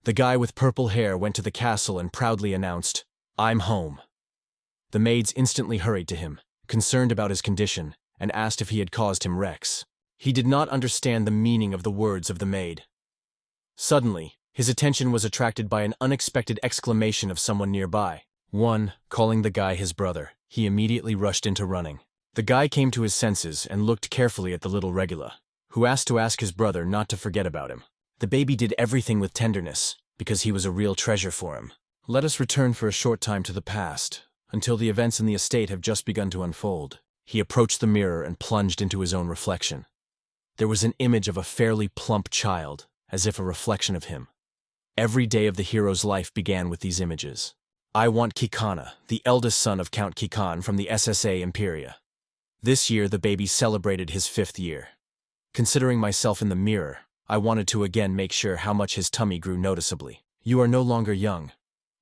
The guy with purple hair went to the castle and proudly announced, "I'm home." The maids instantly hurried to him, concerned about his condition, and asked if he had caused him wrecks. He did not understand the meaning of the words of the maid. Suddenly, his attention was attracted by an unexpected exclamation of someone nearby. Calling the guy his brother, he immediately rushed into running. The guy came to his senses and looked carefully at the little Regula, who asked his brother not to forget about him. The baby did everything with tenderness, because he was a real treasure for him. Let us return for a short time to the past, until the events in the estate have just begun to unfold. He approached the mirror and plunged into his own reflection. There was an image of a fairly plump child, as if a reflection of him. Every day of the hero's life began with these images. I want Kikana, the eldest son of Count Kikan from the SSA Imperia. This year the baby celebrated his 5th year. Considering myself in the mirror, I wanted to again make sure how much his tummy grew noticeably. You are no longer young.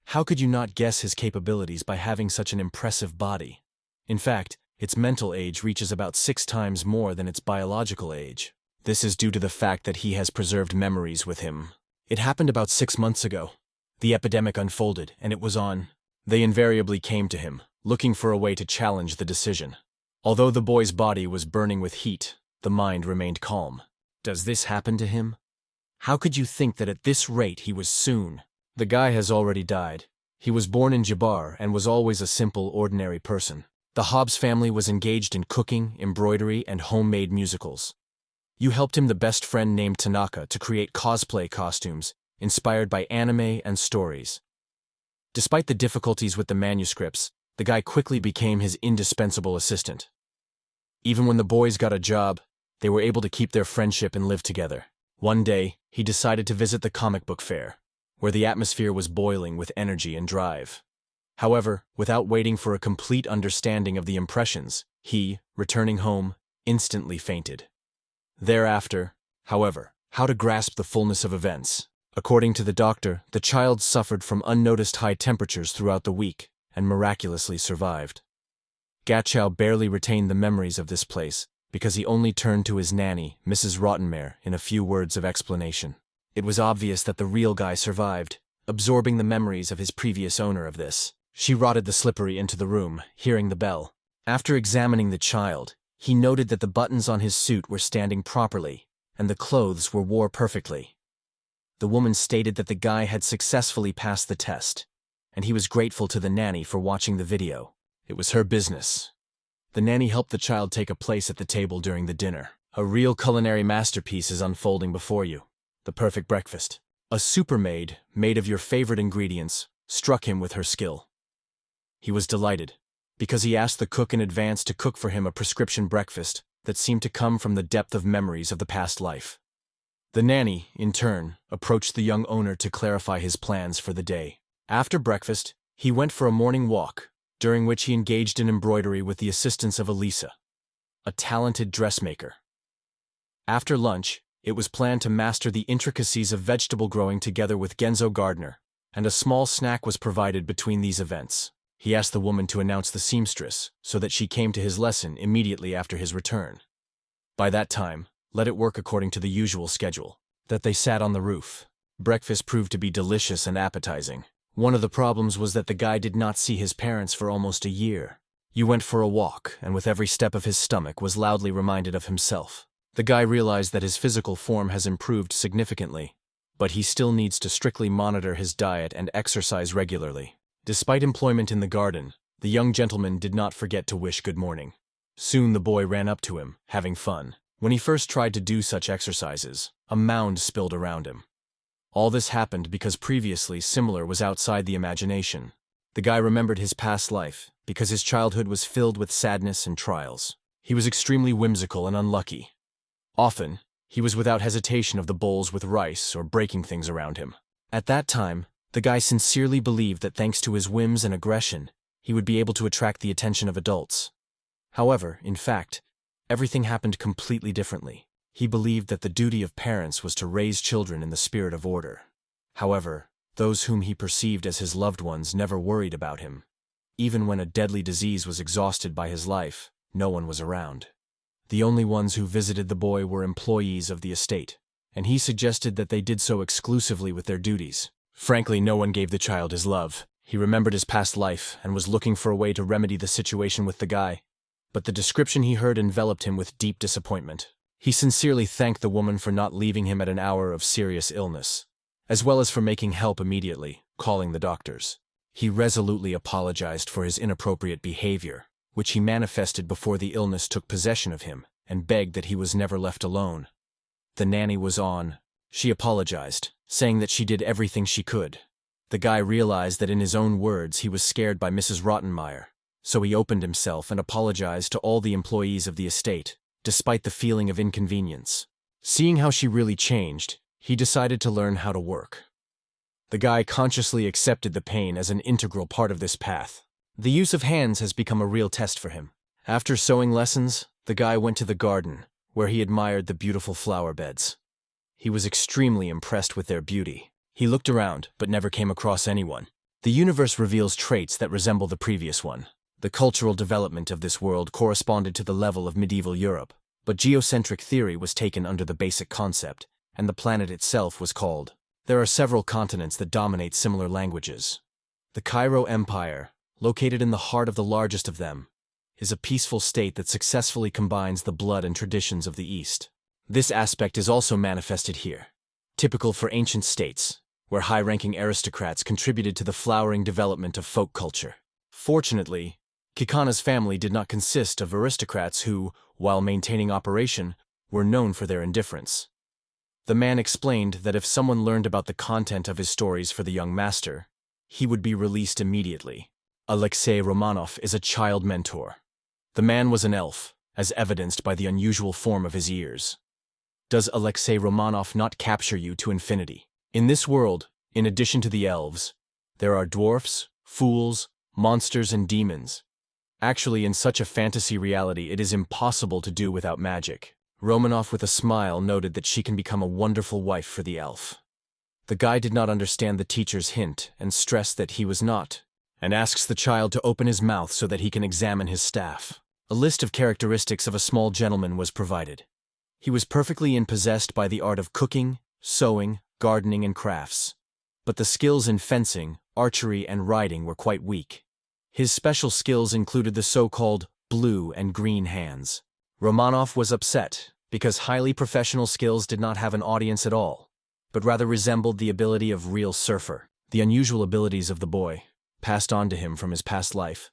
How could you not guess his capabilities by having such an impressive body? In fact, its mental age reaches about 6 times more than its biological age. This is due to the fact that he has preserved memories with him. It happened about 6 months ago. The epidemic unfolded, and it was on. They invariably came to him, looking for a way to challenge the decision. Although the boy's body was burning with heat, the mind remained calm. Does this happen to him? How could you think that at this rate he was soon? The guy has already died. He was born in Jabbar and was always a simple, ordinary person. The Hobbs family was engaged in cooking, embroidery, and homemade musicals. You helped him the best friend named Tanaka to create cosplay costumes, inspired by anime and stories. Despite the difficulties with the manuscripts, the guy quickly became his indispensable assistant. Even when the boys got a job, they were able to keep their friendship and live together. One day, he decided to visit the comic book fair, where the atmosphere was boiling with energy and drive. However, without waiting for a complete understanding of the impressions, he, returning home, instantly fainted. Thereafter, however, how to grasp the fullness of events? According to the doctor, the child suffered from unnoticed high temperatures throughout the week and miraculously survived. Gatchow barely retained the memories of this place because he only turned to his nanny, Mrs. Rottenmeier, in a few words of explanation. It was obvious that the real guy survived, absorbing the memories of his previous owner of this. She rotted the slippery into the room, hearing the bell. After examining the child, he noted that the buttons on his suit were standing properly, and the clothes were worn perfectly. The woman stated that the guy had successfully passed the test, and he was grateful to the nanny for watching the video. It was her business. The nanny helped the child take a place at the table during the dinner. A real culinary masterpiece is unfolding before you. The perfect breakfast. A super maid, made of your favorite ingredients, struck him with her skill. He was delighted, because he asked the cook in advance to cook for him a prescription breakfast that seemed to come from the depth of memories of the past life. The nanny, in turn, approached the young owner to clarify his plans for the day. After breakfast, he went for a morning walk, during which he engaged in embroidery with the assistance of Elisa, a talented dressmaker. After lunch, it was planned to master the intricacies of vegetable growing together with Genzo Gardner, and a small snack was provided between these events. He asked the woman to announce the seamstress, so that she came to his lesson immediately after his return. By that time, let it work according to the usual schedule. That they sat on the roof. Breakfast proved to be delicious and appetizing. One of the problems was that the guy did not see his parents for almost a year. You went for a walk, and with every step of his stomach was loudly reminded of himself. The guy realized that his physical form has improved significantly, but he still needs to strictly monitor his diet and exercise regularly. Despite employment in the garden, the young gentleman did not forget to wish good morning. Soon the boy ran up to him, having fun. When he first tried to do such exercises, a mound spilled around him. All this happened because previously similar was outside the imagination. The guy remembered his past life, because his childhood was filled with sadness and trials. He was extremely whimsical and unlucky. Often, he was without hesitation of the bowls with rice or breaking things around him. At that time, the guy sincerely believed that thanks to his whims and aggression, he would be able to attract the attention of adults. However, in fact, everything happened completely differently. He believed that the duty of parents was to raise children in the spirit of order. However, those whom he perceived as his loved ones never worried about him. Even when a deadly disease was exhausted by his life, no one was around. The only ones who visited the boy were employees of the estate, and he suggested that they did so exclusively with their duties. Frankly, no one gave the child his love. He remembered his past life and was looking for a way to remedy the situation with the guy. But the description he heard enveloped him with deep disappointment. He sincerely thanked the woman for not leaving him at an hour of serious illness, as well as for making help immediately, calling the doctors. He resolutely apologized for his inappropriate behavior, which he manifested before the illness took possession of him, and begged that he was never left alone. The nanny was on. She apologized, saying that she did everything she could. The guy realized that in his own words he was scared by Mrs. Rottenmeier, so he opened himself and apologized to all the employees of the estate, despite the feeling of inconvenience. Seeing how she really changed, he decided to learn how to work. The guy consciously accepted the pain as an integral part of this path. The use of hands has become a real test for him. After sewing lessons, the guy went to the garden, where he admired the beautiful flower beds. He was extremely impressed with their beauty. He looked around, but never came across anyone. The universe reveals traits that resemble the previous one. The cultural development of this world corresponded to the level of medieval Europe, but geocentric theory was taken under the basic concept, and the planet itself was called. There are several continents that dominate similar languages. The Cairo Empire, located in the heart of the largest of them, is a peaceful state that successfully combines the blood and traditions of the East. This aspect is also manifested here, typical for ancient states, where high-ranking aristocrats contributed to the flowering development of folk culture. Fortunately, Kikana's family did not consist of aristocrats who, while maintaining operation, were known for their indifference. The man explained that if someone learned about the content of his stories for the young master, he would be released immediately. Alexei Romanov is a child mentor. The man was an elf, as evidenced by the unusual form of his ears. Does Alexei Romanov not capture you to infinity? In this world, in addition to the elves, there are dwarfs, fools, monsters, and demons. Actually, in such a fantasy reality, it is impossible to do without magic. Romanov with a smile noted that she can become a wonderful wife for the elf. The guy did not understand the teacher's hint and stressed that he was not, and asks the child to open his mouth so that he can examine his staff. A list of characteristics of a small gentleman was provided. He was perfectly possessed by the art of cooking, sewing, gardening, and crafts. But the skills in fencing, archery, and riding were quite weak. His special skills included the so-called blue and green hands. Romanov was upset because highly professional skills did not have an audience at all, but rather resembled the ability of real surfer. The unusual abilities of the boy, passed on to him from his past life,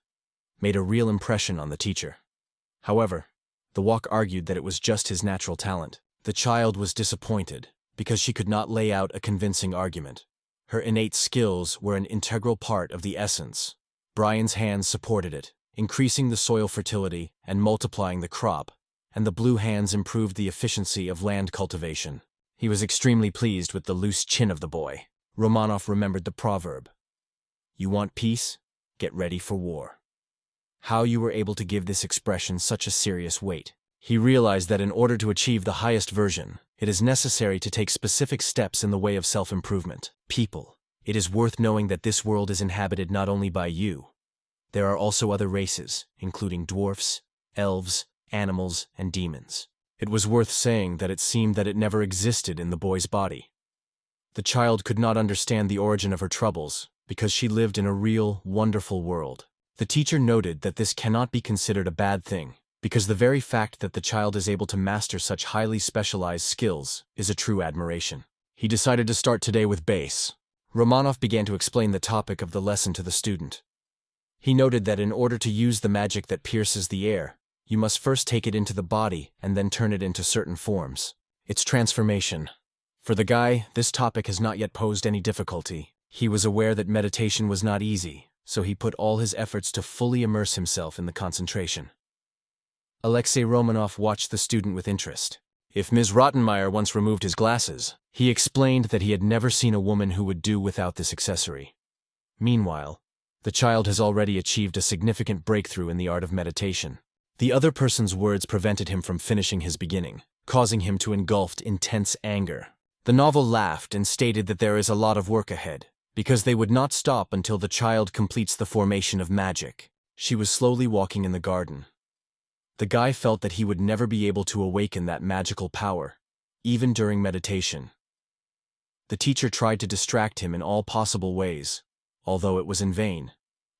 made a real impression on the teacher. However, the Wok argued that it was just his natural talent. The child was disappointed because she could not lay out a convincing argument. Her innate skills were an integral part of the essence. Brian's hands supported it, increasing the soil fertility and multiplying the crop, and the blue hands improved the efficiency of land cultivation. He was extremely pleased with the loose chin of the boy. Romanov remembered the proverb, "You want peace? Get ready for war." How you were able to give this expression such a serious weight. He realized that in order to achieve the highest version, it is necessary to take specific steps in the way of self-improvement. People, it is worth knowing that this world is inhabited not only by you. There are also other races, including dwarfs, elves, animals, and demons. It was worth saying that it seemed that it never existed in the boy's body. The child could not understand the origin of her troubles, because she lived in a real, wonderful world. The teacher noted that this cannot be considered a bad thing, because the very fact that the child is able to master such highly specialized skills is a true admiration. He decided to start today with bass. Romanov began to explain the topic of the lesson to the student. He noted that in order to use the magic that pierces the air, you must first take it into the body and then turn it into certain forms. It's transformation. For the guy, this topic has not yet posed any difficulty. He was aware that meditation was not easy, so he put all his efforts to fully immerse himself in the concentration. Alexei Romanov watched the student with interest. If Ms. Rottenmeier once removed his glasses, he explained that he had never seen a woman who would do without this accessory. Meanwhile, the child has already achieved a significant breakthrough in the art of meditation. The other person's words prevented him from finishing his beginning, causing him to engulf intense anger. The novel laughed and stated that there is a lot of work ahead, because they would not stop until the child completes the formation of magic. She was slowly walking in the garden. The guy felt that he would never be able to awaken that magical power, even during meditation. The teacher tried to distract him in all possible ways, although it was in vain,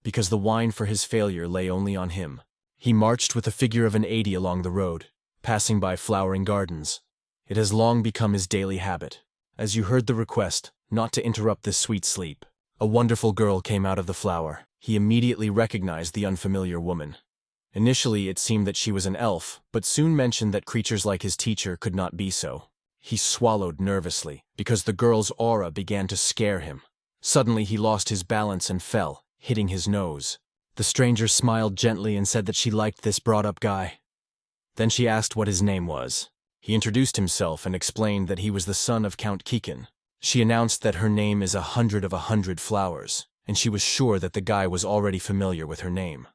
because the wine for his failure lay only on him. He marched with a figure of an 80 along the road, passing by flowering gardens. It has long become his daily habit. As you heard the request, not to interrupt this sweet sleep, a wonderful girl came out of the flower. He immediately recognized the unfamiliar woman. Initially, it seemed that she was an elf, but soon mentioned that creatures like his teacher could not be so. He swallowed nervously, because the girl's aura began to scare him. Suddenly, he lost his balance and fell, hitting his nose. The stranger smiled gently and said that she liked this brought-up guy. Then she asked what his name was. He introduced himself and explained that he was the son of Count Kikin. She announced that her name is 100 of 100 flowers, and she was sure that the guy was already familiar with her name.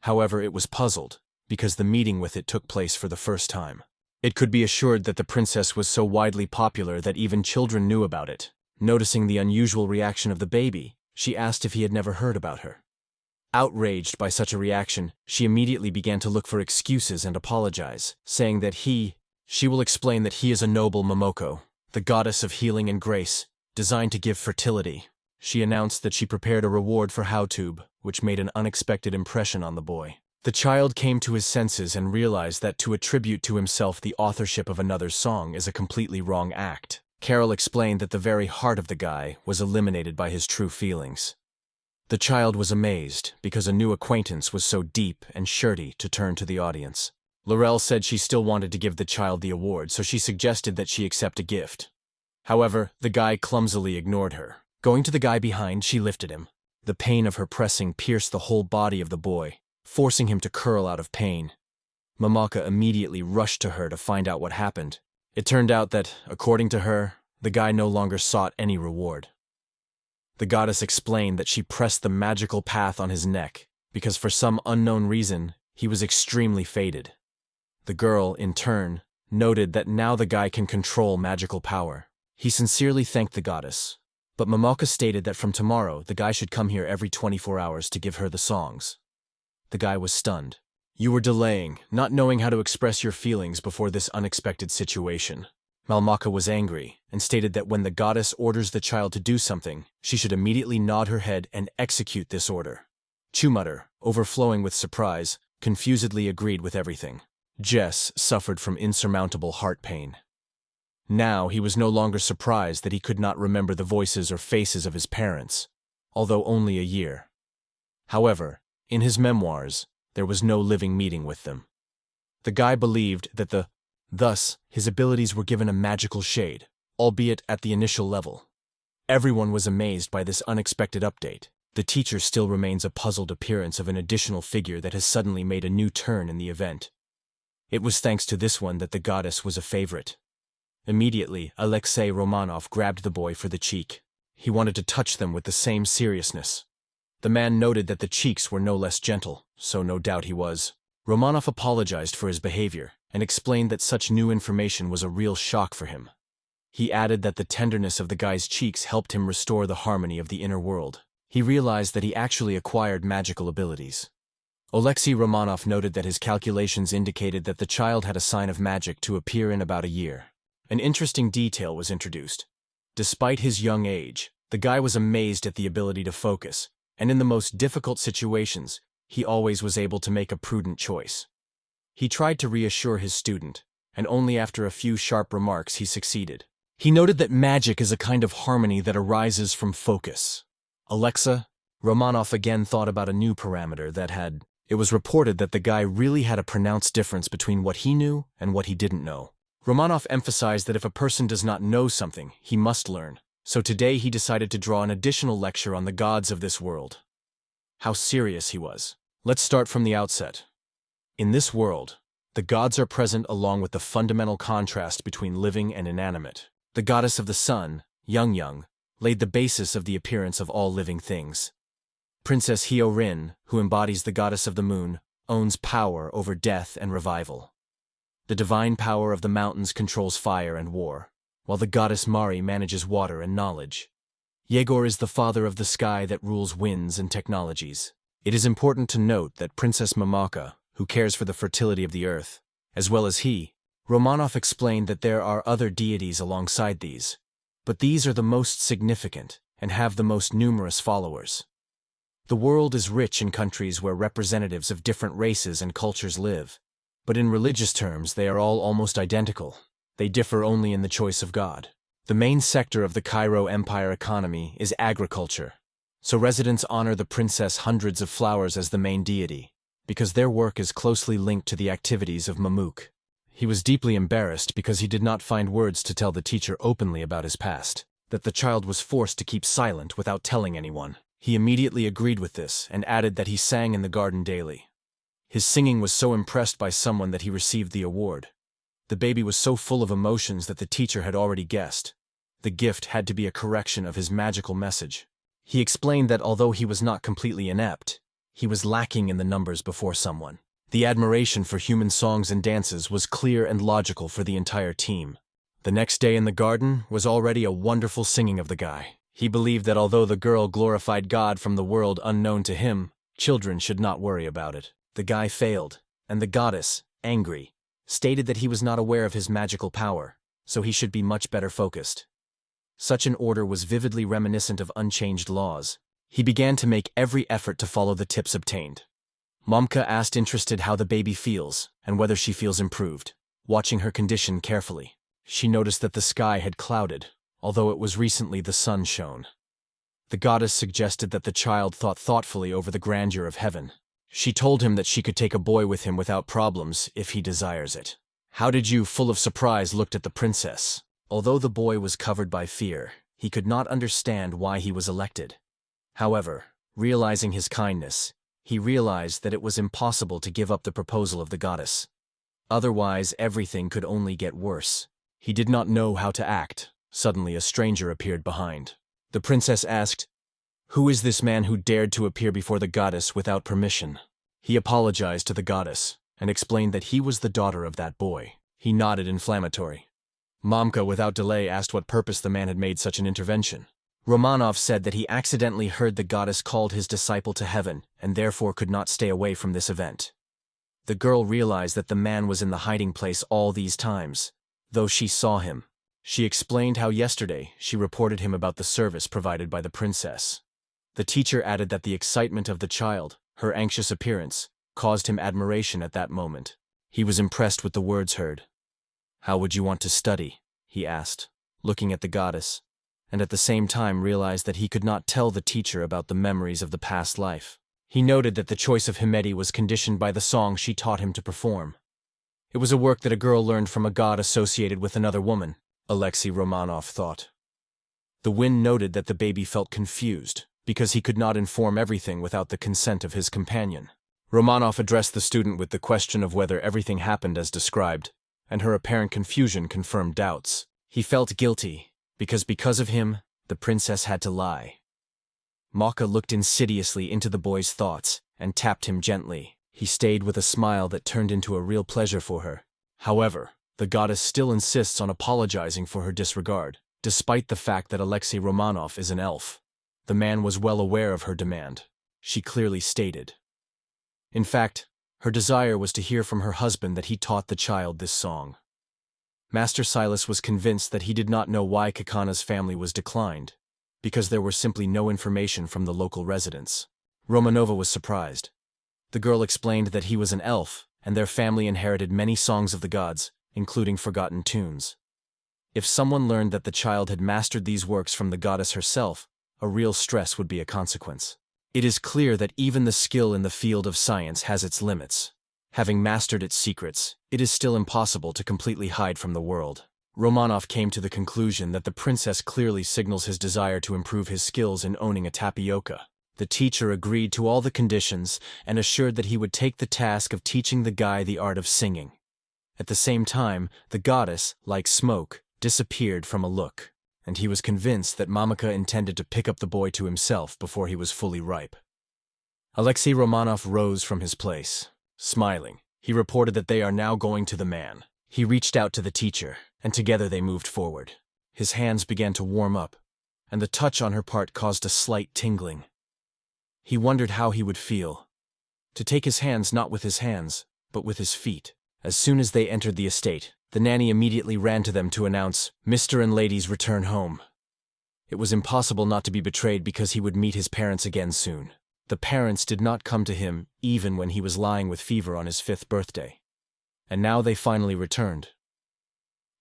However, it was puzzled, because the meeting with it took place for the first time. It could be assured that the princess was so widely popular that even children knew about it. Noticing the unusual reaction of the baby, she asked if he had never heard about her. Outraged by such a reaction, she immediately began to look for excuses and apologize, saying that she will explain that he is a noble Momoko, the goddess of healing and grace, designed to give fertility. She announced that she prepared a reward for Howtube, which made an unexpected impression on the boy. The child came to his senses and realized that to attribute to himself the authorship of another's song is a completely wrong act. Carol explained that the very heart of the guy was eliminated by his true feelings. The child was amazed, because a new acquaintance was so deep and surety to turn to the audience. Laurel said she still wanted to give the child the award, so she suggested that she accept a gift. However, the guy clumsily ignored her. Going to the guy behind, she lifted him. The pain of her pressing pierced the whole body of the boy, forcing him to curl out of pain. Mamaka immediately rushed to her to find out what happened. It turned out that, according to her, the guy no longer sought any reward. The goddess explained that she pressed the magical path on his neck, because for some unknown reason, he was extremely faded. The girl, in turn, noted that now the guy can control magical power. He sincerely thanked the goddess, but Mamaka stated that from tomorrow, the guy should come here every 24 hours to give her the songs. The guy was stunned. You were delaying, not knowing how to express your feelings before this unexpected situation. Mamaka was angry and stated that when the goddess orders the child to do something, she should immediately nod her head and execute this order. Chumutter, overflowing with surprise, confusedly agreed with everything. Jess suffered from insurmountable heart pain. Now he was no longer surprised that he could not remember the voices or faces of his parents, although only a year. However, in his memoirs, there was no living meeting with them. The guy believed that thus, his abilities were given a magical shade, albeit at the initial level. Everyone was amazed by this unexpected update. The teacher still remains a puzzled appearance of an additional figure that has suddenly made a new turn in the event. It was thanks to this one that the goddess was a favorite. Immediately, Alexei Romanov grabbed the boy for the cheek. He wanted to touch them with the same seriousness. The man noted that the cheeks were no less gentle, so no doubt he was. Romanov apologized for his behavior and explained that such new information was a real shock for him. He added that the tenderness of the guy's cheeks helped him restore the harmony of the inner world. He realized that he actually acquired magical abilities. Alexei Romanov noted that his calculations indicated that the child had a sign of magic to appear in about a year. An interesting detail was introduced. Despite his young age, the guy was amazed at the ability to focus, and in the most difficult situations, he always was able to make a prudent choice. He tried to reassure his student, and only after a few sharp remarks he succeeded. He noted that magic is a kind of harmony that arises from focus. Alexa, Romanov again thought about a new parameter it was reported that the guy really had a pronounced difference between what he knew and what he didn't know. Romanov emphasized that if a person does not know something, he must learn. So today he decided to draw an additional lecture on the gods of this world. How serious he was. Let's start from the outset. In this world, the gods are present along with the fundamental contrast between living and inanimate. The goddess of the sun, Young, laid the basis of the appearance of all living things. Princess Hyo-rin, who embodies the goddess of the moon, owns power over death and revival. The divine power of the mountains controls fire and war, while the goddess Mari manages water and knowledge. Yegor is the father of the sky that rules winds and technologies. It is important to note that Princess Mamaka, who cares for the fertility of the earth, as well as he, Romanov explained that there are other deities alongside these. but these are the most significant and have the most numerous followers. The world is rich in countries where representatives of different races and cultures live, but in religious terms they are all almost identical. They differ only in the choice of God. The main sector of the Cairo Empire economy is agriculture, so residents honor the princess hundreds of flowers as the main deity, because their work is closely linked to the activities of Mamuk. He was deeply embarrassed because he did not find words to tell the teacher openly about his past, that the child was forced to keep silent without telling anyone. He immediately agreed with this and added that he sang in the garden daily. His singing was so impressed by someone that he received the award. The baby was so full of emotions that the teacher had already guessed. The gift had to be a correction of his magical message. He explained that although he was not completely inept, he was lacking in the numbers before someone. The admiration for human songs and dances was clear and logical for the entire team. The next day in the garden was already a wonderful singing of the guy. He believed that although the girl glorified God from the world unknown to him, children should not worry about it. The guy failed, and the goddess, angry, stated that he was not aware of his magical power, so he should be much better focused. Such an order was vividly reminiscent of unchanged laws. He began to make every effort to follow the tips obtained. Mamaka asked interested how the baby feels and whether she feels improved. Watching her condition carefully, she noticed that the sky had clouded, although it was recently the sun shone. The goddess suggested that the child thought thoughtfully over the grandeur of heaven. She told him that she could take a boy with him without problems if he desires it. How did you, full of surprise, looked at the princess? Although the boy was covered by fear, he could not understand why he was elected. However, realizing his kindness, he realized that it was impossible to give up the proposal of the goddess. Otherwise, everything could only get worse. He did not know how to act. Suddenly, a stranger appeared behind. The princess asked, "Who is this man who dared to appear before the goddess without permission?" He apologized to the goddess and explained that he was the daughter of that boy. He nodded inflammatory. Mamaka, without delay, asked what purpose the man had made such an intervention. Romanov said that he accidentally heard the goddess called his disciple to heaven and therefore could not stay away from this event. The girl realized that the man was in the hiding place all these times, though she saw him. She explained how yesterday she reported him about the service provided by the princess. The teacher added that the excitement of the child, her anxious appearance, caused him admiration at that moment. He was impressed with the words heard. "How would you want to study?" he asked, looking at the goddess, and at the same time realized that he could not tell the teacher about the memories of the past life. He noted that the choice of Himedi was conditioned by the song she taught him to perform. It was a work that a girl learned from a god associated with another woman, Alexei Romanov thought. The wind noted that the baby felt confused, because he could not inform everything without the consent of his companion. Romanov addressed the student with the question of whether everything happened as described, and her apparent confusion confirmed doubts. He felt guilty, because of him, the princess had to lie. Mamaka looked insidiously into the boy's thoughts and tapped him gently. He stayed with a smile that turned into a real pleasure for her. However, the goddess still insists on apologizing for her disregard, despite the fact that Alexei Romanov is an elf. The man was well aware of her demand. She clearly stated. In fact, her desire was to hear from her husband that he taught the child this song. Master Silas was convinced that he did not know why Kakana's family was declined, because there were simply no information from the local residents. Romanova was surprised. The girl explained that he was an elf, and their family inherited many songs of the gods, including forgotten tunes. If someone learned that the child had mastered these works from the goddess herself, a real stress would be a consequence. It is clear that even the skill in the field of science has its limits. Having mastered its secrets, it is still impossible to completely hide from the world. Romanov came to the conclusion that the princess clearly signals his desire to improve his skills in owning a tapioca. The teacher agreed to all the conditions and assured that he would take the task of teaching the guy the art of singing. At the same time, the goddess, like smoke, disappeared from a look, and he was convinced that Mamaka intended to pick up the boy to himself before he was fully ripe. Alexei Romanov rose from his place. Smiling, he reported that they are now going to the man. He reached out to the teacher, and together they moved forward. His hands began to warm up, and the touch on her part caused a slight tingling. He wondered how he would feel. To take his hands not with his hands, but with his feet. As soon as they entered the estate, the nanny immediately ran to them to announce, "Mr. and ladies return home." It was impossible not to be betrayed because he would meet his parents again soon. The parents did not come to him even when he was lying with fever on his 5th birthday. And now they finally returned.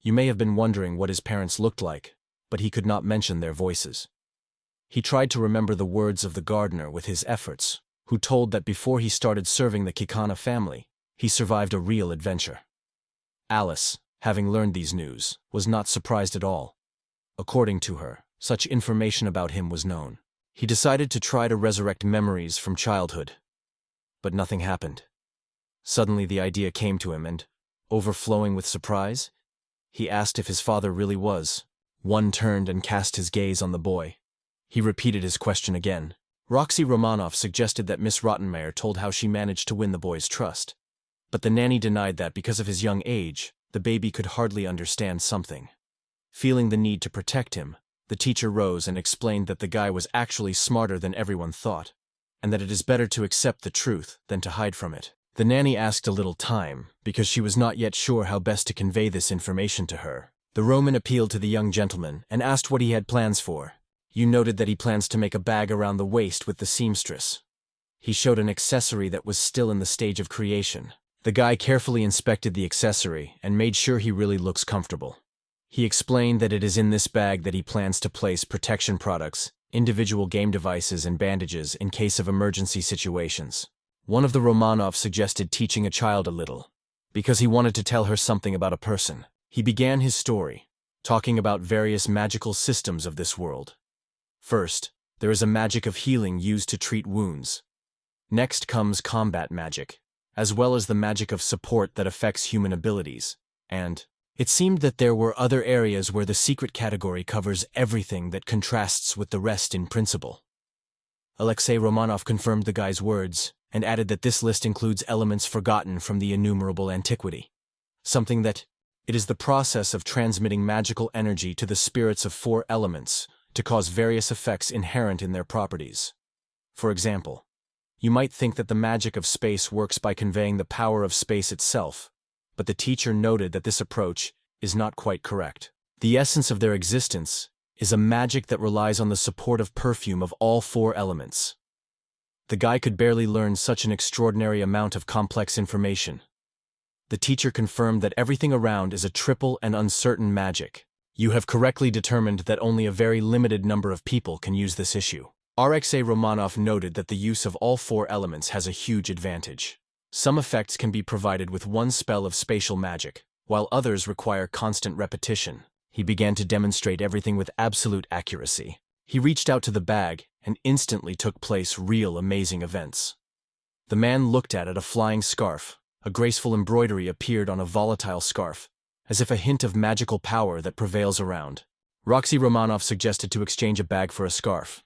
You may have been wondering what his parents looked like, but he could not mention their voices. He tried to remember the words of the gardener with his efforts, who told that before he started serving the Kikana family, he survived a real adventure. Alice, having learned these news, was not surprised at all. According to her, such information about him was known. He decided to try to resurrect memories from childhood. But nothing happened. Suddenly the idea came to him and, overflowing with surprise, he asked if his father really was. One turned and cast his gaze on the boy. He repeated his question again. Roxy Romanoff suggested that Miss Rottenmeier told how she managed to win the boy's trust. But the nanny denied that because of his young age, the baby could hardly understand something. Feeling the need to protect him, the teacher rose and explained that the guy was actually smarter than everyone thought, and that it is better to accept the truth than to hide from it. The nanny asked a little time, because she was not yet sure how best to convey this information to her. The Roman appealed to the young gentleman and asked what he had plans for. You noted that he plans to make a bag around the waist with the seamstress. He showed an accessory that was still in the stage of creation. The guy carefully inspected the accessory and made sure he really looks comfortable. He explained that it is in this bag that he plans to place protection products, individual game devices, and bandages in case of emergency situations. One of the Romanovs suggested teaching a child a little, because he wanted to tell her something about a person. He began his story, talking about various magical systems of this world. First, there is a magic of healing used to treat wounds. Next comes combat magic, as well as the magic of support that affects human abilities. And it seemed that there were other areas where the secret category covers everything that contrasts with the rest in principle. Alexei Romanov confirmed the guy's words and added that this list includes elements forgotten from the innumerable antiquity. Something that it is the process of transmitting magical energy to the spirits of 4 elements to cause various effects inherent in their properties. For example, you might think that the magic of space works by conveying the power of space itself, but the teacher noted that this approach is not quite correct. The essence of their existence is a magic that relies on the support of perfume of all 4 elements. The guy could barely learn such an extraordinary amount of complex information. The teacher confirmed that everything around is a triple and uncertain magic. You have correctly determined that only a very limited number of people can use this issue. Alexei Romanov noted that the use of all 4 elements has a huge advantage. Some effects can be provided with one spell of spatial magic, while others require constant repetition. He began to demonstrate everything with absolute accuracy. He reached out to the bag, and instantly took place real amazing events. The man looked at it, a flying scarf. A graceful embroidery appeared on a volatile scarf, as if a hint of magical power that prevails around. Roxy Romanov suggested to exchange a bag for a scarf.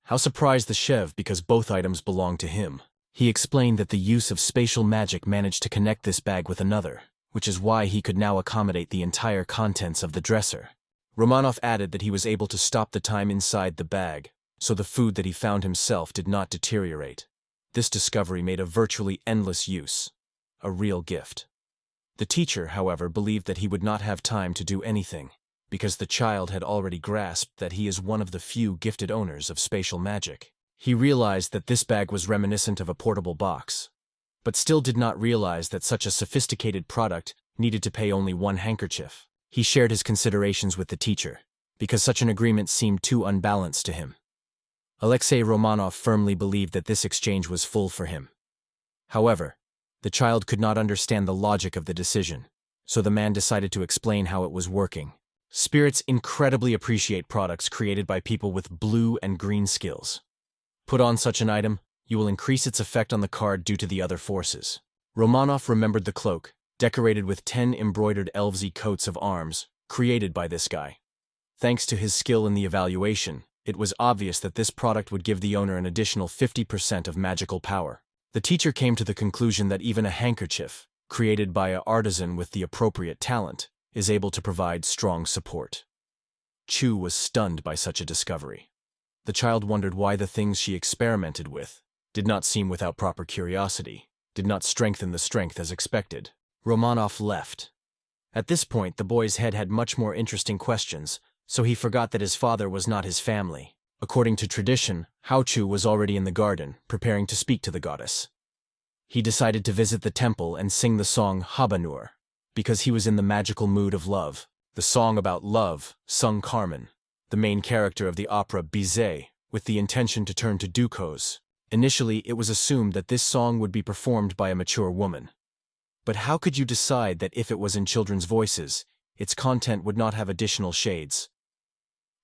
How surprised the Chev because both items belonged to him. He explained that the use of spatial magic managed to connect this bag with another, which is why he could now accommodate the entire contents of the dresser. Romanov added that he was able to stop the time inside the bag, so the food that he found himself did not deteriorate. This discovery made a virtually endless use. A real gift. The teacher, however, believed that he would not have time to do anything, because the child had already grasped that he is one of the few gifted owners of spatial magic. He realized that this bag was reminiscent of a portable box, but still did not realize that such a sophisticated product needed to pay only 1 handkerchief. He shared his considerations with the teacher, because such an agreement seemed too unbalanced to him. Alexei Romanov firmly believed that this exchange was full for him. However, the child could not understand the logic of the decision, so the man decided to explain how it was working. Spirits incredibly appreciate products created by people with blue and green skills. Put on such an item, you will increase its effect on the card due to the other forces. Romanov remembered the cloak, decorated with 10 embroidered elvesy coats of arms, created by this guy. Thanks to his skill in the evaluation, it was obvious that this product would give the owner an additional 50% of magical power. The teacher came to the conclusion that even a handkerchief, created by an artisan with the appropriate talent, is able to provide strong support. Chu was stunned by such a discovery. The child wondered why the things she experimented with did not seem without proper curiosity, did not strengthen the strength as expected. Romanov left. At this point, the boy's head had much more interesting questions, so he forgot that his father was not his family. According to tradition, Haochu was already in the garden, preparing to speak to the goddess. He decided to visit the temple and sing the song Habanur, because he was in the magical mood of love. The song about love, sung Carmen, the main character of the opera Bizet, with the intention to turn to Ducos. Initially, it was assumed that this song would be performed by a mature woman. But how could you decide that if it was in children's voices, its content would not have additional shades?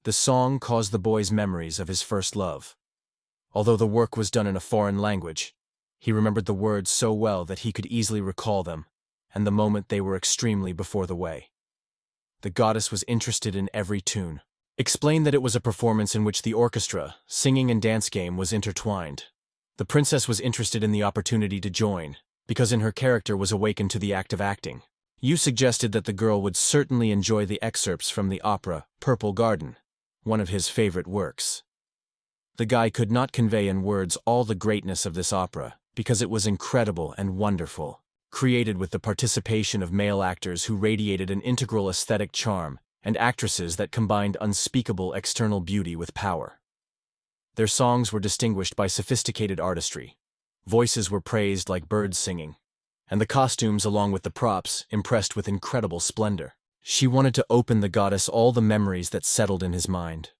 The song caused the boy's memories of his first love. Although the work was done in a foreign language, he remembered the words so well that he could easily recall them, and the moment they were extremely before the way. The goddess was interested in every tune. Explained that it was a performance in which the orchestra, singing and dance game was intertwined. The princess was interested in the opportunity to join, because in her character was awakened to the act of acting. You suggested that the girl would certainly enjoy the excerpts from the opera Purple Garden, one of his favorite works. The guy could not convey in words all the greatness of this opera, because it was incredible and wonderful, created with the participation of male actors who radiated an integral aesthetic charm, and actresses that combined unspeakable external beauty with power. Their songs were distinguished by sophisticated artistry. Voices were praised like birds singing, and the costumes along with the props impressed with incredible splendor. She wanted to open the goddess all the memories that settled in his mind.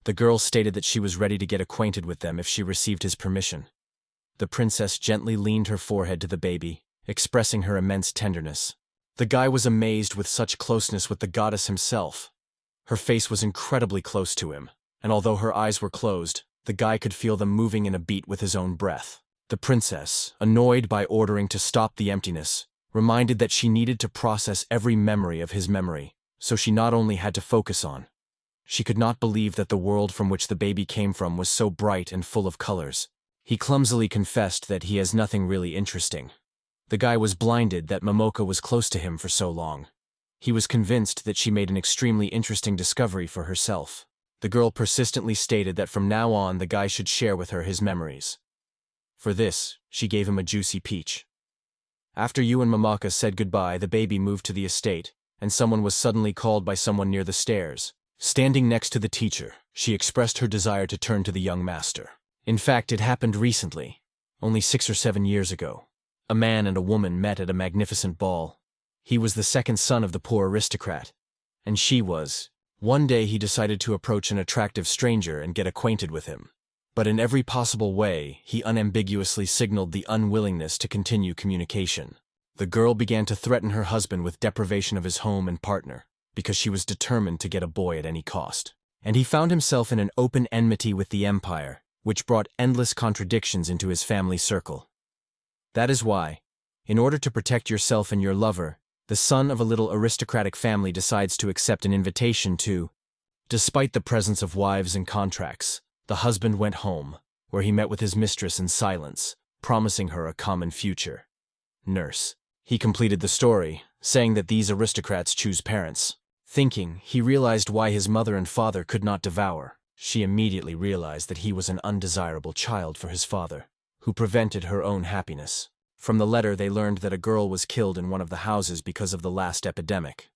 The girl stated that she was ready to get acquainted with them if she received his permission. The princess gently leaned her forehead to the baby, expressing her immense tenderness. The guy was amazed with such closeness with the goddess himself. Her face was incredibly close to him, and although her eyes were closed, the guy could feel them moving in a beat with his own breath. The princess, annoyed by ordering to stop the emptiness, reminded that she needed to process every memory of his memory, so she not only had to focus on. She could not believe that the world from which the baby came from was so bright and full of colors. He clumsily confessed that he has nothing really interesting. The guy was blinded that Mamaka was close to him for so long. He was convinced that she made an extremely interesting discovery for herself. The girl persistently stated that from now on the guy should share with her his memories. For this, she gave him a juicy peach. After you and Mamaka said goodbye, the baby moved to the estate, and someone was suddenly called by someone near the stairs. Standing next to the teacher, she expressed her desire to turn to the young master. In fact, it happened recently, only 6 or 7 years ago. A man and a woman met at a magnificent ball. He was the second son of the poor aristocrat, and she was. One day he decided to approach an attractive stranger and get acquainted with him. But in every possible way, he unambiguously signaled the unwillingness to continue communication. The girl began to threaten her husband with deprivation of his home and partner, because she was determined to get a boy at any cost. And he found himself in an open enmity with the empire, which brought endless contradictions into his family circle. That is why, in order to protect yourself and your lover, the son of a little aristocratic family decides to accept an invitation to. Despite the presence of wives and contracts, the husband went home, where he met with his mistress in silence, promising her a common future. Nurse. He completed the story, saying that these aristocrats choose parents. Thinking, he realized why his mother and father could not devour. She immediately realized that he was an undesirable child for his father, who prevented her own happiness. From the letter they learned that a girl was killed in one of the houses because of the last epidemic.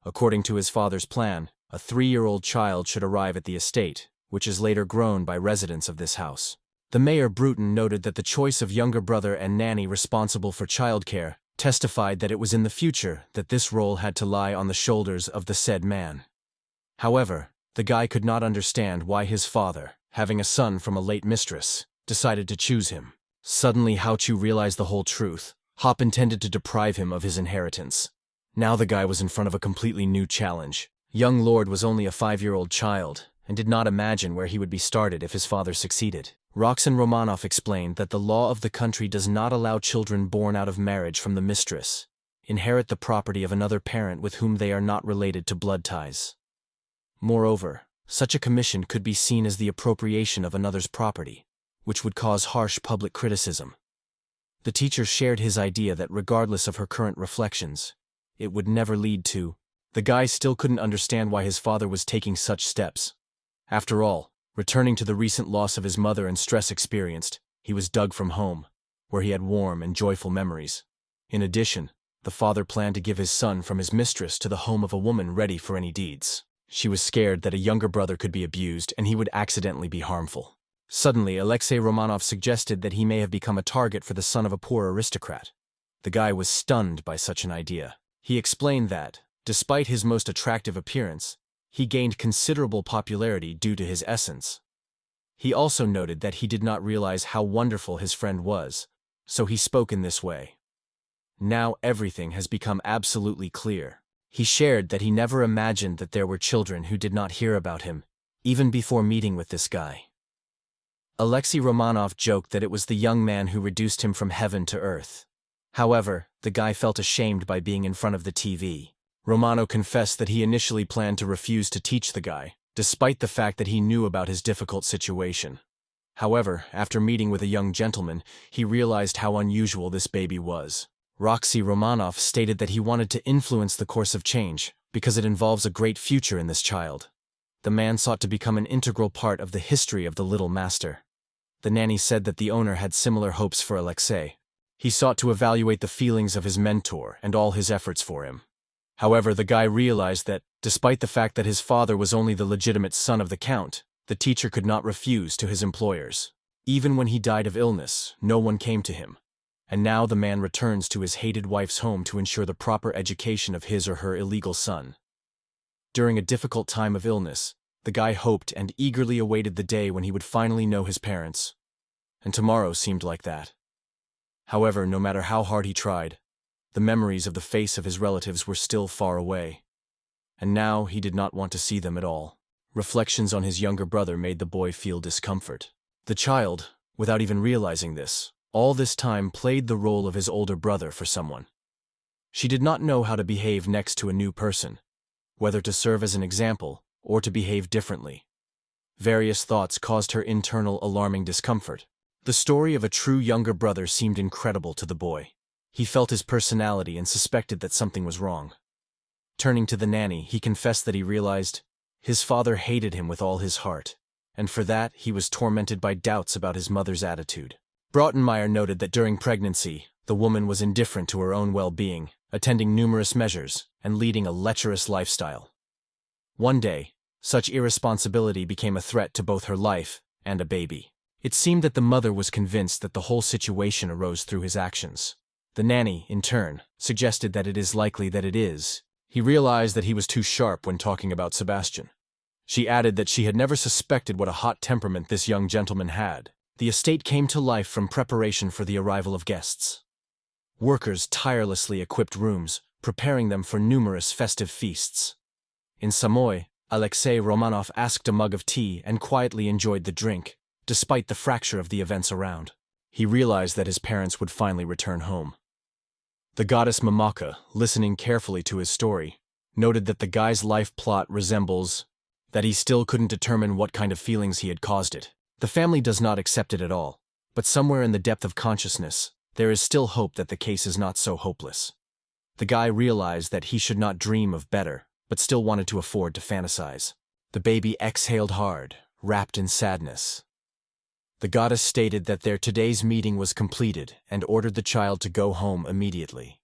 According to his father's plan, a 3-year-old child should arrive at the estate, which is later grown by residents of this house. The mayor Bruton noted that the choice of younger brother and nanny responsible for childcare testified that it was in the future that this role had to lie on the shoulders of the said man. However, the guy could not understand why his father, having a son from a late mistress, decided to choose him. Suddenly Haochu realized the whole truth. Hop intended to deprive him of his inheritance. Now the guy was in front of a completely new challenge. Young Lord was only a 5-year-old child, and did not imagine where he would be started if his father succeeded. Roxanne Romanoff explained that the law of the country does not allow children born out of marriage from the mistress inherit the property of another parent with whom they are not related to blood ties. Moreover, such a commission could be seen as the appropriation of another's property, which would cause harsh public criticism. The teacher shared his idea that regardless of her current reflections, it would never lead to. The guy still couldn't understand why his father was taking such steps. After all, returning to the recent loss of his mother and stress experienced, he was dug from home, where he had warm and joyful memories. In addition, the father planned to give his son from his mistress to the home of a woman ready for any deeds. She was scared that a younger brother could be abused and he would accidentally be harmful. Suddenly, Alexei Romanov suggested that he may have become a target for the son of a poor aristocrat. The guy was stunned by such an idea. He explained that, despite his most attractive appearance, he gained considerable popularity due to his essence. He also noted that he did not realize how wonderful his friend was, so he spoke in this way. Now everything has become absolutely clear. He shared that he never imagined that there were children who did not hear about him, even before meeting with this guy. Alexei Romanov joked that it was the young man who reduced him from heaven to earth. However, the guy felt ashamed by being in front of the TV. Romano confessed that he initially planned to refuse to teach the guy, despite the fact that he knew about his difficult situation. However, after meeting with a young gentleman, he realized how unusual this baby was. Alexei Romanov stated that he wanted to influence the course of change, because it involves a great future in this child. The man sought to become an integral part of the history of the little master. The nanny said that the owner had similar hopes for Alexei. He sought to evaluate the feelings of his mentor and all his efforts for him. However, the guy realized that, despite the fact that his father was only the legitimate son of the count, the teacher could not refuse to his employers. Even when he died of illness, no one came to him. And now the man returns to his hated wife's home to ensure the proper education of his or her illegal son. During a difficult time of illness, the guy hoped and eagerly awaited the day when he would finally know his parents. And tomorrow seemed like that. However, no matter how hard he tried, the memories of the face of his relatives were still far away. And now he did not want to see them at all. Reflections on his younger brother made the boy feel discomfort. The child, without even realizing this, all this time played the role of his older brother for someone. She did not know how to behave next to a new person, whether to serve as an example or to behave differently. Various thoughts caused her internal alarming discomfort. The story of a true younger brother seemed incredible to the boy. He felt his personality and suspected that something was wrong. Turning to the nanny, he confessed that he realized his father hated him with all his heart, and for that he was tormented by doubts about his mother's attitude. Brottenmeier noted that during pregnancy, the woman was indifferent to her own well-being, attending numerous measures, and leading a lecherous lifestyle. One day, such irresponsibility became a threat to both her life and a baby. It seemed that the mother was convinced that the whole situation arose through his actions. The nanny, in turn, suggested that it is likely that it is. He realized that he was too sharp when talking about Sebastian. She added that she had never suspected what a hot temperament this young gentleman had. The estate came to life from preparation for the arrival of guests. Workers tirelessly equipped rooms, preparing them for numerous festive feasts. In Samoy, Alexei Romanov asked a mug of tea and quietly enjoyed the drink, despite the fracture of the events around. He realized that his parents would finally return home. The goddess Mamaka, listening carefully to his story, noted that the guy's life plot resembles that he still couldn't determine what kind of feelings he had caused it. The family does not accept it at all, but somewhere in the depth of consciousness, there is still hope that the case is not so hopeless. The guy realized that he should not dream of better, but still wanted to afford to fantasize. The baby exhaled hard, wrapped in sadness. The goddess stated that their today's meeting was completed and ordered the child to go home immediately.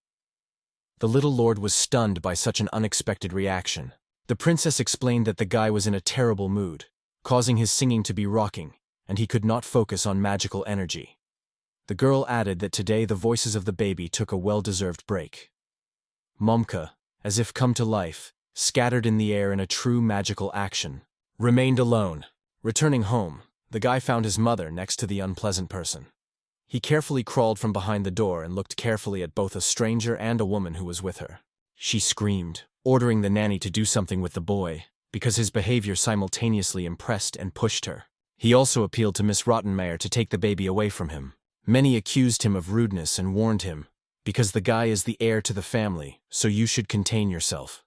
The little lord was stunned by such an unexpected reaction. The princess explained that the guy was in a terrible mood, causing his singing to be rocking, and he could not focus on magical energy. The girl added that today the voices of the baby took a well-deserved break. Mamaka, as if come to life, scattered in the air in a true magical action, remained alone. Returning home, the guy found his mother next to the unpleasant person. He carefully crawled from behind the door and looked carefully at both a stranger and a woman who was with her. She screamed, ordering the nanny to do something with the boy, because his behavior simultaneously impressed and pushed her. He also appealed to Miss Rottenmeier to take the baby away from him. Many accused him of rudeness and warned him, because the guy is the heir to the family, so you should contain yourself.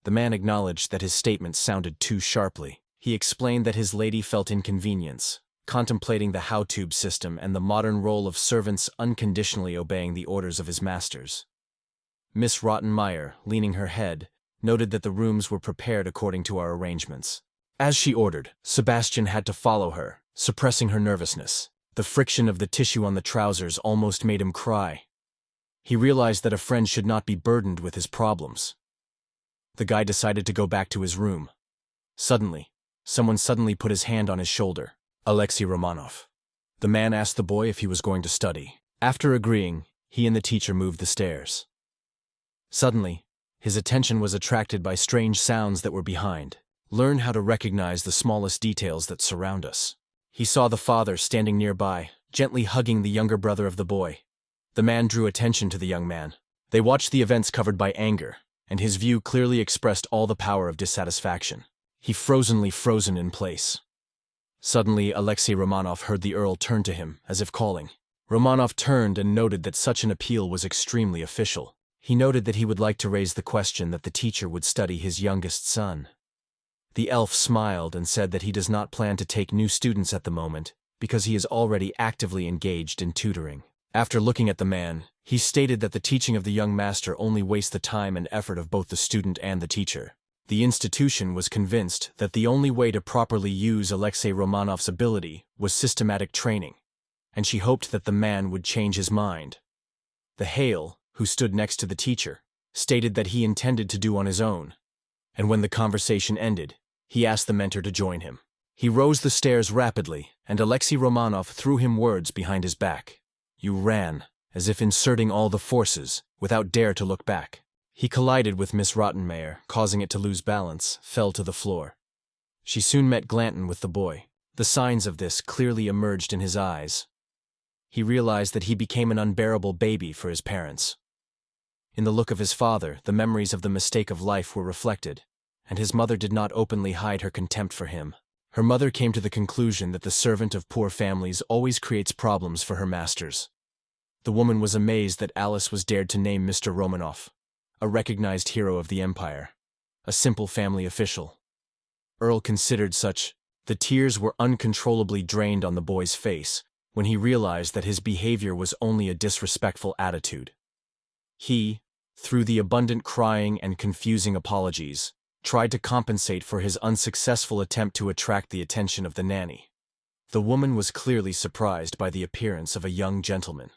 The man acknowledged that his statement sounded too sharply. He explained that his lady felt inconvenience, contemplating the how-tube system and the modern role of servants unconditionally obeying the orders of his masters. Miss Rottenmeier, leaning her head, noted that the rooms were prepared according to our arrangements. As she ordered, Sebastian had to follow her, suppressing her nervousness. The friction of the tissue on the trousers almost made him cry. He realized that a friend should not be burdened with his problems. The guy decided to go back to his room, Suddenly, someone put his hand on his shoulder. Alexei Romanov. The man asked the boy if he was going to study. After agreeing, he and the teacher moved the stairs. Suddenly, his attention was attracted by strange sounds that were behind. Learn how to recognize the smallest details that surround us. He saw the father standing nearby, gently hugging the younger brother of the boy. The man drew attention to the young man. They watched the events covered by anger, and his view clearly expressed all the power of dissatisfaction. He frozen in place. Suddenly, Alexei Romanov heard the Earl turn to him, as if calling. Romanov turned and noted that such an appeal was extremely official. He noted that he would like to raise the question that the teacher would study his youngest son. The elf smiled and said that he does not plan to take new students at the moment, because he is already actively engaged in tutoring. After looking at the man, he stated that the teaching of the young master only wastes the time and effort of both the student and the teacher. The institution was convinced that the only way to properly use Alexei Romanov's ability was systematic training, and she hoped that the man would change his mind. The Hale, who stood next to the teacher, stated that he intended to do on his own, and when the conversation ended, he asked the mentor to join him. He rose the stairs rapidly, and Alexei Romanov threw him words behind his back. You ran, as if inserting all the forces, without dare to look back. He collided with Miss Rottenmeier, causing it to lose balance, fell to the floor. She soon met Glanton with the boy. The signs of this clearly emerged in his eyes. He realized that he became an unbearable baby for his parents. In the look of his father, the memories of the mistake of life were reflected, and his mother did not openly hide her contempt for him. Her mother came to the conclusion that the servant of poor families always creates problems for her masters. The woman was amazed that Alice was dared to name Mr. Romanov, a recognized hero of the empire, a simple family official. Earl considered such. The tears were uncontrollably drained on the boy's face when he realized that his behavior was only a disrespectful attitude. He, through the abundant crying and confusing apologies, tried to compensate for his unsuccessful attempt to attract the attention of the nanny. The woman was clearly surprised by the appearance of a young gentleman.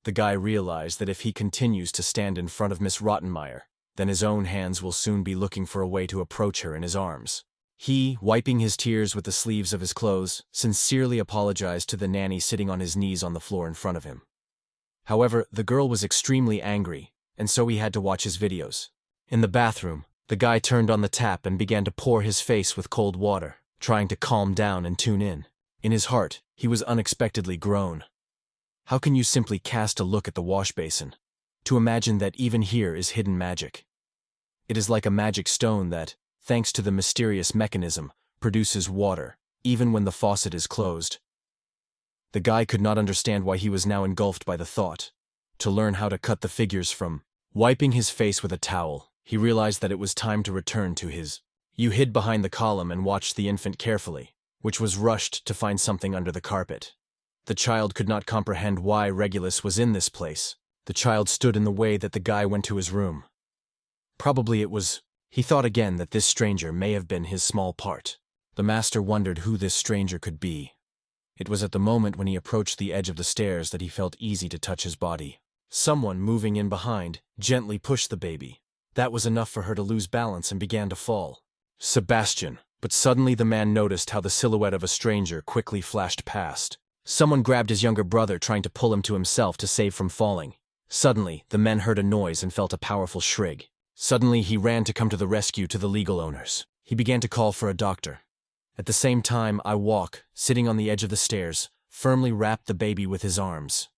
The guy realized that if he continues to stand in front of Miss Rottenmeier, then his own hands will soon be looking for a way to approach her in his arms. He, wiping his tears with the sleeves of his clothes, sincerely apologized to the nanny sitting on his knees on the floor in front of him. However, the girl was extremely angry, and so he had to watch his videos. In the bathroom, the guy turned on the tap and began to pour his face with cold water, trying to calm down and tune in. In his heart, he was unexpectedly grown. How can you simply cast a look at the wash basin, to imagine that even here is hidden magic? It is like a magic stone that, thanks to the mysterious mechanism, produces water, even when the faucet is closed. The guy could not understand why he was now engulfed by the thought to learn how to cut the figures from. Wiping his face with a towel, he realized that it was time to return to his. You hid behind the column and watched the infant carefully, which was rushed to find something under the carpet. The child could not comprehend why Regulus was in this place. The child stood in the way that the guy went to his room. Probably it was. He thought again that this stranger may have been his small part. The master wondered who this stranger could be. It was at the moment when he approached the edge of the stairs that he felt easy to touch his body. Someone moving in behind gently pushed the baby. That was enough for her to lose balance and began to fall. Sebastian. But suddenly the man noticed how the silhouette of a stranger quickly flashed past. Someone grabbed his younger brother, trying to pull him to himself to save from falling. Suddenly, the men heard a noise and felt a powerful shriek. Suddenly, he ran to come to the rescue to the legal owners. He began to call for a doctor. At the same time, I walk, sitting on the edge of the stairs, firmly wrapped the baby with his arms.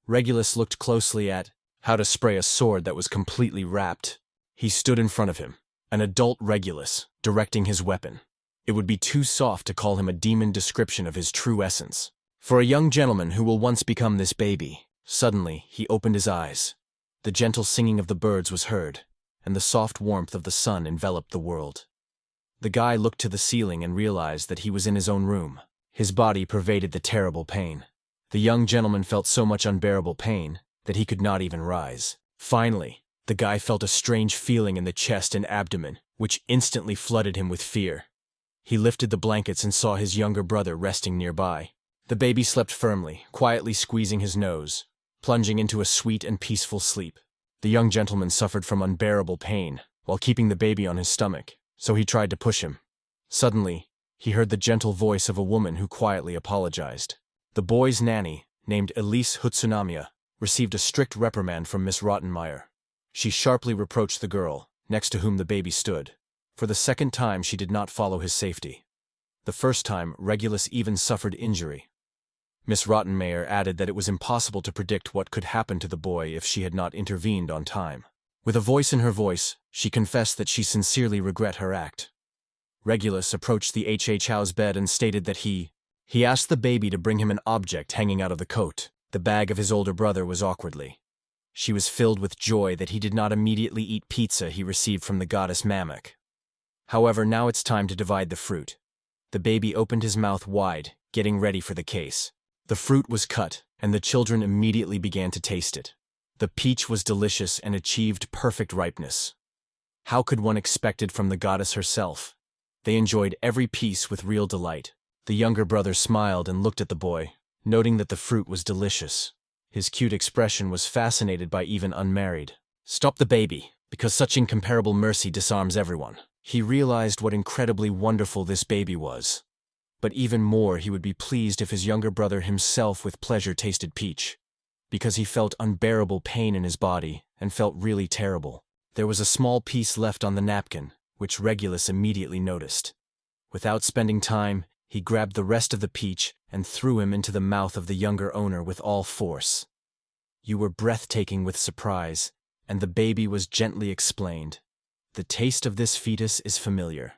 Regulus looked closely at how to spray a sword that was completely wrapped. He stood in front of him, an adult Regulus, directing his weapon. It would be too soft to call him a demon description of his true essence. For a young gentleman who will once become this baby. Suddenly, he opened his eyes. The gentle singing of the birds was heard, and the soft warmth of the sun enveloped the world. The guy looked to the ceiling and realized that he was in his own room. His body pervaded the terrible pain. The young gentleman felt so much unbearable pain that he could not even rise. Finally, the guy felt a strange feeling in the chest and abdomen, which instantly flooded him with fear. He lifted the blankets and saw his younger brother resting nearby. The baby slept firmly, quietly squeezing his nose, plunging into a sweet and peaceful sleep. The young gentleman suffered from unbearable pain while keeping the baby on his stomach, so he tried to push him. Suddenly, he heard the gentle voice of a woman who quietly apologized. The boy's nanny, named Elise Hutsunamiya, received a strict reprimand from Miss Rottenmeier. She sharply reproached the girl, next to whom the baby stood. For the second time she did not follow his safety. The first time, Regulus even suffered injury. Miss Rottenmeier added that it was impossible to predict what could happen to the boy if she had not intervened on time. With a voice in her voice, she confessed that she sincerely regret her act. Regulus approached the How's bed and stated that he asked the baby to bring him an object hanging out of the coat. The bag of his older brother was awkwardly. She was filled with joy that he did not immediately eat pizza he received from the goddess Mamaka. However, now it's time to divide the fruit. The baby opened his mouth wide, getting ready for the case. The fruit was cut, and the children immediately began to taste it. The peach was delicious and achieved perfect ripeness. How could one expect it from the goddess herself? They enjoyed every piece with real delight. The younger brother smiled and looked at the boy, noting that the fruit was delicious. His cute expression was fascinated by even unmarried. Stop the baby, because such incomparable mercy disarms everyone. He realized what incredibly wonderful this baby was. But even more, he would be pleased if his younger brother himself with pleasure tasted peach, because he felt unbearable pain in his body and felt really terrible. There was a small piece left on the napkin, which Regulus immediately noticed. Without spending time, he grabbed the rest of the peach and threw him into the mouth of the younger owner with all force. You were breathtaking with surprise, and the baby was gently explained. The taste of this fetus is familiar.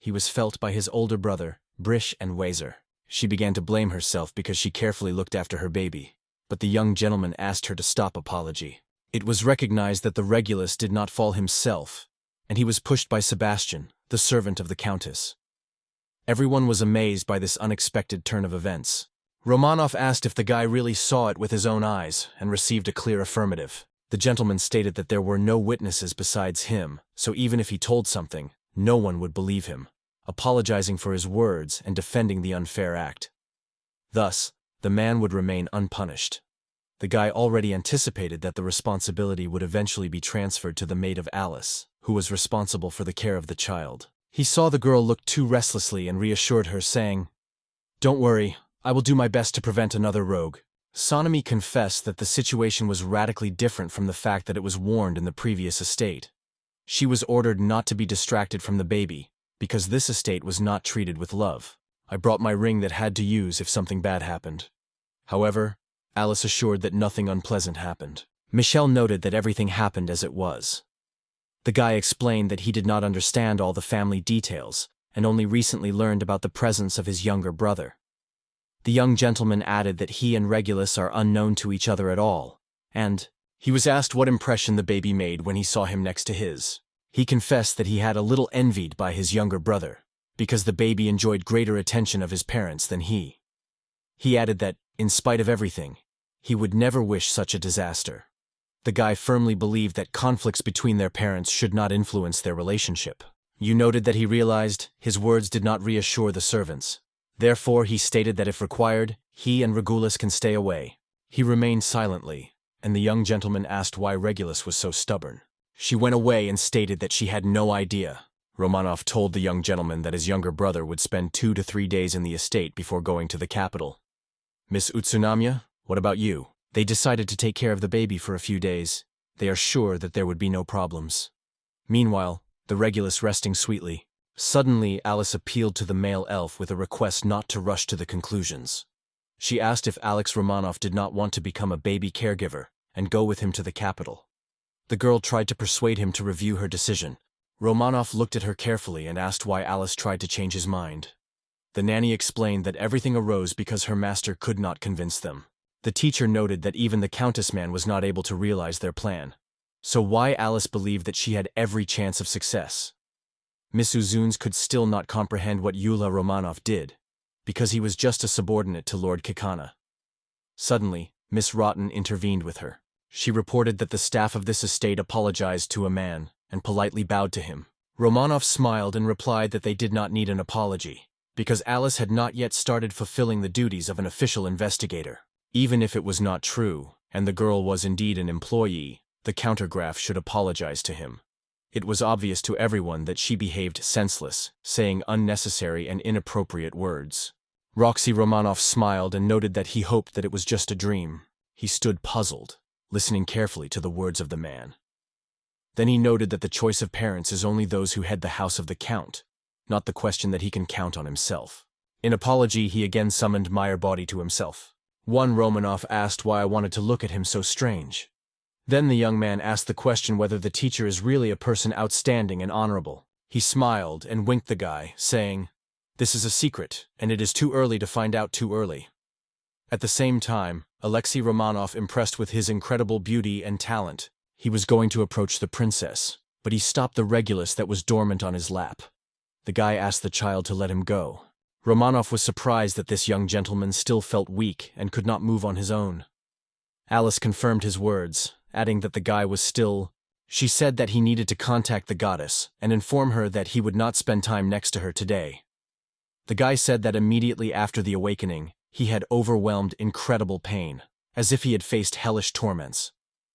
He was felt by his older brother, Brish and Wazer. She began to blame herself because she carefully looked after her baby, but the young gentleman asked her to stop apology. It was recognized that the Regulus did not fall himself, and he was pushed by Sebastian, the servant of the Countess. Everyone was amazed by this unexpected turn of events. Romanov asked if the guy really saw it with his own eyes and received a clear affirmative. The gentleman stated that there were no witnesses besides him, so even if he told something, no one would believe him, apologizing for his words and defending the unfair act. Thus, the man would remain unpunished. The guy already anticipated that the responsibility would eventually be transferred to the maid of Alice, who was responsible for the care of the child. He saw the girl look too restlessly and reassured her, saying, "Don't worry, I will do my best to prevent another rogue." Sonami confessed that the situation was radically different from the fact that it was warned in the previous estate. She was ordered not to be distracted from the baby, because this estate was not treated with love. I brought my ring that had to use if something bad happened. However, Alice assured that nothing unpleasant happened. Michelle noted that everything happened as it was. The guy explained that he did not understand all the family details and only recently learned about the presence of his younger brother. The young gentleman added that he and Regulus are unknown to each other at all, and he was asked what impression the baby made when he saw him next to his. He confessed that he had a little envied by his younger brother, because the baby enjoyed greater attention of his parents than he. He added that, in spite of everything, he would never wish such a disaster. The guy firmly believed that conflicts between their parents should not influence their relationship. You noted that he realized his words did not reassure the servants. Therefore, he stated that if required, he and Regulus can stay away. He remained silently, and the young gentleman asked why Regulus was so stubborn. She went away and stated that she had no idea. Romanov told the young gentleman that his younger brother would spend 2 to 3 days in the estate before going to the capital. Miss Utsunamiya, what about you? They decided to take care of the baby for a few days. They are sure that there would be no problems. Meanwhile, the Regulus resting sweetly. Suddenly, Alice appealed to the male elf with a request not to rush to the conclusions. She asked if Alex Romanov did not want to become a baby caregiver and go with him to the capital. The girl tried to persuade him to review her decision. Romanov looked at her carefully and asked why Alice tried to change his mind. The nanny explained that everything arose because her master could not convince them. The teacher noted that even the Countess man was not able to realize their plan. So why Alice believed that she had every chance of success? Miss Uzuns could still not comprehend what Yulia Romanov did, because he was just a subordinate to Lord Kikana. Suddenly, Miss Rotten intervened with her. She reported that the staff of this estate apologized to a man and politely bowed to him. Romanov smiled and replied that they did not need an apology, because Alice had not yet started fulfilling the duties of an official investigator. Even if it was not true, and the girl was indeed an employee, the countergraph should apologize to him. It was obvious to everyone that she behaved senseless, saying unnecessary and inappropriate words. Roxy Romanov smiled and noted that he hoped that it was just a dream. He stood puzzled, listening carefully to the words of the man. Then he noted that the choice of parents is only those who head the house of the count, not the question that he can count on himself. In apology, he again summoned Meyer Body to himself. One Romanov asked why I wanted to look at him so strange. Then the young man asked the question whether the teacher is really a person outstanding and honorable. He smiled and winked the guy, saying, "This is a secret, and it is too early to find out too early." At the same time, Alexei Romanov, impressed with his incredible beauty and talent, he was going to approach the princess, but he stopped the Regulus that was dormant on his lap. The guy asked the child to let him go. Romanov was surprised that this young gentleman still felt weak and could not move on his own. Alice confirmed his words, adding that the guy was still. She said that he needed to contact the goddess and inform her that he would not spend time next to her today. The guy said that immediately after the awakening, he had overwhelmed incredible pain, as if he had faced hellish torments.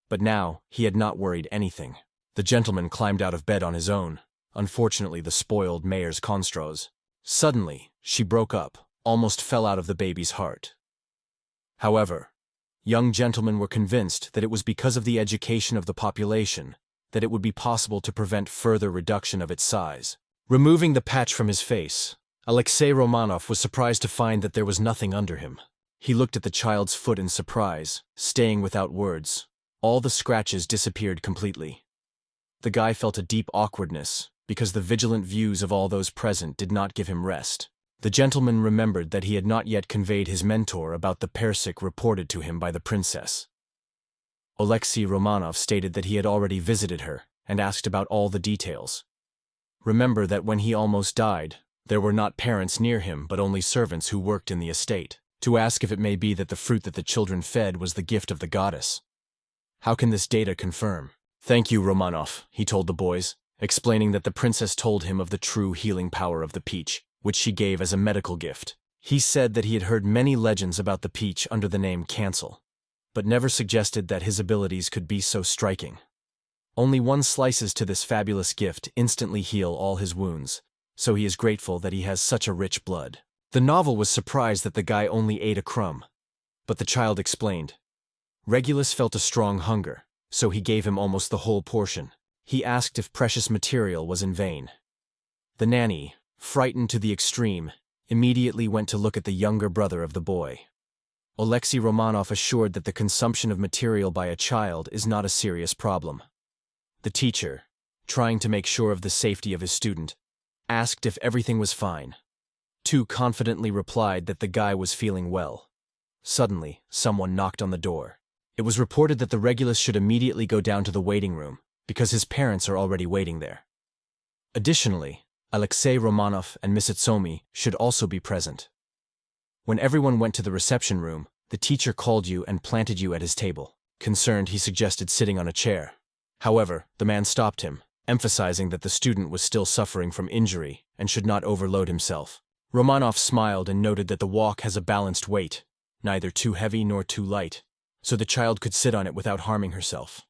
But now, he had not worried anything. The gentleman climbed out of bed on his own, unfortunately the spoiled mayor's Konstros. Suddenly, she broke up, almost fell out of the baby's heart. However, young gentlemen were convinced that it was because of the education of the population that it would be possible to prevent further reduction of its size. Removing the patch from his face, Alexei Romanov was surprised to find that there was nothing under him. He looked at the child's foot in surprise, staying without words. All the scratches disappeared completely. The guy felt a deep awkwardness, because the vigilant views of all those present did not give him rest. The gentleman remembered that he had not yet conveyed his mentor about the Persik reported to him by the princess. Alexei Romanov stated that he had already visited her and asked about all the details. Remember that when he almost died, there were not parents near him but only servants who worked in the estate, to ask if it may be that the fruit that the children fed was the gift of the goddess. How can this data confirm? "Thank you, Romanov," he told the boys, explaining that the princess told him of the true healing power of the peach, which she gave as a medical gift. He said that he had heard many legends about the peach under the name Cancel, but never suggested that his abilities could be so striking. Only one slices to this fabulous gift instantly heal all his wounds, so he is grateful that he has such a rich blood. The novel was surprised that the guy only ate a crumb, but the child explained. Regulus felt a strong hunger, so he gave him almost the whole portion. He asked if precious material was in vain. The nanny, frightened to the extreme, immediately went to look at the younger brother of the boy. Alexei Romanov assured that the consumption of material by a child is not a serious problem. The teacher, trying to make sure of the safety of his student, asked if everything was fine. Tu confidently replied that the guy was feeling well. Suddenly, someone knocked on the door. It was reported that the Regulus should immediately go down to the waiting room, because his parents are already waiting there. Additionally, Alexei Romanov and Miss Itsomi should also be present. When everyone went to the reception room, the teacher called you and planted you at his table. Concerned, he suggested sitting on a chair. However, the man stopped him, emphasizing that the student was still suffering from injury and should not overload himself. Romanov smiled and noted that the walk has a balanced weight, neither too heavy nor too light, so the child could sit on it without harming herself.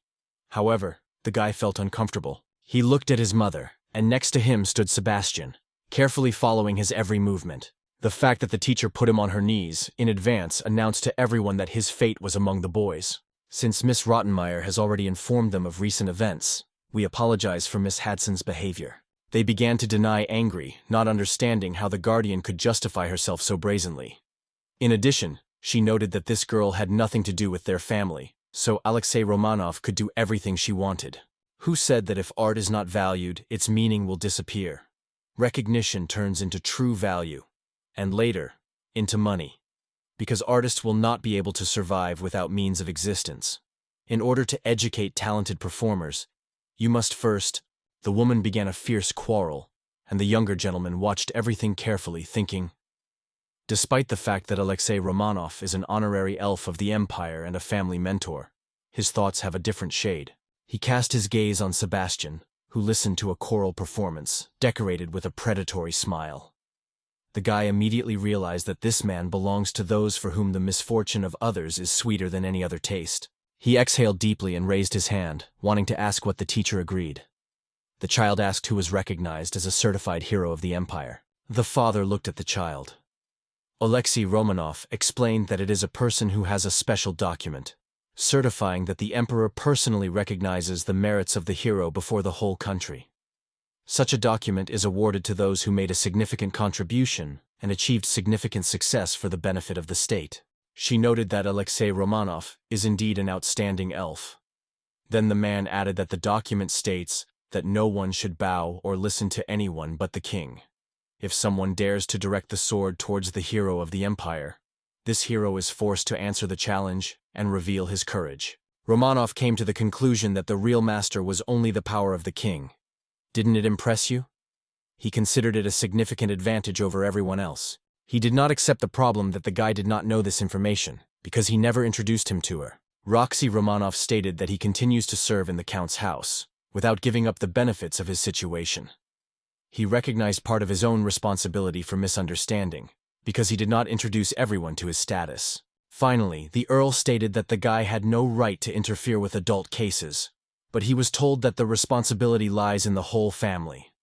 However, the guy felt uncomfortable. He looked at his mother, and next to him stood Sebastian, carefully following his every movement. The fact that the teacher put him on her knees, in advance, announced to everyone that his fate was among the boys. Since Miss Rottenmeier has already informed them of recent events, we apologize for Miss Hadson's behavior. They began to deny, angry, not understanding how the guardian could justify herself so brazenly. In addition, she noted that this girl had nothing to do with their family, so Alexei Romanov could do everything she wanted. Who said that if art is not valued, its meaning will disappear? Recognition turns into true value, and later, into money. Because artists will not be able to survive without means of existence. In order to educate talented performers, you must first. The woman began a fierce quarrel, and the younger gentleman watched everything carefully, thinking. Despite the fact that Alexei Romanov is an honorary elf of the Empire and a family mentor, his thoughts have a different shade. He cast his gaze on Sebastian, who listened to a choral performance, decorated with a predatory smile. The guy immediately realized that this man belongs to those for whom the misfortune of others is sweeter than any other taste. He exhaled deeply and raised his hand, wanting to ask what the teacher agreed. The child asked who was recognized as a certified hero of the empire. The father looked at the child. Alexei Romanov explained that it is a person who has a special document, certifying that the emperor personally recognizes the merits of the hero before the whole country. Such a document is awarded to those who made a significant contribution and achieved significant success for the benefit of the state. She noted that Alexei Romanov is indeed an outstanding elf. Then the man added that the document states that no one should bow or listen to anyone but the king. If someone dares to direct the sword towards the hero of the empire, this hero is forced to answer the challenge and reveal his courage. Romanov came to the conclusion that the real master was only the power of the king. Didn't it impress you? He considered it a significant advantage over everyone else. He did not accept the problem that the guy did not know this information, because he never introduced him to her. Roxy Romanov stated that he continues to serve in the count's house, without giving up the benefits of his situation. He recognized part of his own responsibility for misunderstanding, because he did not introduce everyone to his status. Finally, the Earl stated that the guy had no right to interfere with adult cases, but he was told that the responsibility lies in the whole family.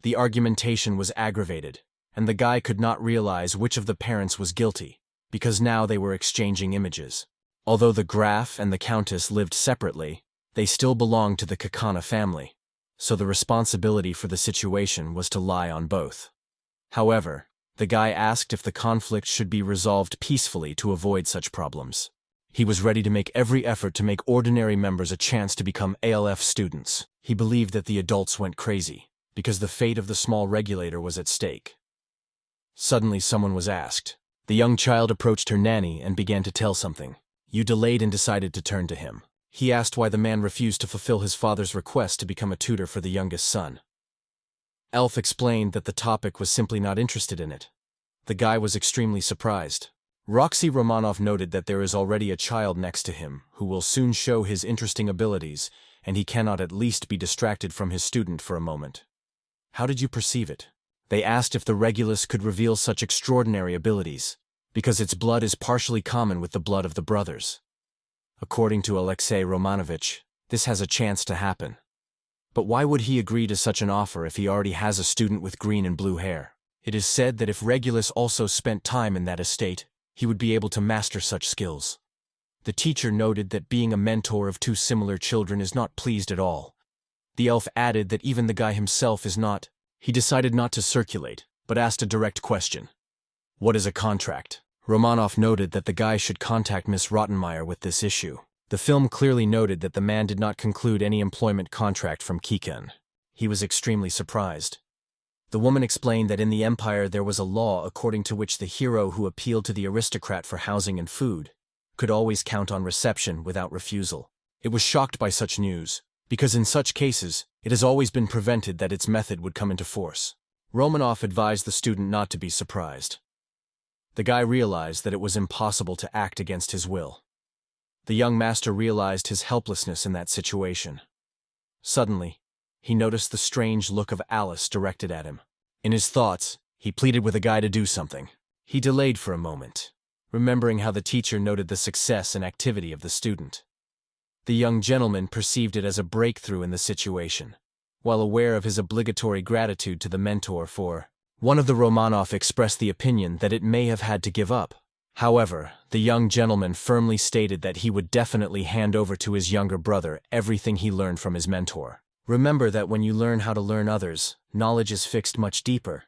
The argumentation was aggravated, and the guy could not realize which of the parents was guilty, because now they were exchanging images. Although the Graf and the Countess lived separately, they still belonged to the Kakana family, so the responsibility for the situation was to lie on both. However, the guy asked if the conflict should be resolved peacefully to avoid such problems. He was ready to make every effort to make ordinary members a chance to become ALF students. He believed that the adults went crazy, because the fate of the small regulator was at stake. Suddenly someone was asked. The young child approached her nanny and began to tell something. You delayed and decided to turn to him. He asked why the man refused to fulfill his father's request to become a tutor for the youngest son. Elf explained that the topic was simply not interested in it. The guy was extremely surprised. Roxy Romanov noted that there is already a child next to him who will soon show his interesting abilities, and he cannot at least be distracted from his student for a moment. How did you perceive it? They asked if the Regulus could reveal such extraordinary abilities, because its blood is partially common with the blood of the brothers. According to Alexei Romanovich, this has a chance to happen. But why would he agree to such an offer if he already has a student with green and blue hair? It is said that if Regulus also spent time in that estate, he would be able to master such skills. The teacher noted that being a mentor of two similar children is not pleased at all. The elf added that even the guy himself is not. He decided not to circulate, but asked a direct question. What is a contract? Romanov noted that the guy should contact Miss Rottenmeier with this issue. The film clearly noted that the man did not conclude any employment contract from Kiken. He was extremely surprised. The woman explained that in the empire there was a law according to which the hero who appealed to the aristocrat for housing and food could always count on reception without refusal. It was shocked by such news, because in such cases, it has always been prevented that its method would come into force. Romanov advised the student not to be surprised. The guy realized that it was impossible to act against his will. The young master realized his helplessness in that situation. Suddenly, he noticed the strange look of Alice directed at him. In his thoughts, he pleaded with the guy to do something. He delayed for a moment, remembering how the teacher noted the success and activity of the student. The young gentleman perceived it as a breakthrough in the situation, while aware of his obligatory gratitude to the mentor for. One of the Romanov expressed the opinion that it may have had to give up. However, the young gentleman firmly stated that he would definitely hand over to his younger brother everything he learned from his mentor. Remember that when you learn how to learn others, knowledge is fixed much deeper.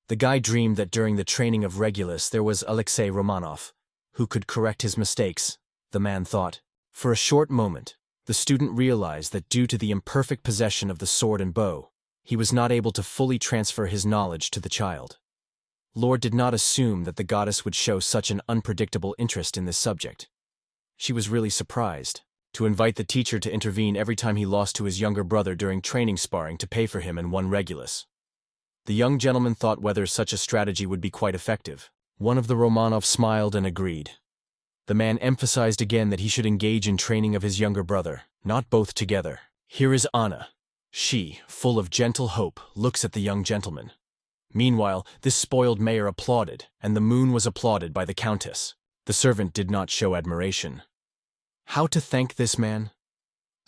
The guy dreamed that during the training of Regulus there was Alexei Romanov, who could correct his mistakes, the man thought. For a short moment, the student realized that due to the imperfect possession of the sword and bow, he was not able to fully transfer his knowledge to the child. Lord did not assume that the goddess would show such an unpredictable interest in this subject. She was really surprised. To invite the teacher to intervene every time he lost to his younger brother during training sparring to pay for him and won Regulus. The young gentleman thought whether such a strategy would be quite effective. One of the Romanovs smiled and agreed. The man emphasized again that he should engage in training of his younger brother, not both together. Here is Anna. She, full of gentle hope, looks at the young gentleman. Meanwhile, this spoiled mayor applauded, and the moon was applauded by the countess. The servant did not show admiration. How to thank this man?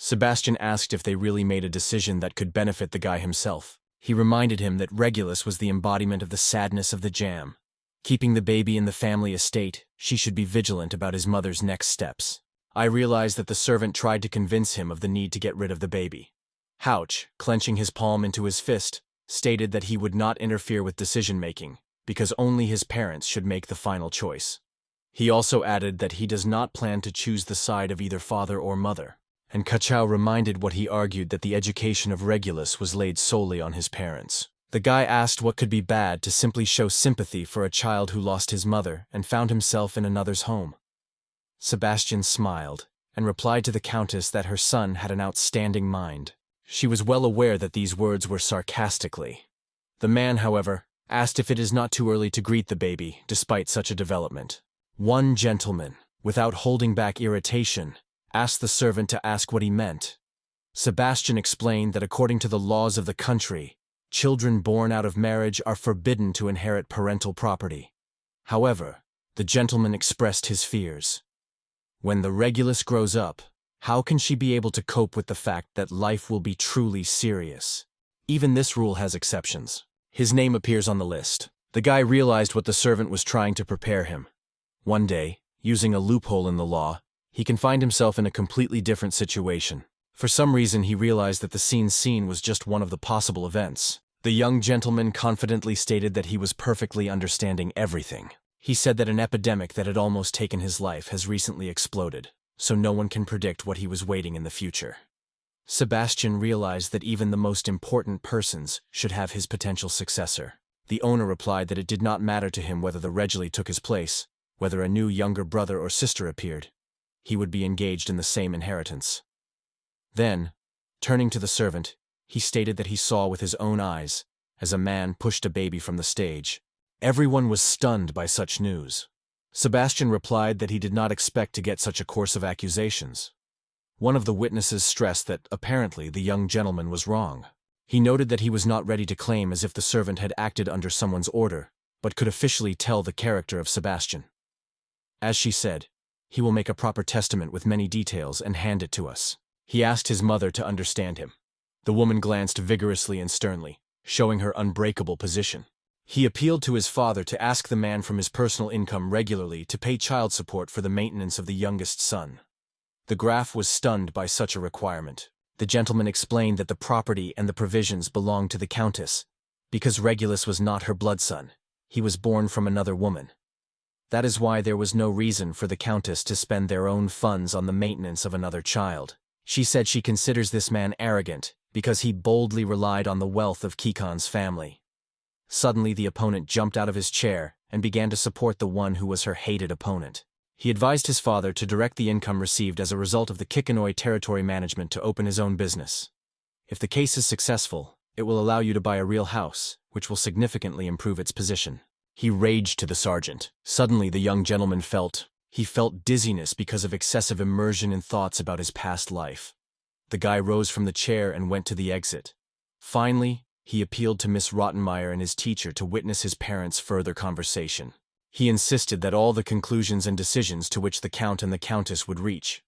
Sebastian asked if they really made a decision that could benefit the guy himself. He reminded him that Regulus was the embodiment of the sadness of the jam. Keeping the baby in the family estate, she should be vigilant about his mother's next steps. I realized that the servant tried to convince him of the need to get rid of the baby. Houch, clenching his palm into his fist, stated that he would not interfere with decision-making, because only his parents should make the final choice. He also added that he does not plan to choose the side of either father or mother, and Kachao reminded what he argued that the education of Regulus was laid solely on his parents. The guy asked what could be bad to simply show sympathy for a child who lost his mother and found himself in another's home. Sebastian smiled, and replied to the Countess that her son had an outstanding mind. She was well aware that these words were sarcastically. The man, however, asked if it is not too early to greet the baby, despite such a development. One gentleman, without holding back irritation, asked the servant to ask what he meant. Sebastian explained that according to the laws of the country, children born out of marriage are forbidden to inherit parental property. However, the gentleman expressed his fears. When the Regulus grows up, how can she be able to cope with the fact that life will be truly serious? Even this rule has exceptions. His name appears on the list. The guy realized what the servant was trying to prepare him. One day, using a loophole in the law, he can find himself in a completely different situation. For some reason, he realized that the scene was just one of the possible events. The young gentleman confidently stated that he was perfectly understanding everything. He said that an epidemic that had almost taken his life has recently exploded, so no one can predict what he was waiting in the future. Sebastian realized that even the most important persons should have his potential successor. The owner replied that it did not matter to him whether the Regili took his place, whether a new younger brother or sister appeared. He would be engaged in the same inheritance. Then, turning to the servant, he stated that he saw with his own eyes, as a man pushed a baby from the stage. Everyone was stunned by such news. Sebastian replied that he did not expect to get such a course of accusations. One of the witnesses stressed that, apparently, the young gentleman was wrong. He noted that he was not ready to claim as if the servant had acted under someone's order, but could officially tell the character of Sebastian. As she said, he will make a proper testament with many details and hand it to us. He asked his mother to understand him. The woman glanced vigorously and sternly, showing her unbreakable position. He appealed to his father to ask the man from his personal income regularly to pay child support for the maintenance of the youngest son. The Graf was stunned by such a requirement. The gentleman explained that the property and the provisions belonged to the Countess, because Regulus was not her blood son. He was born from another woman. That is why there was no reason for the Countess to spend their own funds on the maintenance of another child. She said she considers this man arrogant because he boldly relied on the wealth of Kikan's family. Suddenly the opponent jumped out of his chair and began to support the one who was her hated opponent. He advised his father to direct the income received as a result of the Kikanoi territory management to open his own business. If the case is successful, it will allow you to buy a real house, which will significantly improve its position. He raged to the sergeant. Suddenly the young gentleman felt dizziness because of excessive immersion in thoughts about his past life. The guy rose from the chair and went to the exit. Finally, he appealed to Miss Rottenmeier and his teacher to witness his parents' further conversation. He insisted that all the conclusions and decisions to which the Count and the Countess would reach.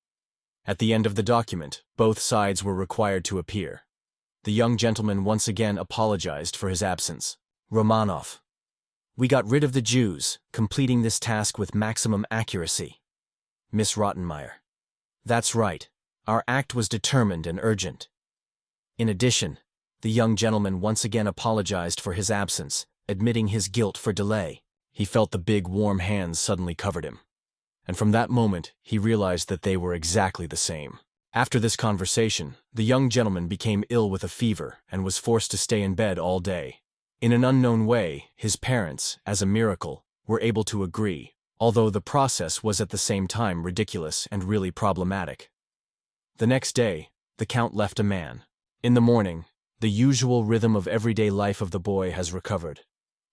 At the end of the document, both sides were required to appear. The young gentleman once again apologized for his absence. Romanov. We got rid of the Jews, completing this task with maximum accuracy. Miss Rottenmeier. That's right. Our act was determined and urgent. In addition, the young gentleman once again apologized for his absence, admitting his guilt for delay. He felt the big, warm hands suddenly covered him. And from that moment, he realized that they were exactly the same. After this conversation, the young gentleman became ill with a fever and was forced to stay in bed all day. In an unknown way, his parents, as a miracle, were able to agree, although the process was at the same time ridiculous and really problematic. The next day, the Count left a man. In the morning, the usual rhythm of everyday life of the boy has recovered.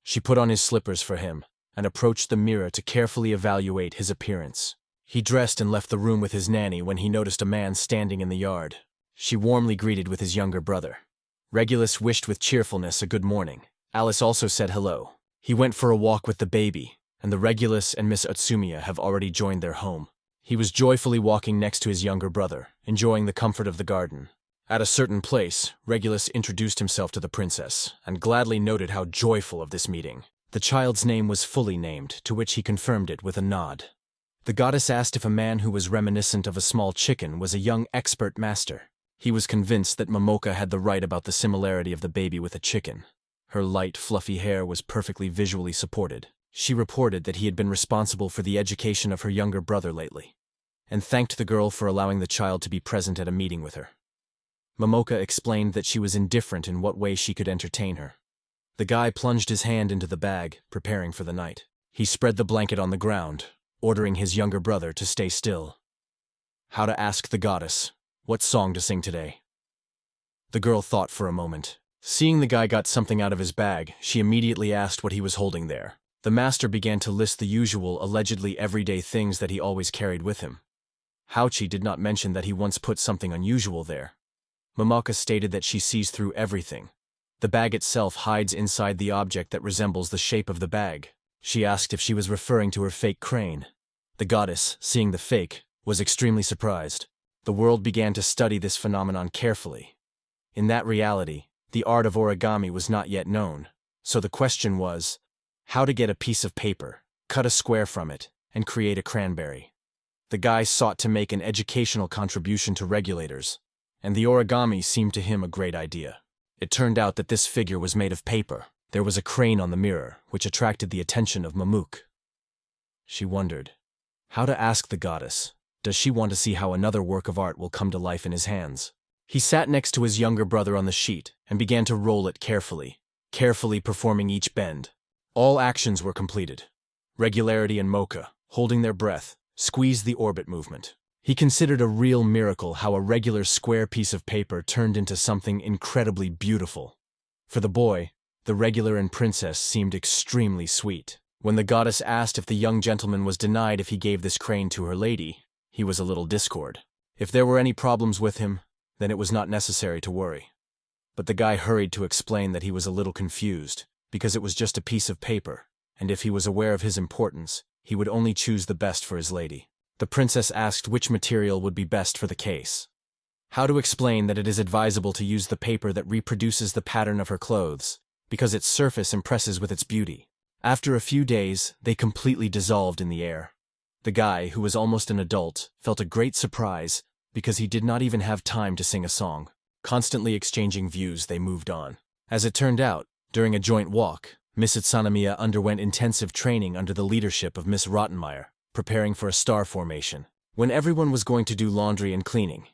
She put on his slippers for him and approached the mirror to carefully evaluate his appearance. He dressed and left the room with his nanny when he noticed a man standing in the yard. She warmly greeted with his younger brother. Regulus wished with cheerfulness a good morning. Alice also said hello. He went for a walk with the baby, and the Regulus and Miss Utsumiya have already joined their home. He was joyfully walking next to his younger brother, enjoying the comfort of the garden. At a certain place, Regulus introduced himself to the princess, and gladly noted how joyful of this meeting. The child's name was fully named, to which he confirmed it with a nod. The goddess asked if a man who was reminiscent of a small chicken was a young expert master. He was convinced that Mamaka had the right about the similarity of the baby with a chicken. Her light, fluffy hair was perfectly visually supported. She reported that he had been responsible for the education of her younger brother lately, and thanked the girl for allowing the child to be present at a meeting with her. Mamaka explained that she was indifferent in what way she could entertain her. The guy plunged his hand into the bag, preparing for the night. He spread the blanket on the ground, ordering his younger brother to stay still. How to ask the goddess what song to sing today. The girl thought for a moment. Seeing the guy got something out of his bag, she immediately asked what he was holding there. The master began to list the usual, allegedly everyday things that he always carried with him. Haochi did not mention that he once put something unusual there. Mamaka stated that she sees through everything. The bag itself hides inside the object that resembles the shape of the bag. She asked if she was referring to her fake crane. The goddess, seeing the fake, was extremely surprised. The world began to study this phenomenon carefully. In that reality, the art of origami was not yet known, so the question was, how to get a piece of paper, cut a square from it, and create a cranberry. The guy sought to make an educational contribution to regulators, and the origami seemed to him a great idea. It turned out that this figure was made of paper. There was a crane on the mirror, which attracted the attention of Mamuk. She wondered, how to ask the goddess. Does she want to see how another work of art will come to life in his hands? He sat next to his younger brother on the sheet and began to roll it carefully performing each bend. All actions were completed. Regularity and Mocha, holding their breath, squeezed the orbit movement. He considered a real miracle how a regular square piece of paper turned into something incredibly beautiful. For the boy, the regular and princess seemed extremely sweet. When the goddess asked if the young gentleman was denied if he gave this crane to her lady, he was a little discord. If there were any problems with him, then it was not necessary to worry. But the guy hurried to explain that he was a little confused, because it was just a piece of paper, and if he was aware of his importance, he would only choose the best for his lady. The princess asked which material would be best for the case. How to explain that it is advisable to use the paper that reproduces the pattern of her clothes, because its surface impresses with its beauty. After a few days, they completely dissolved in the air. The guy, who was almost an adult, felt a great surprise, because he did not even have time to sing a song. Constantly exchanging views, they moved on. As it turned out, during a joint walk, Miss Utsunomiya underwent intensive training under the leadership of Miss Rottenmeier, preparing for a star formation. When everyone was going to do laundry and cleaning,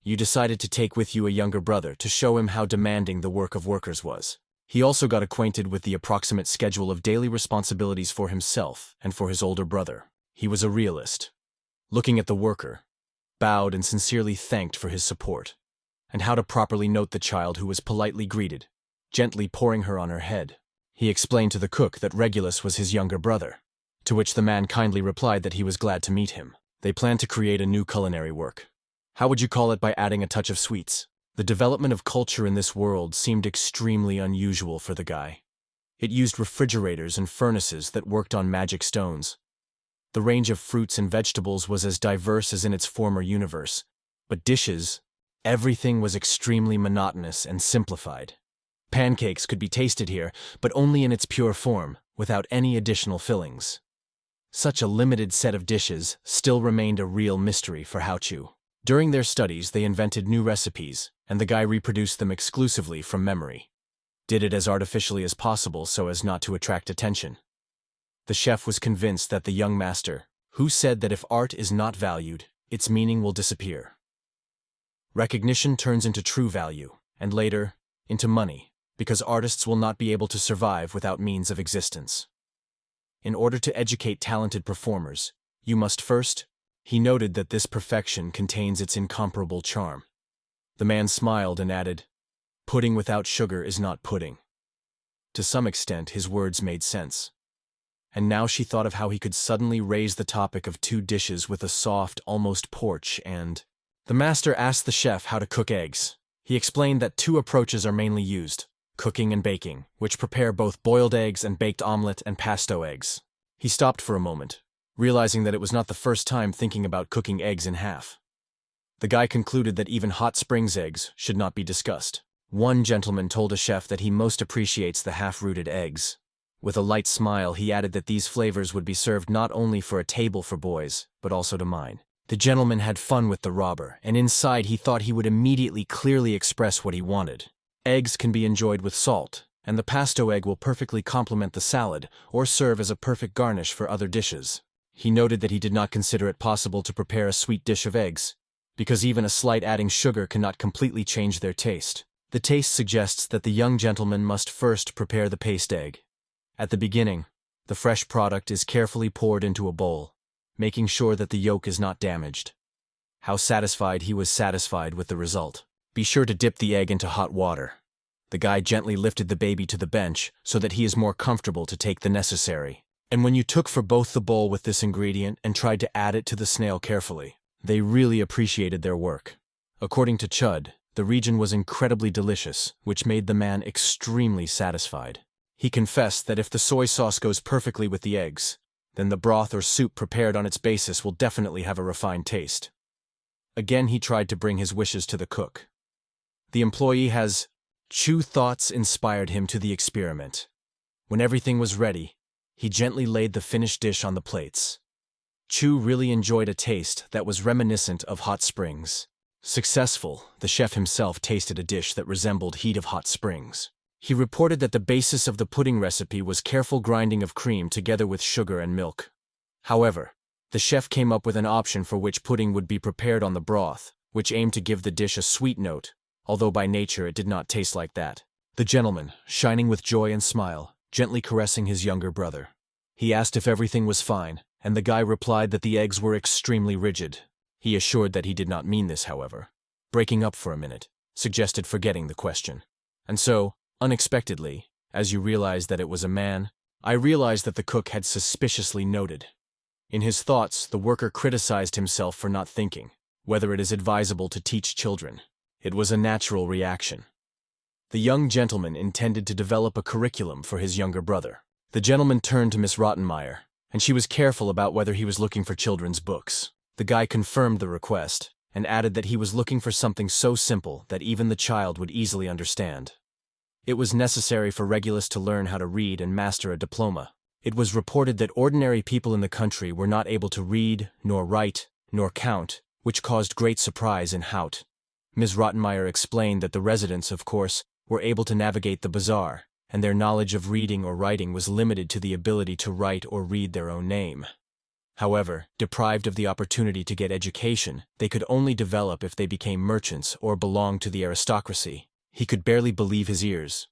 you decided to take with you a younger brother to show him how demanding the work of workers was. He also got acquainted with the approximate schedule of daily responsibilities for himself and for his older brother. He was a realist. Looking at the worker, bowed and sincerely thanked for his support, and how to properly note the child who was politely greeted, gently pouring her on her head. He explained to the cook that Regulus was his younger brother, to which the man kindly replied that he was glad to meet him. They planned to create a new culinary work. How would you call it by adding a touch of sweets? The development of culture in this world seemed extremely unusual for the guy. It used refrigerators and furnaces that worked on magic stones. The range of fruits and vegetables was as diverse as in its former universe, but dishes, everything was extremely monotonous and simplified. Pancakes could be tasted here, but only in its pure form, without any additional fillings. Such a limited set of dishes still remained a real mystery for Haochu. During their studies, they invented new recipes, and the guy reproduced them exclusively from memory. Did it as artificially as possible so as not to attract attention. The chef was convinced that the young master, who said that if art is not valued, its meaning will disappear. Recognition turns into true value, and later, into money, because artists will not be able to survive without means of existence. In order to educate talented performers, you must first. He noted that this perfection contains its incomparable charm. The man smiled and added, "Pudding without sugar is not pudding." To some extent, his words made sense. And now she thought of how he could suddenly raise the topic of two dishes with a soft, almost porch and... The master asked the chef how to cook eggs. He explained that two approaches are mainly used, cooking and baking, which prepare both boiled eggs and baked omelet and pasto eggs. He stopped for a moment, realizing that it was not the first time thinking about cooking eggs in half. The guy concluded that even hot springs eggs should not be discussed. One gentleman told a chef that he most appreciates the half-rooted eggs. With a light smile, he added that these flavors would be served not only for a table for boys, but also to mine. The gentleman had fun with the robber, and inside he thought he would immediately clearly express what he wanted. Eggs can be enjoyed with salt, and the pesto egg will perfectly complement the salad or serve as a perfect garnish for other dishes. He noted that he did not consider it possible to prepare a sweet dish of eggs, because even a slight adding sugar cannot completely change their taste. The taste suggests that the young gentleman must first prepare the paste egg. At the beginning, the fresh product is carefully poured into a bowl, making sure that the yolk is not damaged. How satisfied he was satisfied with the result. Be sure to dip the egg into hot water. The guy gently lifted the baby to the bench so that he is more comfortable to take the necessary. And when you took for both the bowl with this ingredient and tried to add it to the snail carefully, they really appreciated their work. According to Chud, the region was incredibly delicious, which made the man extremely satisfied. He confessed that if the soy sauce goes perfectly with the eggs, then the broth or soup prepared on its basis will definitely have a refined taste. Again, he tried to bring his wishes to the cook. The employee has Chu thoughts inspired him to the experiment. When everything was ready, he gently laid the finished dish on the plates. Chu really enjoyed a taste that was reminiscent of hot springs. Successful, the chef himself tasted a dish that resembled heat of hot springs. He reported that the basis of the pudding recipe was careful grinding of cream together with sugar and milk. However, the chef came up with an option for which pudding would be prepared on the broth, which aimed to give the dish a sweet note, although by nature it did not taste like that. The gentleman, shining with joy and smile, gently caressing his younger brother. He asked if everything was fine, and the guy replied that the eggs were extremely rigid. He assured that he did not mean this, however. Breaking up for a minute, suggested forgetting the question. And so, unexpectedly, as you realized that it was a man, I realized that the cook had suspiciously noted. In his thoughts, the worker criticized himself for not thinking whether it is advisable to teach children. It was a natural reaction. The young gentleman intended to develop a curriculum for his younger brother. The gentleman turned to Miss Rottenmeier, and she was careful about whether he was looking for children's books. The guy confirmed the request, and added that he was looking for something so simple that even the child would easily understand. It was necessary for Regulus to learn how to read and master a diploma. It was reported that ordinary people in the country were not able to read, nor write, nor count, which caused great surprise in Hout. Ms. Rottenmeier explained that the residents, of course, were able to navigate the bazaar, and their knowledge of reading or writing was limited to the ability to write or read their own name. However, deprived of the opportunity to get education, they could only develop if they became merchants or belonged to the aristocracy. He could barely believe his ears.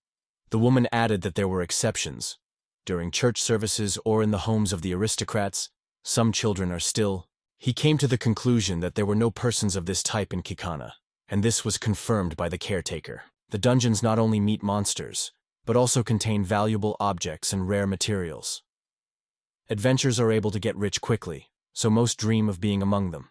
The woman added that there were exceptions. During church services or in the homes of the aristocrats, some children are still. He came to the conclusion that there were no persons of this type in Kikana, and this was confirmed by the caretaker. The dungeons not only meet monsters, but also contain valuable objects and rare materials. Adventurers are able to get rich quickly, so most dream of being among them.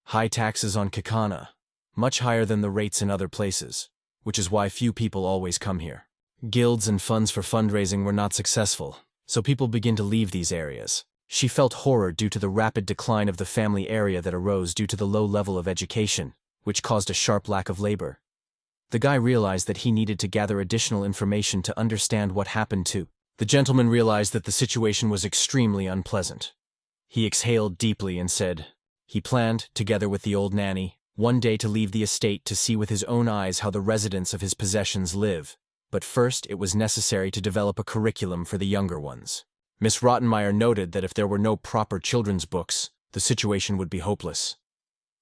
High taxes on Kikana, much higher than the rates in other places, which is why few people always come here. Guilds and funds for fundraising were not successful, so people begin to leave these areas. She felt horror due to the rapid decline of the family area that arose due to the low level of education, which caused a sharp lack of labor. The guy realized that he needed to gather additional information to understand what happened to. The gentleman realized that the situation was extremely unpleasant. He exhaled deeply and said, he planned, together with the old nanny, one day to leave the estate to see with his own eyes how the residents of his possessions live, but first it was necessary to develop a curriculum for the younger ones. Miss Rottenmeier noted that if there were no proper children's books, the situation would be hopeless.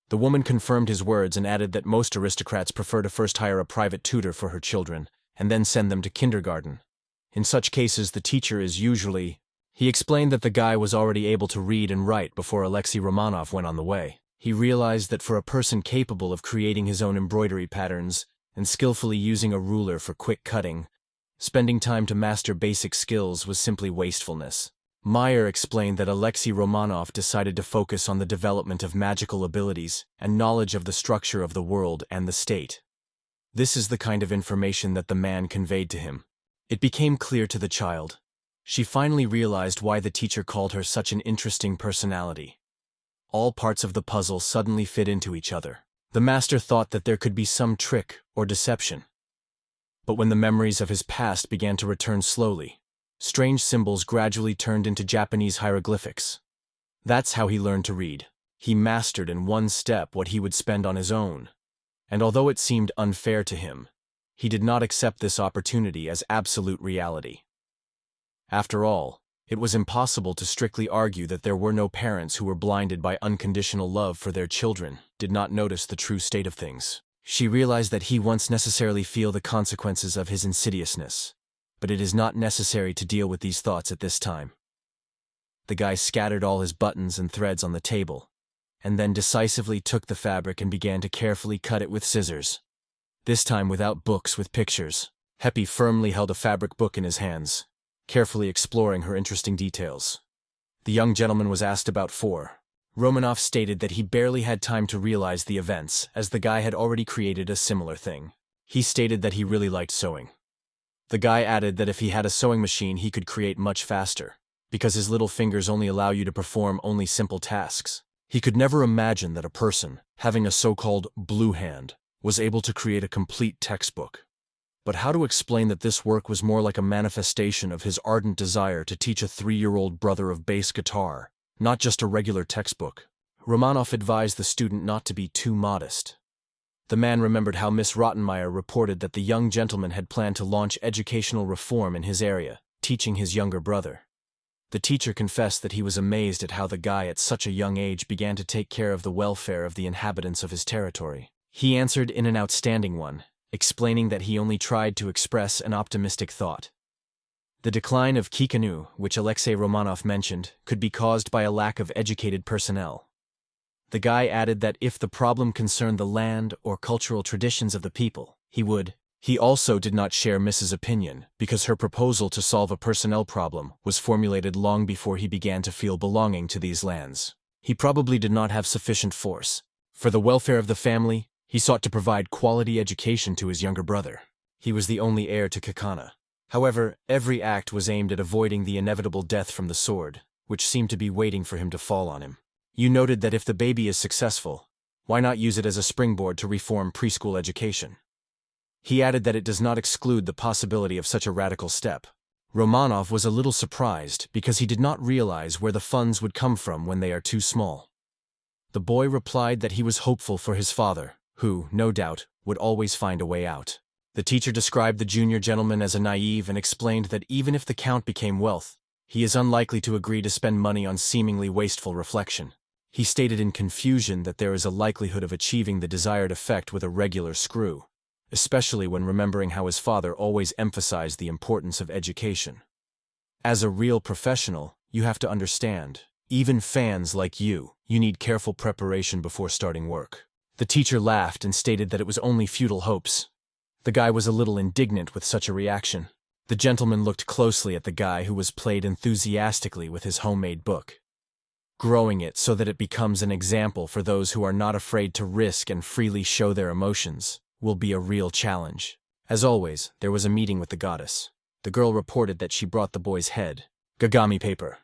The woman confirmed his words and added that most aristocrats prefer to first hire a private tutor for her children, and then send them to kindergarten. In such cases, the teacher is usually... He explained that the guy was already able to read and write before Alexei Romanov went on the way. He realized that for a person capable of creating his own embroidery patterns and skillfully using a ruler for quick cutting, spending time to master basic skills was simply wastefulness. Meyer explained that Alexei Romanov decided to focus on the development of magical abilities and knowledge of the structure of the world and the state. This is the kind of information that the man conveyed to him. It became clear to the child. She finally realized why the teacher called her such an interesting personality. All parts of the puzzle suddenly fit into each other. The master thought that there could be some trick or deception. But when the memories of his past began to return slowly, strange symbols gradually turned into Japanese hieroglyphics. That's how he learned to read. He mastered in one step what he would spend on his own. And although it seemed unfair to him, he did not accept this opportunity as absolute reality. After all, it was impossible to strictly argue that there were no parents who were blinded by unconditional love for their children, did not notice the true state of things. She realized that he wants necessarily feel the consequences of his insidiousness, but it is not necessary to deal with these thoughts at this time. The guy scattered all his buttons and threads on the table, and then decisively took the fabric and began to carefully cut it with scissors. This time without books with pictures. Happy firmly held a fabric book in his hands, carefully exploring her interesting details. The young gentleman was asked about 4. Romanov stated that he barely had time to realize the events, as the guy had already created a similar thing. He stated that he really liked sewing. The guy added that if he had a sewing machine he could create much faster, because his little fingers only allow you to perform only simple tasks. He could never imagine that a person, having a so-called blue hand, was able to create a complete textbook. But how to explain that this work was more like a manifestation of his ardent desire to teach a 3-year-old brother of bass guitar, not just a regular textbook? Romanov advised the student not to be too modest. The man remembered how Miss Rottenmeier reported that the young gentleman had planned to launch educational reform in his area, teaching his younger brother. The teacher confessed that he was amazed at how the guy at such a young age began to take care of the welfare of the inhabitants of his territory. He answered in an outstanding one, explaining that he only tried to express an optimistic thought. The decline of Kikanu, which Alexei Romanov mentioned, could be caused by a lack of educated personnel. The guy added that if the problem concerned the land or cultural traditions of the people, he would. He also did not share Mrs. opinion, because her proposal to solve a personnel problem was formulated long before he began to feel belonging to these lands. He probably did not have sufficient force. For the welfare of the family, he sought to provide quality education to his younger brother. He was the only heir to Kakana. However, every act was aimed at avoiding the inevitable death from the sword, which seemed to be waiting for him to fall on him. You noted that if the baby is successful, why not use it as a springboard to reform preschool education? He added that it does not exclude the possibility of such a radical step. Romanov was a little surprised because he did not realize where the funds would come from when they are too small. The boy replied that he was hopeful for his father, who, no doubt, would always find a way out. The teacher described the junior gentleman as a naive and explained that even if the count became wealth, he is unlikely to agree to spend money on seemingly wasteful reflection. He stated in confusion that there is a likelihood of achieving the desired effect with a regular screw, especially when remembering how his father always emphasized the importance of education. As a real professional, you have to understand, even fans like you need careful preparation before starting work. The teacher laughed and stated that it was only futile hopes. The guy was a little indignant with such a reaction. The gentleman looked closely at the guy who was played enthusiastically with his homemade book. Growing it so that it becomes an example for those who are not afraid to risk and freely show their emotions will be a real challenge. As always, there was a meeting with the goddess. The girl reported that she brought the boy's head, gagami paper.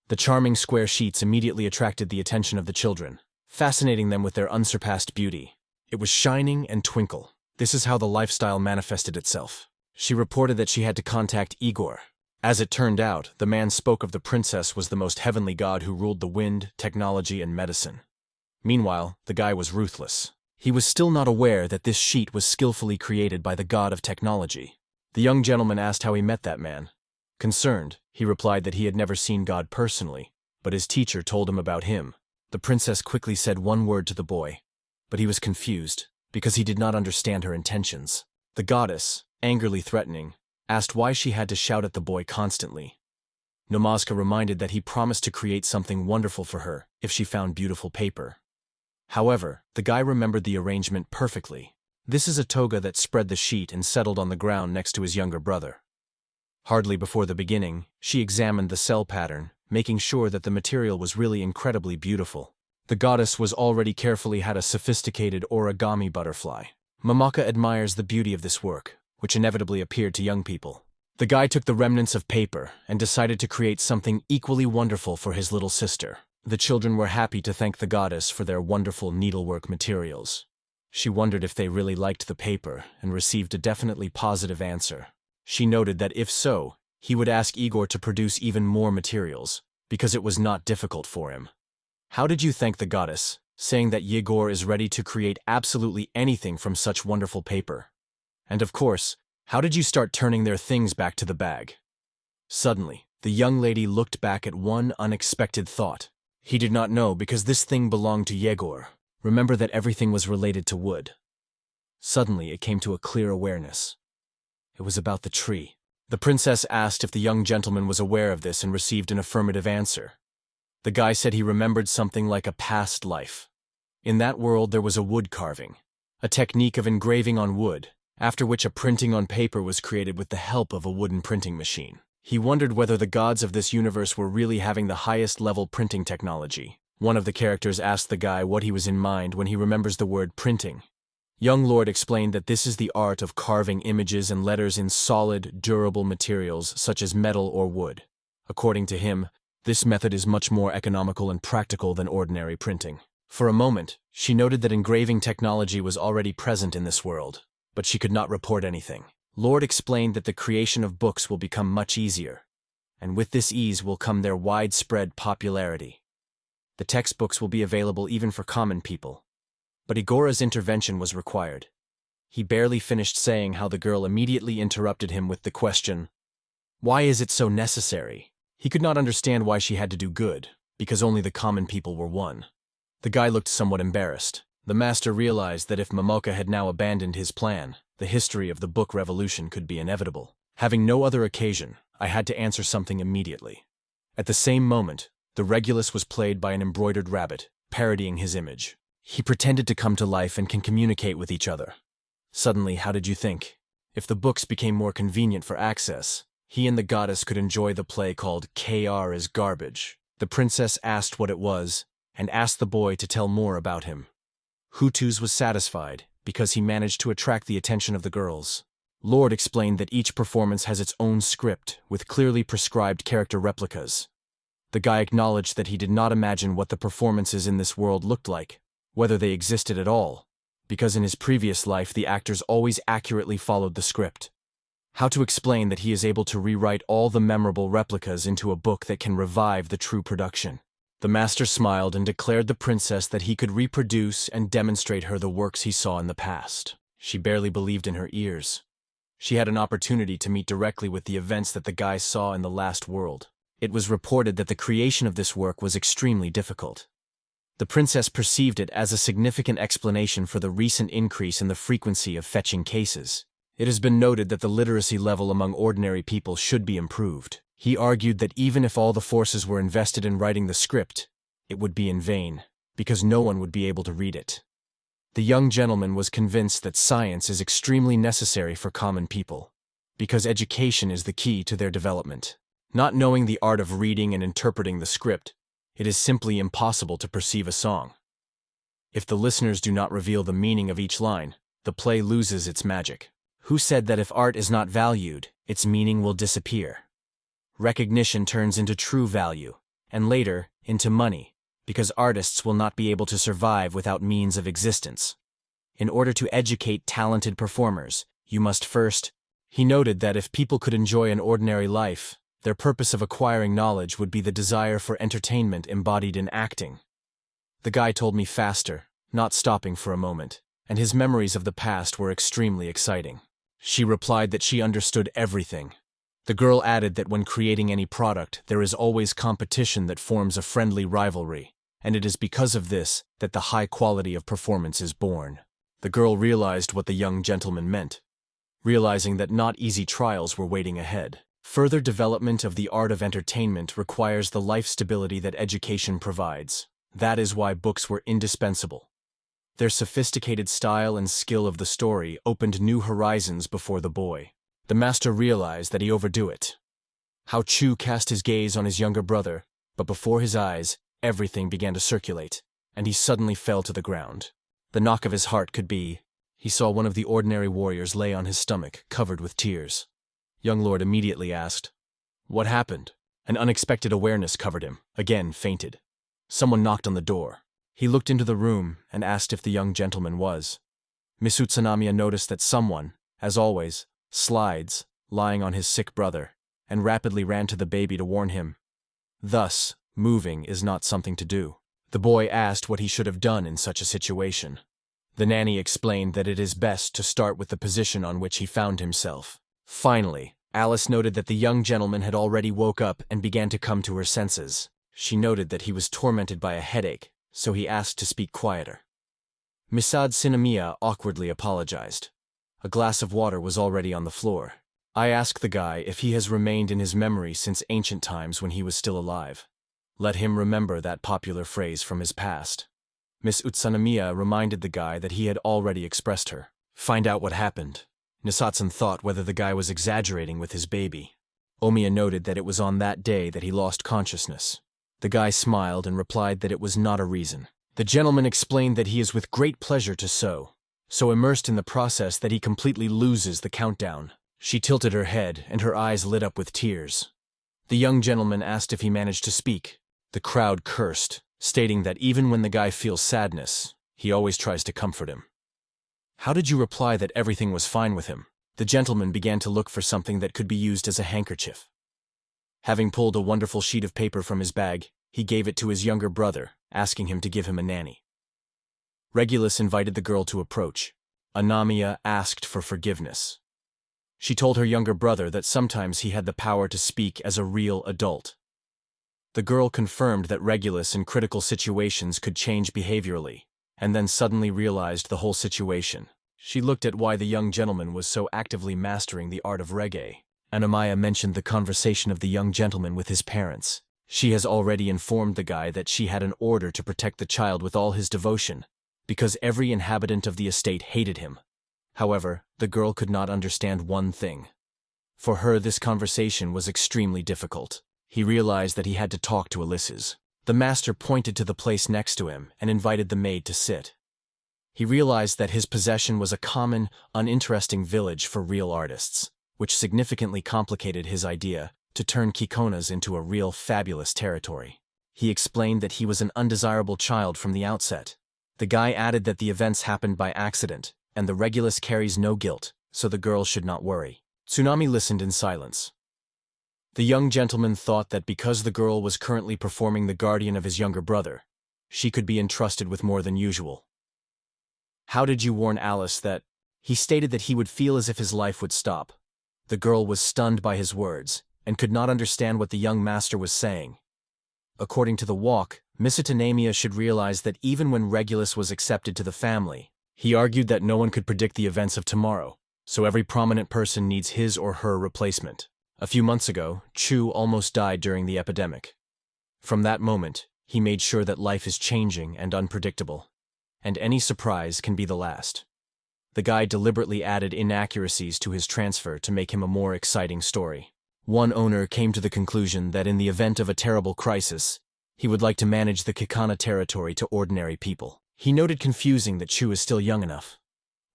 The charming square sheets immediately attracted the attention of the children, fascinating them with their unsurpassed beauty. It was shining and twinkle. This is how the lifestyle manifested itself. She reported that she had to contact Igor. As it turned out, the man spoke of the princess was the most heavenly god who ruled the wind, technology, and medicine. Meanwhile, the guy was ruthless. He was still not aware that this sheet was skillfully created by the god of technology. The young gentleman asked how he met that man. Concerned, he replied that he had never seen God personally, but his teacher told him about him. The princess quickly said one word to the boy, but he was confused, because he did not understand her intentions. The goddess, angrily threatening, asked why she had to shout at the boy constantly. Nomazka reminded that he promised to create something wonderful for her if she found beautiful paper. However, the guy remembered the arrangement perfectly. This is a toga that spread the sheet and settled on the ground next to his younger brother. Hardly before the beginning, she examined the cell pattern, making sure that the material was really incredibly beautiful. The goddess was already carefully had a sophisticated origami butterfly. Mamaka admires the beauty of this work, which inevitably appeared to young people. The guy took the remnants of paper and decided to create something equally wonderful for his little sister. The children were happy to thank the goddess for their wonderful needlework materials. She wondered if they really liked the paper and received a definitely positive answer. She noted that if so, he would ask Igor to produce even more materials, because it was not difficult for him. How did you thank the goddess, saying that Yegor is ready to create absolutely anything from such wonderful paper? And of course, how did you start turning their things back to the bag? Suddenly, the young lady looked back at one unexpected thought. He did not know because this thing belonged to Yegor. Remember that everything was related to wood. Suddenly, it came to a clear awareness. It was about the tree. The princess asked if the young gentleman was aware of this and received an affirmative answer. The guy said he remembered something like a past life. In that world there was a wood carving, a technique of engraving on wood, after which a printing on paper was created with the help of a wooden printing machine. He wondered whether the gods of this universe were really having the highest level printing technology. One of the characters asked the guy what he was in mind when he remembers the word printing. Young Lord explained that this is the art of carving images and letters in solid, durable materials such as metal or wood. According to him, this method is much more economical and practical than ordinary printing. For a moment, she noted that engraving technology was already present in this world, but she could not report anything. Lord explained that the creation of books will become much easier, and with this ease will come their widespread popularity. The textbooks will be available even for common people. But Igora's intervention was required. He barely finished saying how the girl immediately interrupted him with the question, "Why is it so necessary?" He could not understand why she had to do good, because only the common people were won. The guy looked somewhat embarrassed. The master realized that if Mamaka had now abandoned his plan, the history of the book revolution could be inevitable. Having no other occasion, I had to answer something immediately. At the same moment, the Regulus was played by an embroidered rabbit, parodying his image. He pretended to come to life and can communicate with each other. Suddenly, how did you think? If the books became more convenient for access, he and the goddess could enjoy the play called KR is Garbage. The princess asked what it was, and asked the boy to tell more about him. Hutus was satisfied, because he managed to attract the attention of the girls. Lord explained that each performance has its own script, with clearly prescribed character replicas. The guy acknowledged that he did not imagine what the performances in this world looked like, whether they existed at all, because in his previous life the actors always accurately followed the script. How to explain that he is able to rewrite all the memorable replicas into a book that can revive the true production? The master smiled and declared the princess that he could reproduce and demonstrate her the works he saw in the past. She barely believed in her ears. She had an opportunity to meet directly with the events that the guy saw in the last world. It was reported that the creation of this work was extremely difficult. The princess perceived it as a significant explanation for the recent increase in the frequency of fetching cases. It has been noted that the literacy level among ordinary people should be improved. He argued that even if all the forces were invested in writing the script, it would be in vain, because no one would be able to read it. The young gentleman was convinced that science is extremely necessary for common people, because education is the key to their development. Not knowing the art of reading and interpreting the script, it is simply impossible to perceive a song. If the listeners do not reveal the meaning of each line, the play loses its magic. Who said that if art is not valued, its meaning will disappear? Recognition turns into true value, and later, into money, because artists will not be able to survive without means of existence. In order to educate talented performers, you must first. He noted that if people could enjoy an ordinary life, their purpose of acquiring knowledge would be the desire for entertainment embodied in acting. The guy told me faster, not stopping for a moment, and his memories of the past were extremely exciting. She replied that she understood everything. The girl added that when creating any product, there is always competition that forms a friendly rivalry, and it is because of this that the high quality of performance is born. The girl realized what the young gentleman meant, realizing that not easy trials were waiting ahead. Further development of the art of entertainment requires the life stability that education provides. That is why books were indispensable. Their sophisticated style and skill of the story opened new horizons before the boy. The master realized that he overdo it. How Chu cast his gaze on his younger brother, but before his eyes, everything began to circulate, and he suddenly fell to the ground. The knock of his heart could be. He saw one of the ordinary warriors lay on his stomach, covered with tears. Young Lord immediately asked, "What happened?" An unexpected awareness covered him, again fainted. Someone knocked on the door. He looked into the room and asked if the young gentleman was. Miss Utsunamiya noticed that someone, as always, slides, lying on his sick brother, and rapidly ran to the baby to warn him. Thus, moving is not something to do. The boy asked what he should have done in such a situation. The nanny explained that it is best to start with the position on which he found himself. Finally, Alice noted that the young gentleman had already woke up and began to come to her senses. She noted that he was tormented by a headache, so he asked to speak quieter. Miss Utsunamiya awkwardly apologized. A glass of water was already on the floor. I asked the guy if he has remained in his memory since ancient times when he was still alive. Let him remember that popular phrase from his past. Miss Utsunamiya reminded the guy that he had already expressed her. Find out what happened. Nisatsun thought whether the guy was exaggerating with his baby. Omiya noted that it was on that day that he lost consciousness. The guy smiled and replied that it was not a reason. The gentleman explained that he is with great pleasure to so immersed in the process that he completely loses the countdown. She tilted her head and her eyes lit up with tears. The young gentleman asked if he managed to speak. The crowd cursed, stating that even when the guy feels sadness, he always tries to comfort him. How did you reply that everything was fine with him? The gentleman began to look for something that could be used as a handkerchief. Having pulled a wonderful sheet of paper from his bag, he gave it to his younger brother, asking him to give him a nanny. Regulus invited the girl to approach. Anamiya asked for forgiveness. She told her younger brother that sometimes he had the power to speak as a real adult. The girl confirmed that Regulus in critical situations could change behaviorally, and then suddenly realized the whole situation. She looked at why the young gentleman was so actively mastering the art of reggae. Anamiya mentioned the conversation of the young gentleman with his parents. She has already informed the guy that she had an order to protect the child with all his devotion, because every inhabitant of the estate hated him. However, the girl could not understand one thing. For her, this conversation was extremely difficult. He realized that he had to talk to Ulysses. The master pointed to the place next to him and invited the maid to sit. He realized that his possession was a common, uninteresting village for real artists, which significantly complicated his idea to turn Kikona's into a real fabulous territory. He explained that he was an undesirable child from the outset. The guy added that the events happened by accident, and the Regulus carries no guilt, so the girl should not worry. Tsunami listened in silence. The young gentleman thought that because the girl was currently performing the guardian of his younger brother, she could be entrusted with more than usual. How did you warn Alice that? He stated that he would feel as if his life would stop. The girl was stunned by his words, and could not understand what the young master was saying. According to the walk, Miss Utsunamiya should realize that even when Regulus was accepted to the family, he argued that no one could predict the events of tomorrow, so every prominent person needs his or her replacement. A few months ago, Chu almost died during the epidemic. From that moment, he made sure that life is changing and unpredictable, and any surprise can be the last. The guy deliberately added inaccuracies to his transfer to make him a more exciting story. One owner came to the conclusion that in the event of a terrible crisis, he would like to manage the Kikana territory to ordinary people. He noted confusing that Chu is still young enough.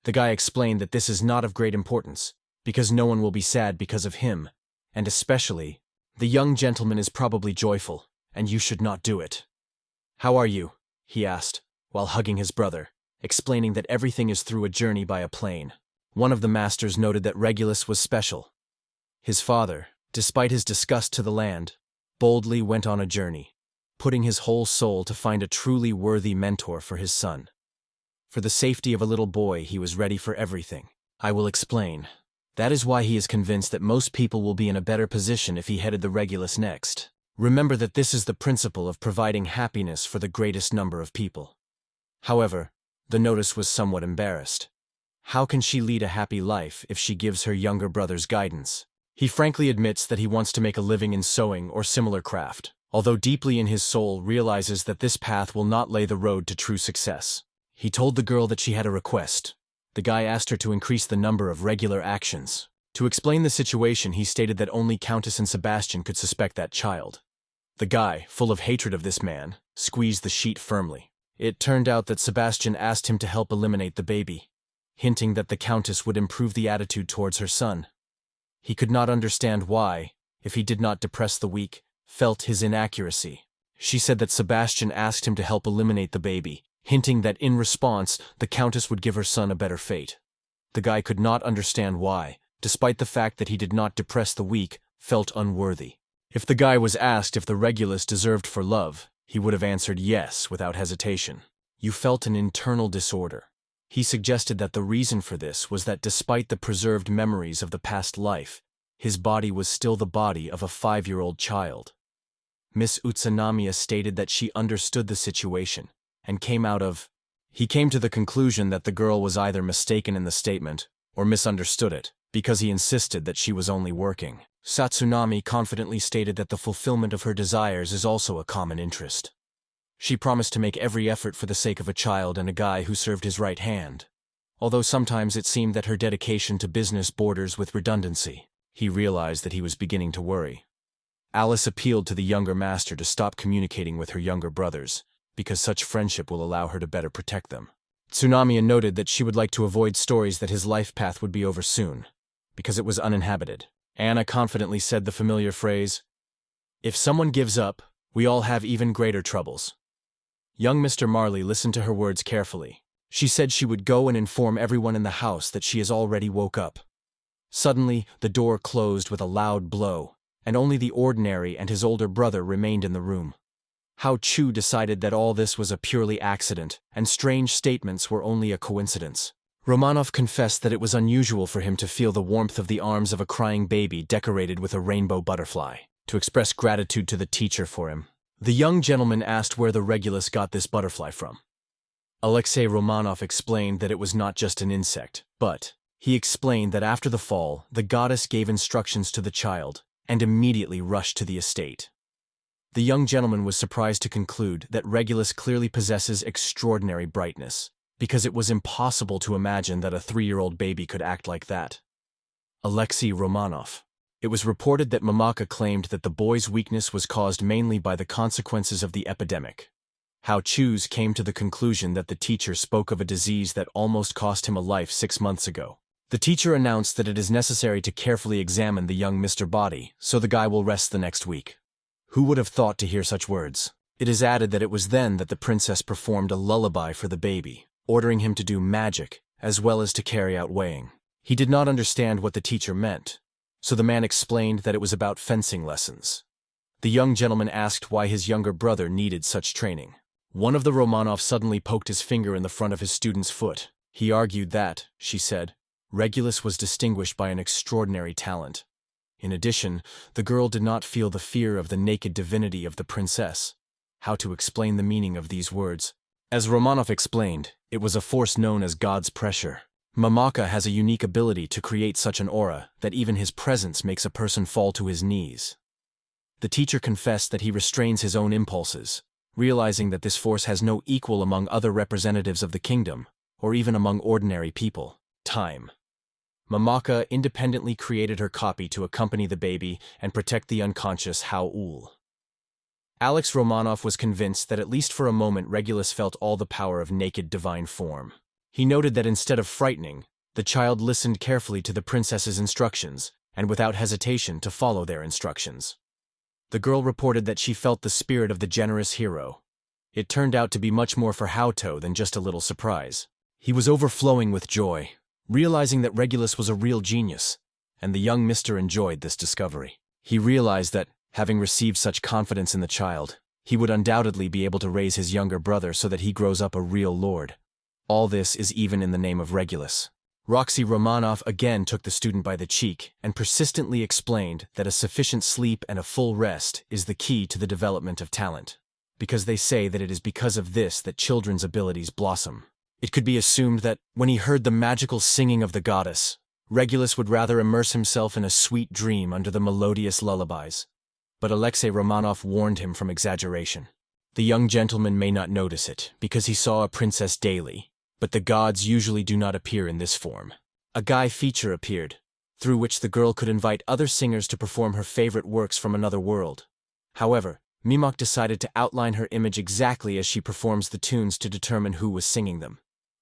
The guy explained that this is not of great importance, because no one will be sad because of him, and especially, the young gentleman is probably joyful, and you should not do it. How are you? He asked, while hugging his brother, explaining that everything is through a journey by a plane. One of the masters noted that Regulus was special. His father, despite his disgust to the land, boldly went on a journey, putting his whole soul to find a truly worthy mentor for his son. For the safety of a little boy, he was ready for everything. I will explain. That is why he is convinced that most people will be in a better position if he headed the Regulus next. Remember that this is the principle of providing happiness for the greatest number of people. However, the notice was somewhat embarrassed. How can she lead a happy life if she gives her younger brother's guidance? He frankly admits that he wants to make a living in sewing or similar craft, although deeply in his soul realizes that this path will not lay the road to true success. He told the girl that she had a request. The guy asked her to increase the number of regular actions. To explain the situation, he stated that only Countess and Sebastian could suspect that child. The guy, full of hatred of this man, squeezed the sheet firmly. It turned out that Sebastian asked him to help eliminate the baby, hinting that the Countess would improve the attitude towards her son. He could not understand why, if he did not depress the weak, felt his inaccuracy. She said that Sebastian asked him to help eliminate the baby, hinting that in response, the Countess would give her son a better fate. The guy could not understand why, despite the fact that he did not depress the weak, felt unworthy. If the guy was asked if the Regulus deserved for love, he would have answered yes without hesitation. You felt an internal disorder. He suggested that the reason for this was that despite the preserved memories of the past life, his body was still the body of a 5-year-old child. Miss Utsunamiya stated that she understood the situation, and he came to the conclusion that the girl was either mistaken in the statement or misunderstood it, because he insisted that she was only working. Satsunami confidently stated that the fulfillment of her desires is also a common interest. She promised to make every effort for the sake of a child and a guy who served his right hand. Although sometimes it seemed that her dedication to business borders with redundancy, he realized that he was beginning to worry. Alice appealed to the younger master to stop communicating with her younger brothers, because such friendship will allow her to better protect them. Tsunami noted that she would like to avoid stories that his life path would be over soon, because it was uninhabited. Anna confidently said the familiar phrase, "If someone gives up, we all have even greater troubles." Young Mr. Marley listened to her words carefully. She said she would go and inform everyone in the house that she has already woke up. Suddenly, the door closed with a loud blow, and only the ordinary and his older brother remained in the room. Hao Chu decided that all this was a purely accident, and strange statements were only a coincidence. Romanov confessed that it was unusual for him to feel the warmth of the arms of a crying baby decorated with a rainbow butterfly, to express gratitude to the teacher for him. The young gentleman asked where the Regulus got this butterfly from. Alexei Romanov explained that it was not just an insect, but he explained that after the fall, the goddess gave instructions to the child and immediately rushed to the estate. The young gentleman was surprised to conclude that Regulus clearly possesses extraordinary brightness, because it was impossible to imagine that a 3-year-old baby could act like that. Alexei Romanov. It was reported that Mamaka claimed that the boy's weakness was caused mainly by the consequences of the epidemic. Hao Chu's came to the conclusion that the teacher spoke of a disease that almost cost him a life 6 months ago. The teacher announced that it is necessary to carefully examine the young Mr. Body, so the guy will rest the next week. Who would have thought to hear such words? It is added that it was then that the princess performed a lullaby for the baby, ordering him to do magic, as well as to carry out weighing. He did not understand what the teacher meant, so the man explained that it was about fencing lessons. The young gentleman asked why his younger brother needed such training. One of the Romanovs suddenly poked his finger in the front of his student's foot. He argued that, she said, Regulus was distinguished by an extraordinary talent. In addition, the girl did not feel the fear of the naked divinity of the princess. How to explain the meaning of these words? As Romanov explained, it was a force known as God's pressure. Mamaka has a unique ability to create such an aura that even his presence makes a person fall to his knees. The teacher confessed that he restrains his own impulses, realizing that this force has no equal among other representatives of the kingdom, or even among ordinary people. Time. Mamaka independently created her copy to accompany the baby and protect the unconscious Hao-ul. Alex Romanov was convinced that at least for a moment Regulus felt all the power of naked divine form. He noted that instead of frightening, the child listened carefully to the princess's instructions, and without hesitation to follow their instructions. The girl reported that she felt the spirit of the generous hero. It turned out to be much more for Haoto than just a little surprise. He was overflowing with joy, realizing that Regulus was a real genius, and the young mister enjoyed this discovery. He realized that, having received such confidence in the child, he would undoubtedly be able to raise his younger brother so that he grows up a real lord. All this is even in the name of Regulus. Roxy Romanov again took the student by the cheek and persistently explained that a sufficient sleep and a full rest is the key to the development of talent, because they say that it is because of this that children's abilities blossom. It could be assumed that, when he heard the magical singing of the goddess, Regulus would rather immerse himself in a sweet dream under the melodious lullabies. But Alexei Romanov warned him from exaggeration. The young gentleman may not notice it, because he saw a princess daily, but the gods usually do not appear in this form. A guy feature appeared, through which the girl could invite other singers to perform her favorite works from another world. However, Mimok decided to outline her image exactly as she performs the tunes to determine who was singing them.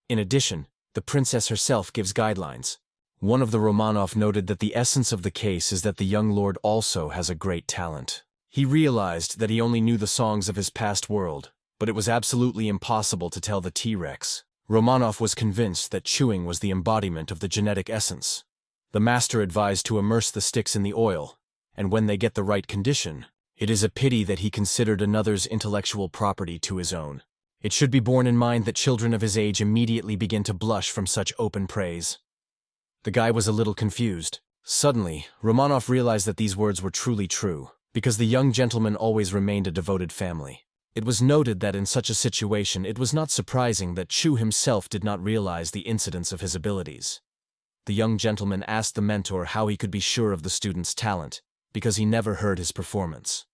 In addition, the princess herself gives guidelines. One of the Romanov noted that the essence of the case is that the young lord also has a great talent. He realized that he only knew the songs of his past world, but it was absolutely impossible to tell the T-Rex. Romanov was convinced that chewing was the embodiment of the genetic essence. The master advised to immerse the sticks in the oil, and when they get the right condition, it is a pity that he considered another's intellectual property to his own. It should be borne in mind that children of his age immediately begin to blush from such open praise. The guy was a little confused. Suddenly, Romanov realized that these words were truly true, because the young gentleman always remained a devoted family. It was noted that in such a situation it was not surprising that Chu himself did not realize the incidence of his abilities. The young gentleman asked the mentor how he could be sure of the student's talent, because he never heard his performance.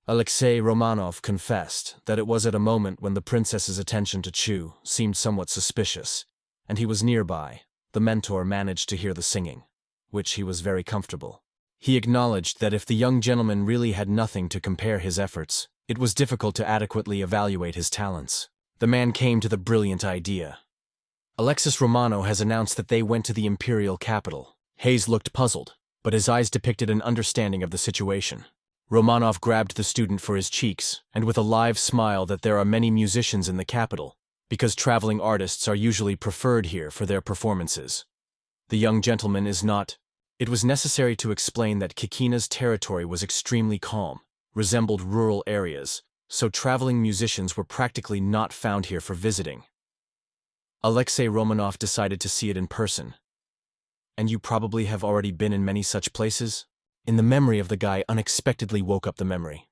Alexei Romanov confessed that it was at a moment when the princess's attention to Chu seemed somewhat suspicious, and he was nearby. The mentor managed to hear the singing, which he was very comfortable. He acknowledged that if the young gentleman really had nothing to compare his efforts, it was difficult to adequately evaluate his talents. The man came to the brilliant idea. Alexis Romanov has announced that they went to the imperial capital. Hayes looked puzzled, but his eyes depicted an understanding of the situation. Romanov grabbed the student for his cheeks, and with a live smile that there are many musicians in the capital, because traveling artists are usually preferred here for their performances. The young gentleman is not. It was necessary to explain that Kikina's territory was extremely calm, resembled rural areas, so traveling musicians were practically not found here for visiting. Alexei Romanov decided to see it in person. And you probably have already been in many such places? In the memory of the guy unexpectedly woke up the memory.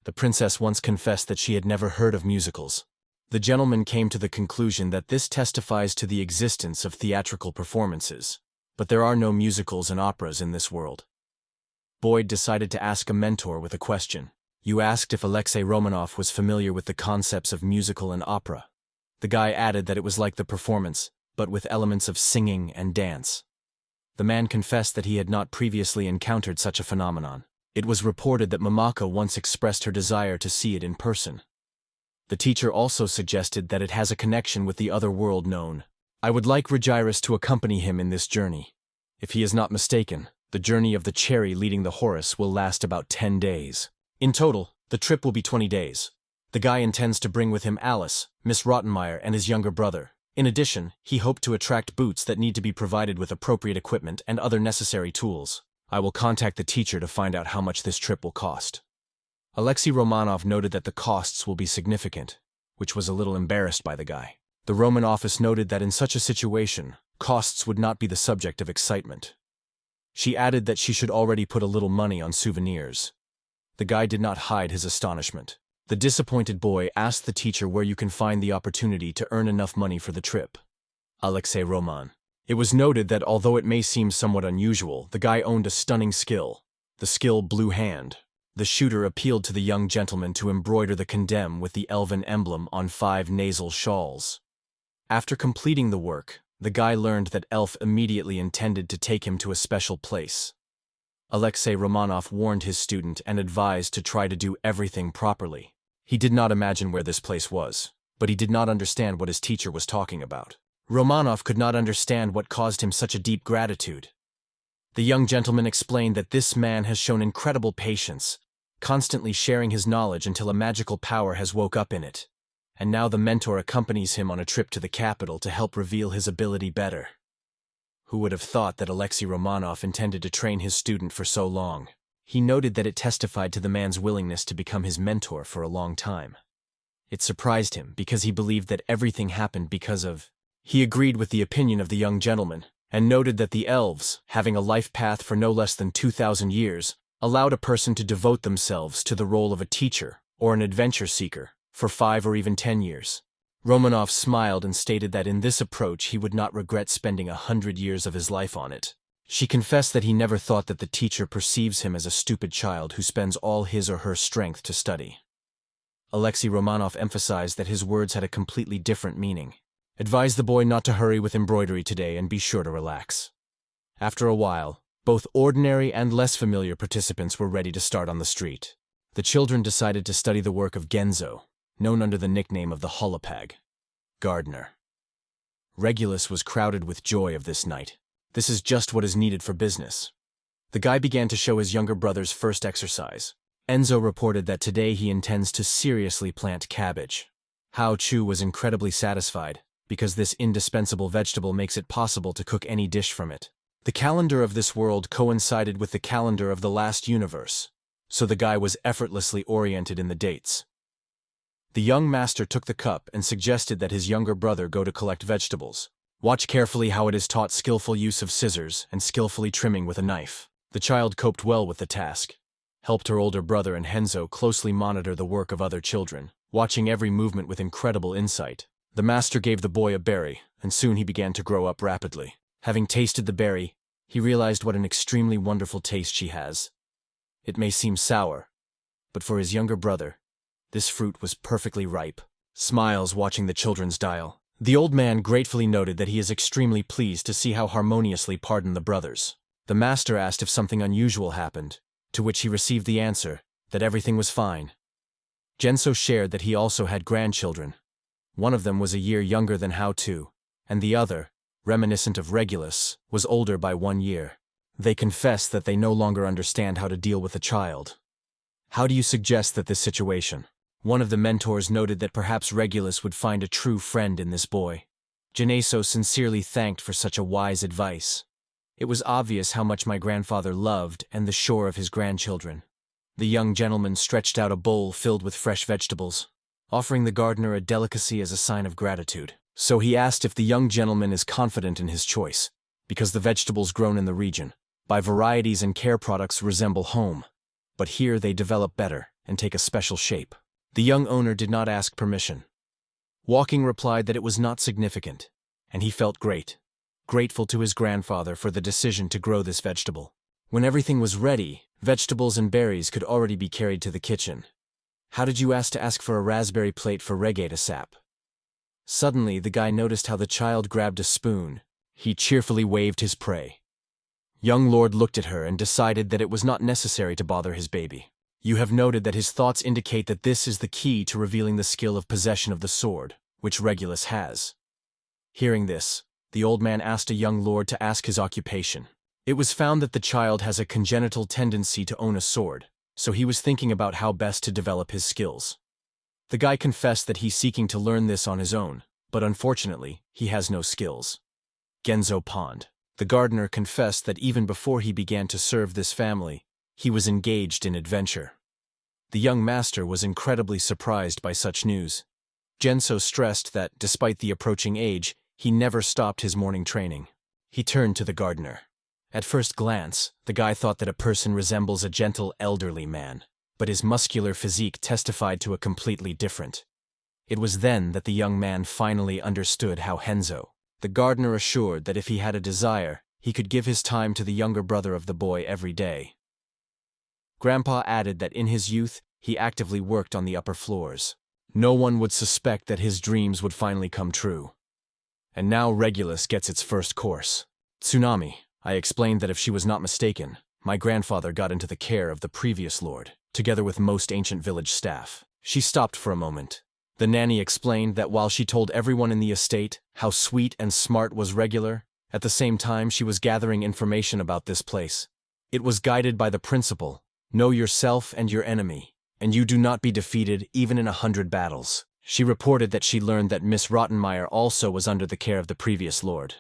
The princess once confessed that she had never heard of musicals. The gentleman came to the conclusion that this testifies to the existence of theatrical performances, but there are no musicals and operas in this world. Boyd decided to ask a mentor with a question. You asked if Alexei Romanov was familiar with the concepts of musical and opera. The guy added that it was like the performance, but with elements of singing and dance. The man confessed that he had not previously encountered such a phenomenon. It was reported that Mamaka once expressed her desire to see it in person. The teacher also suggested that it has a connection with the other world known. I would like Regirus to accompany him in this journey. If he is not mistaken, the journey of the cherry leading the Horus will last about 10 days. In total, the trip will be 20 days. The guy intends to bring with him Alice, Miss Rottenmeier, and his younger brother. In addition, he hoped to attract boots that need to be provided with appropriate equipment and other necessary tools. I will contact the teacher to find out how much this trip will cost. Alexei Romanov noted that the costs will be significant, which was a little embarrassed by the guy. The Roman office noted that in such a situation, costs would not be the subject of excitement. She added that she should already put a little money on souvenirs. The guy did not hide his astonishment. The disappointed boy asked the teacher where you can find the opportunity to earn enough money for the trip. Alexei Roman. It was noted that although it may seem somewhat unusual, the guy owned a stunning skill. The skill Blue Hand. The shooter appealed to the young gentleman to embroider the condemn with the elven emblem on 5 nasal shawls. After completing the work, the guy learned that Elf immediately intended to take him to a special place. Alexei Romanov warned his student and advised to try to do everything properly. He did not imagine where this place was, but he did not understand what his teacher was talking about. Romanov could not understand what caused him such a deep gratitude. The young gentleman explained that this man has shown incredible patience, constantly sharing his knowledge until a magical power has woke up in it. And now the mentor accompanies him on a trip to the capital to help reveal his ability better. Who would have thought that Alexei Romanov intended to train his student for so long? He noted that it testified to the man's willingness to become his mentor for a long time. It surprised him because he believed that everything happened because of. He agreed with the opinion of the young gentleman, and noted that the elves, having a life path for no less than 2,000 years, allowed a person to devote themselves to the role of a teacher or an adventure seeker for 5 or even 10 years. Romanov smiled and stated that in this approach he would not regret spending 100 years of his life on it. She confessed that he never thought that the teacher perceives him as a stupid child who spends all his or her strength to study. Alexei Romanov emphasized that his words had a completely different meaning. Advise the boy not to hurry with embroidery today and be sure to relax. After a while, both ordinary and less familiar participants were ready to start on the street. The children decided to study the work of Genzo, known under the nickname of the Holopag, gardener. Regulus was crowded with joy of this night. This is just what is needed for business. The guy began to show his younger brother's first exercise. Enzo reported that today he intends to seriously plant cabbage. Hao Chu was incredibly satisfied, because this indispensable vegetable makes it possible to cook any dish from it. The calendar of this world coincided with the calendar of the last universe, so the guy was effortlessly oriented in the dates. The young master took the cup and suggested that his younger brother go to collect vegetables. Watch carefully how it is taught skillful use of scissors and skillfully trimming with a knife. The child coped well with the task, helped her older brother and Henzo closely monitor the work of other children, watching every movement with incredible insight. The master gave the boy a berry, and soon he began to grow up rapidly. Having tasted the berry, he realized what an extremely wonderful taste she has. It may seem sour, but for his younger brother, this fruit was perfectly ripe. Smiles watching the children's dial. The old man gratefully noted that he is extremely pleased to see how harmoniously pardoned the brothers. The master asked if something unusual happened, to which he received the answer that everything was fine. Genso shared that he also had grandchildren. One of them was a year younger than Hao Tu, and the other, reminiscent of Regulus, was older by 1 year. They confessed that they no longer understand how to deal with a child. How do you suggest that this situation? One of the mentors noted that perhaps Regulus would find a true friend in this boy. Geneso sincerely thanked for such a wise advice. It was obvious how much my grandfather loved and the shore of his grandchildren. The young gentleman stretched out a bowl filled with fresh vegetables, offering the gardener a delicacy as a sign of gratitude. So he asked if the young gentleman is confident in his choice, because the vegetables grown in the region, by varieties and care products resemble home, but here they develop better and take a special shape. The young owner did not ask permission. Walking replied that it was not significant, and he felt grateful to his grandfather for the decision to grow this vegetable. When everything was ready, vegetables and berries could already be carried to the kitchen. How did you ask for a raspberry plate for reggae to sap? Suddenly, the guy noticed how the child grabbed a spoon. He cheerfully waved his prey. Young Lord looked at her and decided that it was not necessary to bother his baby. You have noted that his thoughts indicate that this is the key to revealing the skill of possession of the sword, which Regulus has. Hearing this, the old man asked a young lord to ask his occupation. It was found that the child has a congenital tendency to own a sword, so he was thinking about how best to develop his skills. The guy confessed that he's seeking to learn this on his own, but unfortunately, he has no skills. Genzo Pond. The gardener confessed that even before he began to serve this family, he was engaged in adventure. The young master was incredibly surprised by such news. Genso stressed that, despite the approaching age, he never stopped his morning training. He turned to the gardener. At first glance, the guy thought that a person resembles a gentle elderly man, but his muscular physique testified to a completely different. It was then that the young man finally understood how Henzo. The gardener assured that if he had a desire, he could give his time to the younger brother of the boy every day. Grandpa added that in his youth, he actively worked on the upper floors. No one would suspect that his dreams would finally come true. And now Regulus gets its first course. Tsunami. I explained that if she was not mistaken, my grandfather got into the care of the previous lord, together with most ancient village staff. She stopped for a moment. The nanny explained that while she told everyone in the estate how sweet and smart was Regular, at the same time she was gathering information about this place. It was guided by the principle, know yourself and your enemy, and you do not be defeated even in 100 battles. She reported that she learned that Miss Rottenmeier also was under the care of the previous lord.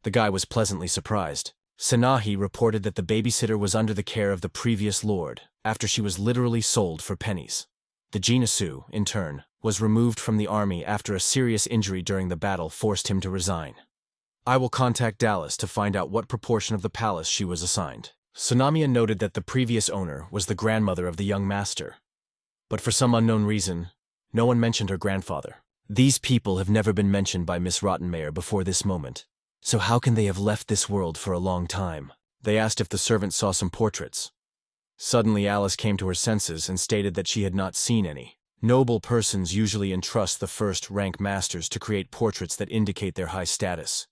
The guy was pleasantly surprised. Sanahi reported that the babysitter was under the care of the previous lord, after she was literally sold for pennies. The Jinasu, in turn, was removed from the army after a serious injury during the battle forced him to resign. I will contact Dallas to find out what proportion of the palace she was assigned. Tsunami noted that the previous owner was the grandmother of the young master. But for some unknown reason, no one mentioned her grandfather. These people have never been mentioned by Miss Rottenmeier before this moment. So how can they have left this world for a long time? They asked if the servant saw some portraits. Suddenly Alice came to her senses and stated that she had not seen any. Noble persons usually entrust the first-rank masters to create portraits that indicate their high status.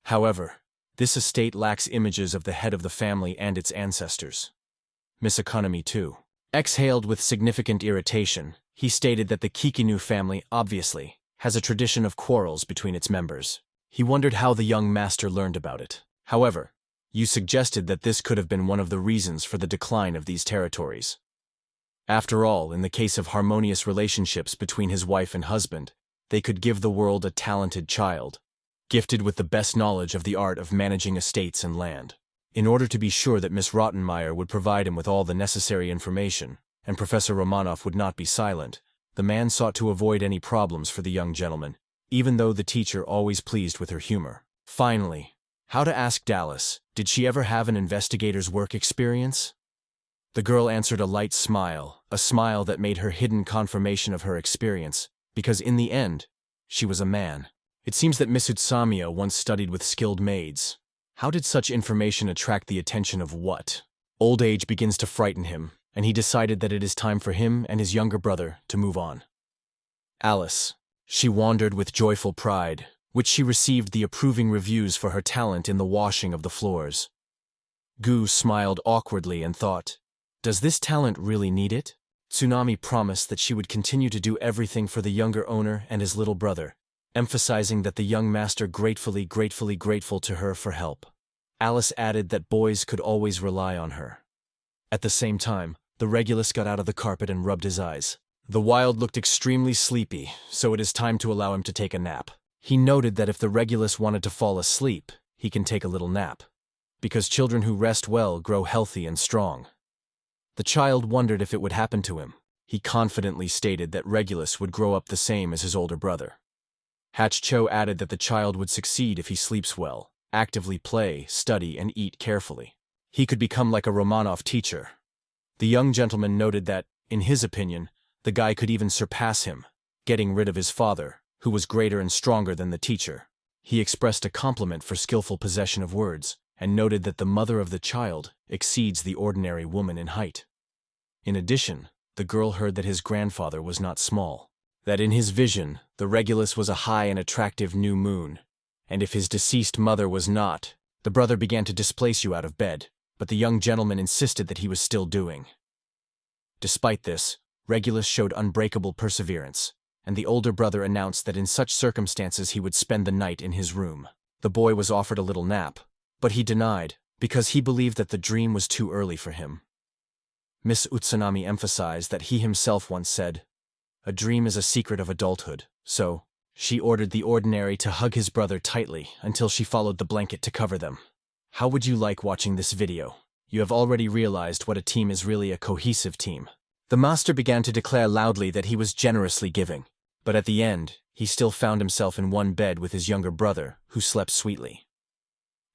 However, this estate lacks images of the head of the family and its ancestors. Miss Economy too. Exhaled with significant irritation, he stated that the Kikinu family, obviously, has a tradition of quarrels between its members. He wondered how the young master learned about it. However, you suggested that this could have been one of the reasons for the decline of these territories. After all, in the case of harmonious relationships between his wife and husband, they could give the world a talented child, gifted with the best knowledge of the art of managing estates and land. In order to be sure that Miss Rottenmeier would provide him with all the necessary information, and Professor Romanoff would not be silent, the man sought to avoid any problems for the young gentleman, even though the teacher always pleased with her humor. Finally, how to ask Dallas, did she ever have an investigator's work experience? The girl answered a light smile, a smile that made her hidden confirmation of her experience, because in the end, she was a man. It seems that Miss Utsumiya once studied with skilled maids. How did such information attract the attention of what? Old age begins to frighten him, and he decided that it is time for him and his younger brother to move on. Alice. She wandered with joyful pride, which she received the approving reviews for her talent in the washing of the floors. Gu smiled awkwardly and thought, does this talent really need it? Tsunami promised that she would continue to do everything for the younger owner and his little brother, emphasizing that the young master gratefully grateful to her for help. Alice added that boys could always rely on her. At the same time, the Regulus got out of the carpet and rubbed his eyes. The Wild looked extremely sleepy, so it is time to allow him to take a nap. He noted that if the Regulus wanted to fall asleep, he can take a little nap, because children who rest well grow healthy and strong. The child wondered if it would happen to him. He confidently stated that Regulus would grow up the same as his older brother. Hatch Cho added that the child would succeed if he sleeps well, actively play, study, and eat carefully. He could become like a Romanov teacher. The young gentleman noted that, in his opinion, the guy could even surpass him, getting rid of his father, who was greater and stronger than the teacher. He expressed a compliment for skillful possession of words, and noted that the mother of the child exceeds the ordinary woman in height. In addition, the girl heard that his grandfather was not small, that in his vision, the Regulus was a high and attractive new moon, and if his deceased mother was not, the brother began to displace you out of bed, but the young gentleman insisted that he was still doing. Despite this, Regulus showed unbreakable perseverance, and the older brother announced that in such circumstances he would spend the night in his room. The boy was offered a little nap, but he denied, because he believed that the dream was too early for him. Miss Utsunami emphasized that he himself once said, "A dream is a secret of adulthood," so she ordered the ordinary to hug his brother tightly until she followed the blanket to cover them. How would you like watching this video? You have already realized what a team is really a cohesive team. The master began to declare loudly that he was generously giving, but at the end, he still found himself in one bed with his younger brother, who slept sweetly.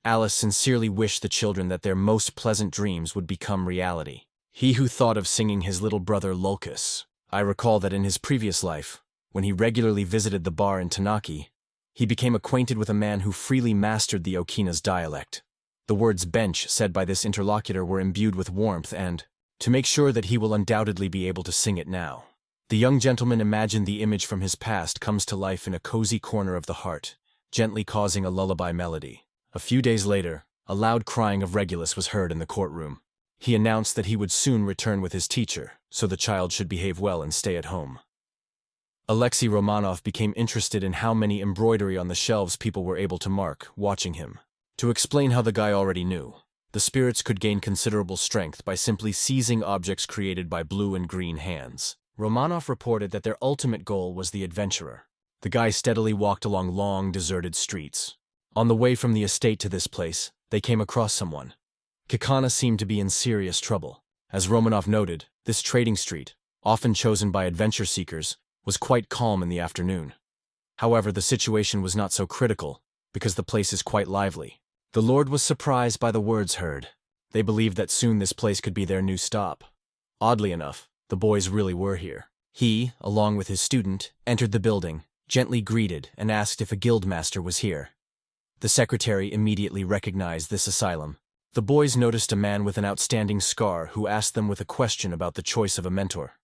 Alice sincerely wished the children that their most pleasant dreams would become reality. He who thought of singing his little brother Lulcus. I recall that in his previous life, when he regularly visited the bar in Tanaki, he became acquainted with a man who freely mastered the Okina's dialect. The words bench said by this interlocutor were imbued with warmth and, to make sure that he will undoubtedly be able to sing it now. The young gentleman imagined the image from his past comes to life in a cozy corner of the heart, gently causing a lullaby melody. A few days later, a loud crying of Regulus was heard in the courtroom. He announced that he would soon return with his teacher, so the child should behave well and stay at home. Alexei Romanov became interested in how many embroidery on the shelves people were able to mark, watching him. To explain how the guy already knew, the spirits could gain considerable strength by simply seizing objects created by blue and green hands. Romanov reported that their ultimate goal was the adventurer. The guy steadily walked along long, deserted streets. On the way from the estate to this place, they came across someone. Kikana seemed to be in serious trouble. As Romanov noted, this trading street, often chosen by adventure seekers, was quite calm in the afternoon. However, the situation was not so critical, because the place is quite lively. The Lord was surprised by the words heard. They believed that soon this place could be their new stop. Oddly enough, the boys really were here. He, along with his student, entered the building, gently greeted, and asked if a guildmaster was here. The secretary immediately recognized this asylum. The boys noticed a man with an outstanding scar who asked them with a question about the choice of a mentor.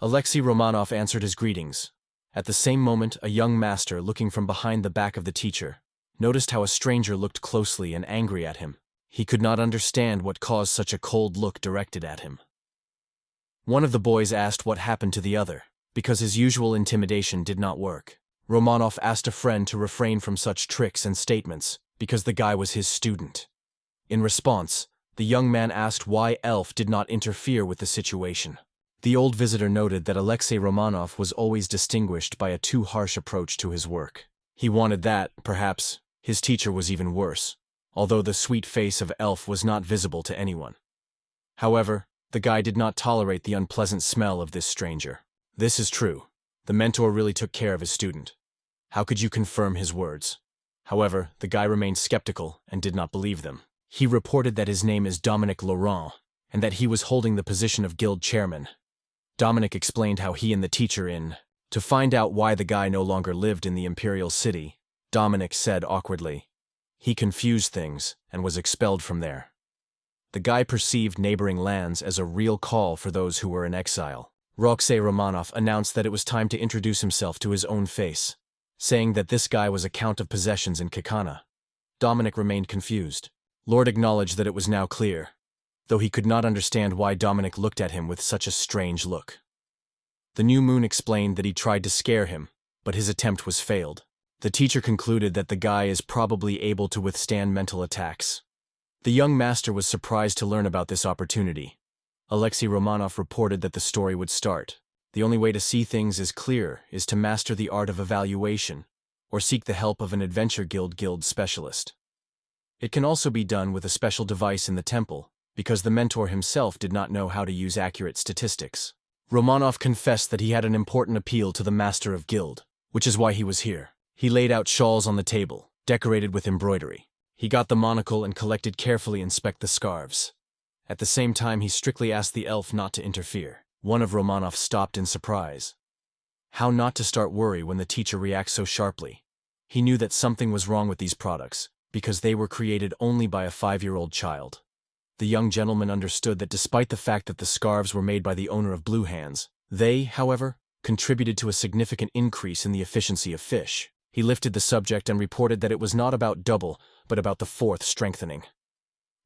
Alexei Romanov answered his greetings. At the same moment, a young master, looking from behind the back of the teacher, noticed how a stranger looked closely and angry at him. He could not understand what caused such a cold look directed at him. One of the boys asked what happened to the other, because his usual intimidation did not work. Romanov asked a friend to refrain from such tricks and statements, because the guy was his student. In response, the young man asked why Elf did not interfere with the situation. The old visitor noted that Alexei Romanov was always distinguished by a too harsh approach to his work. He wanted that, perhaps, his teacher was even worse, although the sweet face of Elf was not visible to anyone. However, the guy did not tolerate the unpleasant smell of this stranger. This is true. The mentor really took care of his student. How could you confirm his words? However, the guy remained skeptical and did not believe them. He reported that his name is Dominic Laurent, and that he was holding the position of guild chairman. Dominic explained how he and the teacher to find out why the guy no longer lived in the imperial city. Dominic said awkwardly. He confused things and was expelled from there. The guy perceived neighboring lands as a real call for those who were in exile. Alexei Romanov announced that it was time to introduce himself to his own face, saying that this guy was a count of possessions in Kikana. Dominic remained confused. Lord acknowledged that it was now clear, though he could not understand why Dominic looked at him with such a strange look. The new moon explained that he tried to scare him, but his attempt was failed. The teacher concluded that the guy is probably able to withstand mental attacks. The young master was surprised to learn about this opportunity. Alexei Romanov reported that the story would start. The only way to see things as clear is to master the art of evaluation, or seek the help of an adventure guild specialist. It can also be done with a special device in the temple, because the mentor himself did not know how to use accurate statistics. Romanov confessed that he had an important appeal to the master of guild, which is why he was here. He laid out shawls on the table, decorated with embroidery. He got the monocle and collected carefully inspect the scarves. At the same time, he strictly asked the elf not to interfere. One of Romanov stopped in surprise. How not to start worry when the teacher reacts so sharply? He knew that something was wrong with these products, because they were created only by a 5-year-old child. The young gentleman understood that despite the fact that the scarves were made by the owner of Blue Hands, they, however, contributed to a significant increase in the efficiency of fish. He lifted the subject and reported that it was not about double, but about the 4th strengthening.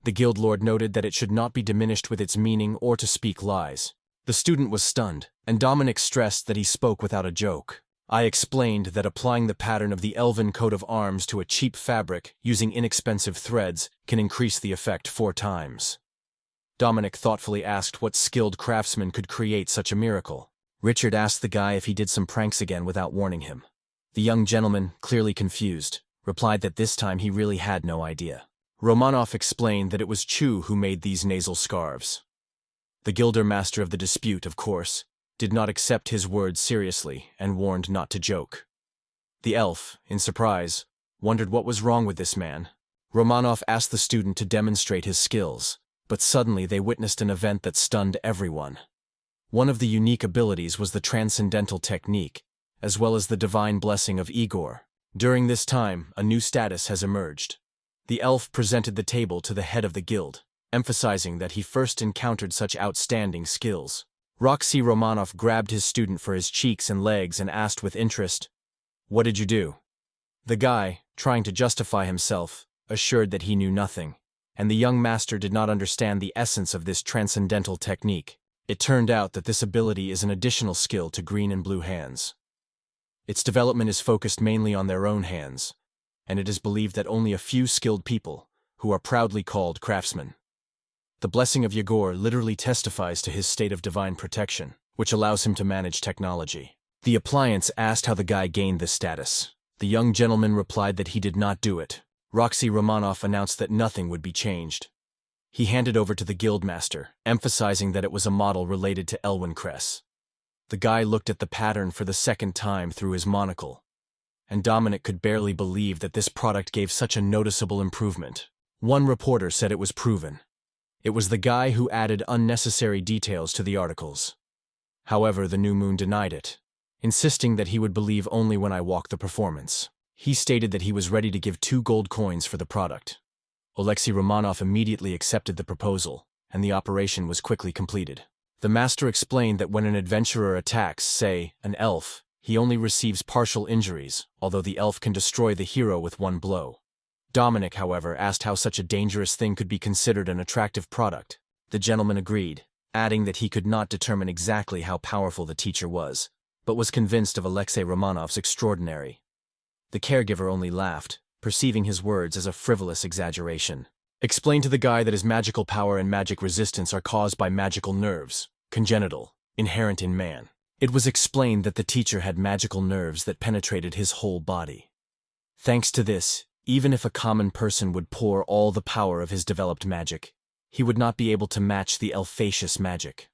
The guild lord noted that it should not be diminished with its meaning or to speak lies. The student was stunned, and Dominic stressed that he spoke without a joke. I explained that applying the pattern of the elven coat of arms to a cheap fabric using inexpensive threads can increase the effect 4 times. Dominic thoughtfully asked what skilled craftsman could create such a miracle. Richard asked the guy if he did some pranks again without warning him. The young gentleman, clearly confused, replied that this time he really had no idea. Romanov explained that it was Chu who made these nasal scarves. The guilder master of the dispute, of course, did not accept his words seriously and warned not to joke. The elf, in surprise, wondered what was wrong with this man. Romanov asked the student to demonstrate his skills, but suddenly they witnessed an event that stunned everyone. One of the unique abilities was the transcendental technique, as well as the divine blessing of Igor. During this time, a new status has emerged. The elf presented the table to the head of the guild, emphasizing that he first encountered such outstanding skills. Alexei Romanov grabbed his student for his cheeks and legs and asked with interest, "What did you do?" The guy, trying to justify himself, assured that he knew nothing, and the young master did not understand the essence of this transcendental technique. It turned out that this ability is an additional skill to Green and Blue Hands. Its development is focused mainly on their own hands, and it is believed that only a few skilled people, who are proudly called craftsmen. The blessing of Yegor literally testifies to his state of divine protection, which allows him to manage technology. The appliance asked how the guy gained this status. The young gentleman replied that he did not do it. Alexei Romanov announced that nothing would be changed. He handed over to the guildmaster, emphasizing that it was a model related to Elwyn Cress. The guy looked at the pattern for the 2nd time through his monocle, and Dominic could barely believe that this product gave such a noticeable improvement. One reporter said it was proven. It was the guy who added unnecessary details to the articles. However, the new moon denied it, insisting that he would believe only when I walked the performance. He stated that he was ready to give 2 gold coins for the product. Alexei Romanov immediately accepted the proposal, and the operation was quickly completed. The master explained that when an adventurer attacks, say, an elf, he only receives partial injuries, although the elf can destroy the hero with 1 blow. Dominic, however, asked how such a dangerous thing could be considered an attractive product. The gentleman agreed, adding that he could not determine exactly how powerful the teacher was, but was convinced of Alexei Romanov's extraordinary. The caregiver only laughed, perceiving his words as a frivolous exaggeration. Explained to the guy that his magical power and magic resistance are caused by magical nerves, congenital. inherent in man. It was explained that the teacher had magical nerves that penetrated his whole body. Thanks to this, even if a common person would pour all the power of his developed magic, he would not be able to match the Elphacious magic.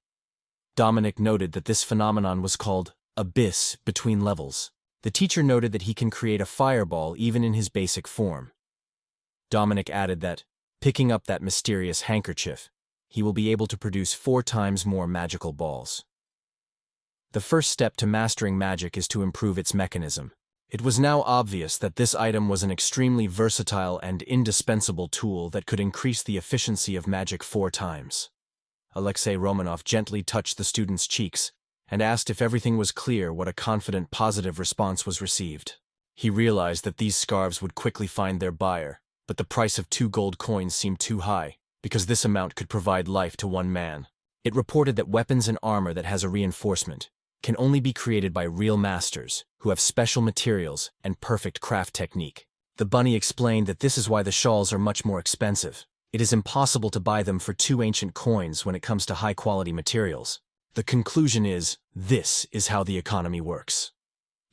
Dominic noted that this phenomenon was called abyss between levels. The teacher noted that he can create a fireball even in his basic form. Dominic added that, picking up that mysterious handkerchief, he will be able to produce 4 times more magical balls. The first step to mastering magic is to improve its mechanism. It was now obvious that this item was an extremely versatile and indispensable tool that could increase the efficiency of magic 4 times. Alexei Romanov gently touched the student's cheeks and asked if everything was clear. What a confident, positive response was received. He realized that these scarves would quickly find their buyer, but the price of 2 gold coins seemed too high, because this amount could provide life to 1 man. It reported that weapons and armor that has a reinforcement can only be created by real masters who have special materials and perfect craft technique. The bunny explained that this is why the shawls are much more expensive. It is impossible to buy them for 2 ancient coins when it comes to high-quality materials. The conclusion is, this is how the economy works.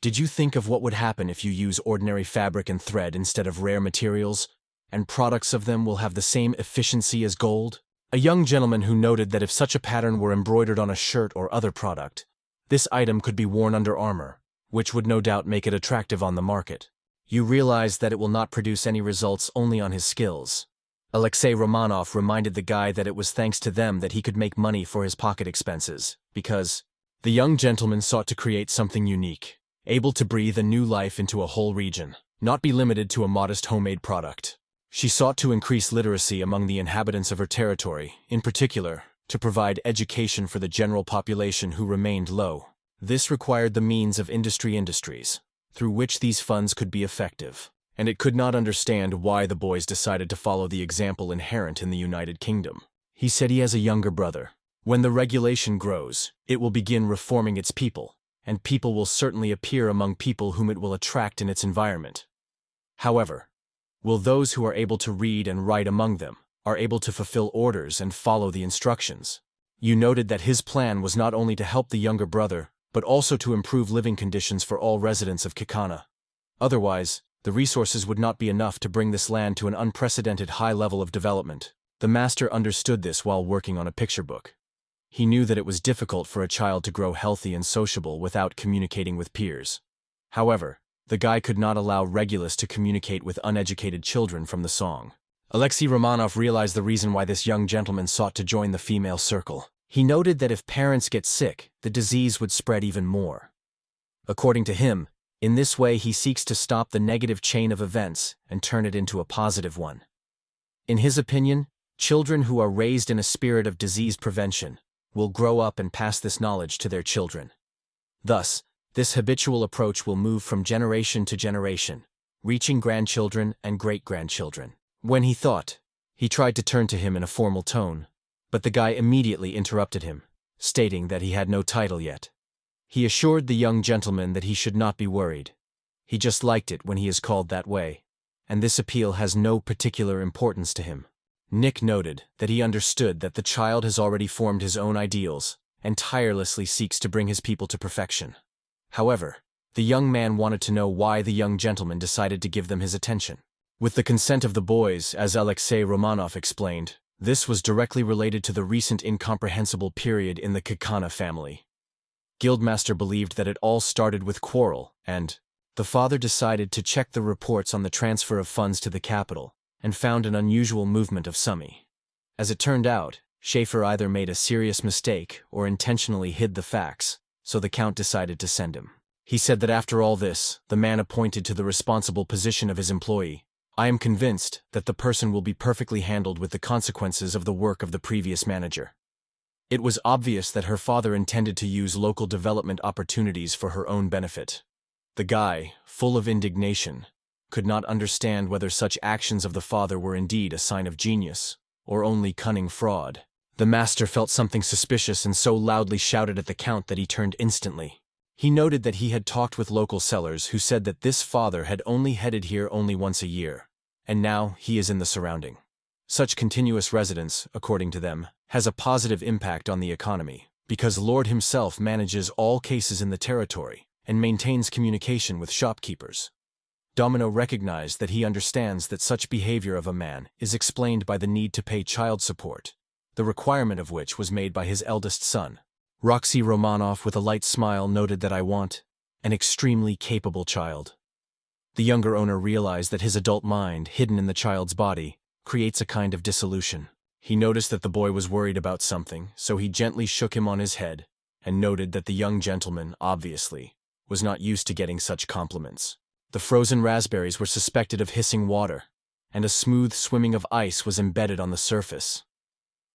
Did you think of what would happen if you use ordinary fabric and thread instead of rare materials, and products of them will have the same efficiency as gold? A young gentleman who noted that if such a pattern were embroidered on a shirt or other product, this item could be worn under armor, which would no doubt make it attractive on the market. You realize that it will not produce any results only on his skills. Alexei Romanov reminded the guy that it was thanks to them that he could make money for his pocket expenses, because the young gentleman sought to create something unique, able to breathe a new life into a whole region, not be limited to a modest homemade product. She sought to increase literacy among the inhabitants of her territory, in particular, to provide education for the general population who remained low. This required the means of industries, through which these funds could be effective. And it could not understand why the boys decided to follow the example inherent in the United Kingdom. He said he has a younger brother. When the regulation grows, it will begin reforming its people, and people will certainly appear among people whom it will attract in its environment. However, will those who are able to read and write among them, are able to fulfill orders and follow the instructions? You noted that his plan was not only to help the younger brother, but also to improve living conditions for all residents of Kikana. Otherwise, the resources would not be enough to bring this land to an unprecedented high level of development. The master understood this while working on a picture book. He knew that it was difficult for a child to grow healthy and sociable without communicating with peers. However, the guy could not allow Regulus to communicate with uneducated children from the song. Alexei Romanov realized the reason why this young gentleman sought to join the female circle. He noted that if parents get sick, the disease would spread even more. According to him, in this way he seeks to stop the negative chain of events and turn it into a positive one. In his opinion, children who are raised in a spirit of disease prevention will grow up and pass this knowledge to their children. Thus, this habitual approach will move from generation to generation, reaching grandchildren and great-grandchildren. When he thought, he tried to turn to him in a formal tone, but the guy immediately interrupted him, stating that he had no title yet. He assured the young gentleman that he should not be worried. He just liked it when he is called that way, and this appeal has no particular importance to him. Nick noted that he understood that the child has already formed his own ideals and tirelessly seeks to bring his people to perfection. However, the young man wanted to know why the young gentleman decided to give them his attention. With the consent of the boys, as Alexei Romanov explained, this was directly related to the recent incomprehensible period in the Kikana family. Guildmaster believed that it all started with quarrel, and the father decided to check the reports on the transfer of funds to the capital, and found an unusual movement of Summy. As it turned out, Schaefer either made a serious mistake or intentionally hid the facts, so the Count decided to send him. He said that after all this, the man appointed to the responsible position of his employee, I am convinced that the person will be perfectly handled with the consequences of the work of the previous manager. It was obvious that her father intended to use local development opportunities for her own benefit. The guy, full of indignation, could not understand whether such actions of the father were indeed a sign of genius, or only cunning fraud. The master felt something suspicious and so loudly shouted at the Count that he turned instantly. He noted that he had talked with local sellers who said that this father had only headed here only once a year, and now he is in the surrounding. Such continuous residence, according to them, has a positive impact on the economy, because Lord himself manages all cases in the territory and maintains communication with shopkeepers. Domino recognized that he understands that such behavior of a man is explained by the need to pay child support, the requirement of which was made by his eldest son. Roxy Romanov, with a light smile, noted that I want an extremely capable child. The younger owner realized that his adult mind, hidden in the child's body, creates a kind of dissolution. He noticed that the boy was worried about something, so he gently shook him on his head and noted that the young gentleman, obviously, was not used to getting such compliments. The frozen raspberries were suspected of hissing water, and a smooth swimming of ice was embedded on the surface.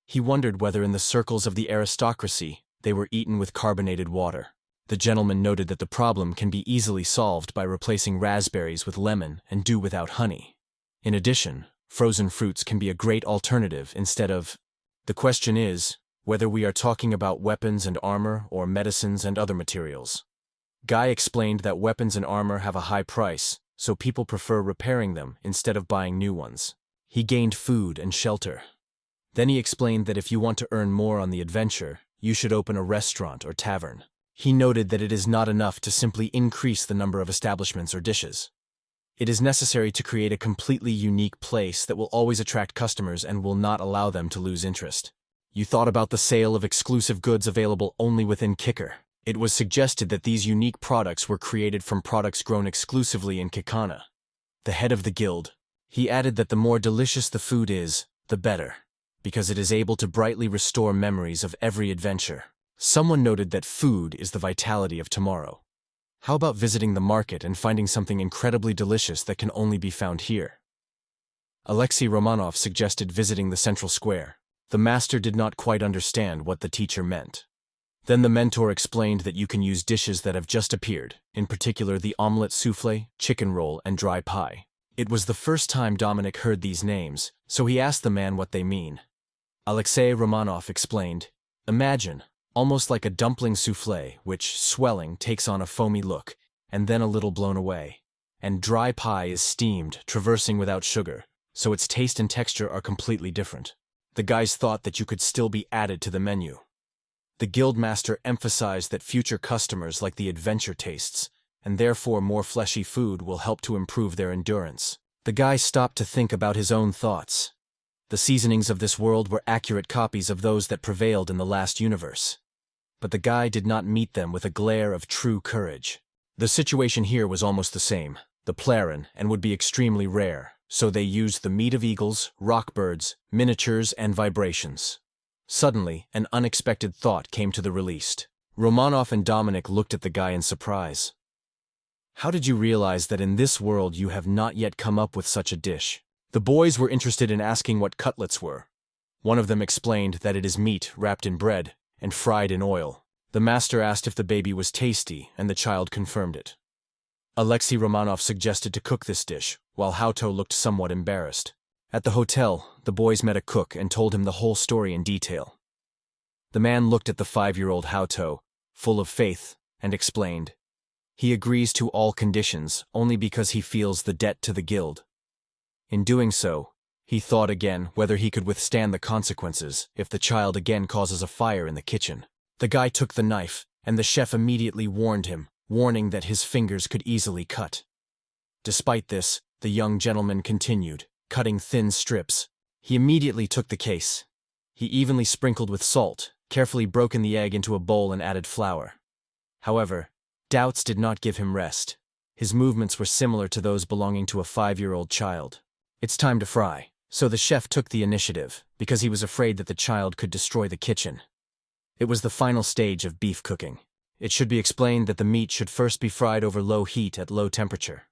He wondered whether in the circles of the aristocracy they were eaten with carbonated water. The gentleman noted that the problem can be easily solved by replacing raspberries with lemon and do without honey. In addition, frozen fruits can be a great alternative instead of... The question is whether we are talking about weapons and armor or medicines and other materials. Guy explained that weapons and armor have a high price, so people prefer repairing them instead of buying new ones. He gained food and shelter. Then he explained that if you want to earn more on the adventure, you should open a restaurant or tavern. He noted that it is not enough to simply increase the number of establishments or dishes. It is necessary to create a completely unique place that will always attract customers and will not allow them to lose interest. You thought about the sale of exclusive goods available only within Kicker. It was suggested that these unique products were created from products grown exclusively in Kikana. The head of the guild. He added that the more delicious the food is, the better, because it is able to brightly restore memories of every adventure. Someone noted that food is the vitality of tomorrow. How about visiting the market and finding something incredibly delicious that can only be found here? Alexei Romanov suggested visiting the central square. The master did not quite understand what the teacher meant. Then the mentor explained that you can use dishes that have just appeared, in particular the omelette soufflé, chicken roll, and dry pie. It was the first time Dominic heard these names, so he asked the man what they mean. Alexei Romanov explained, "Imagine, almost like a dumpling soufflé, which, swelling, takes on a foamy look, and then a little blown away. And dry pie is steamed, traversing without sugar, so its taste and texture are completely different." The guys thought that you could still be added to the menu. The guildmaster emphasized that future customers like the adventure tastes, and therefore more fleshy food will help to improve their endurance. The guy stopped to think about his own thoughts. The seasonings of this world were accurate copies of those that prevailed in the last universe. But the guy did not meet them with a glare of true courage. The situation here was almost the same, the plaren, and would be extremely rare, so they used the meat of eagles, rockbirds, miniatures, and vibrations. Suddenly, an unexpected thought came to the released. Romanov and Dominic looked at the guy in surprise. "How did you realize that in this world you have not yet come up with such a dish?" The boys were interested in asking what cutlets were. One of them explained that it is meat wrapped in bread and fried in oil. The master asked if the baby was tasty, and the child confirmed it. Alexei Romanov suggested to cook this dish, while Hauto looked somewhat embarrassed. At the hotel, the boys met a cook and told him the whole story in detail. The man looked at the 5-year-old Hauto, full of faith, and explained, "He agrees to all conditions only because he feels the debt to the guild." In doing so, he thought again whether he could withstand the consequences if the child again causes a fire in the kitchen. The guy took the knife, and the chef immediately warned him, warning that his fingers could easily cut. Despite this, the young gentleman continued, cutting thin strips. He immediately took the case. He evenly sprinkled with salt, carefully broken the egg into a bowl and added flour. However, doubts did not give him rest. His movements were similar to those belonging to a 5-year-old child. "It's time to fry." So the chef took the initiative, because he was afraid that the child could destroy the kitchen. It was the final stage of beef cooking. It should be explained that the meat should first be fried over low heat at low temperature.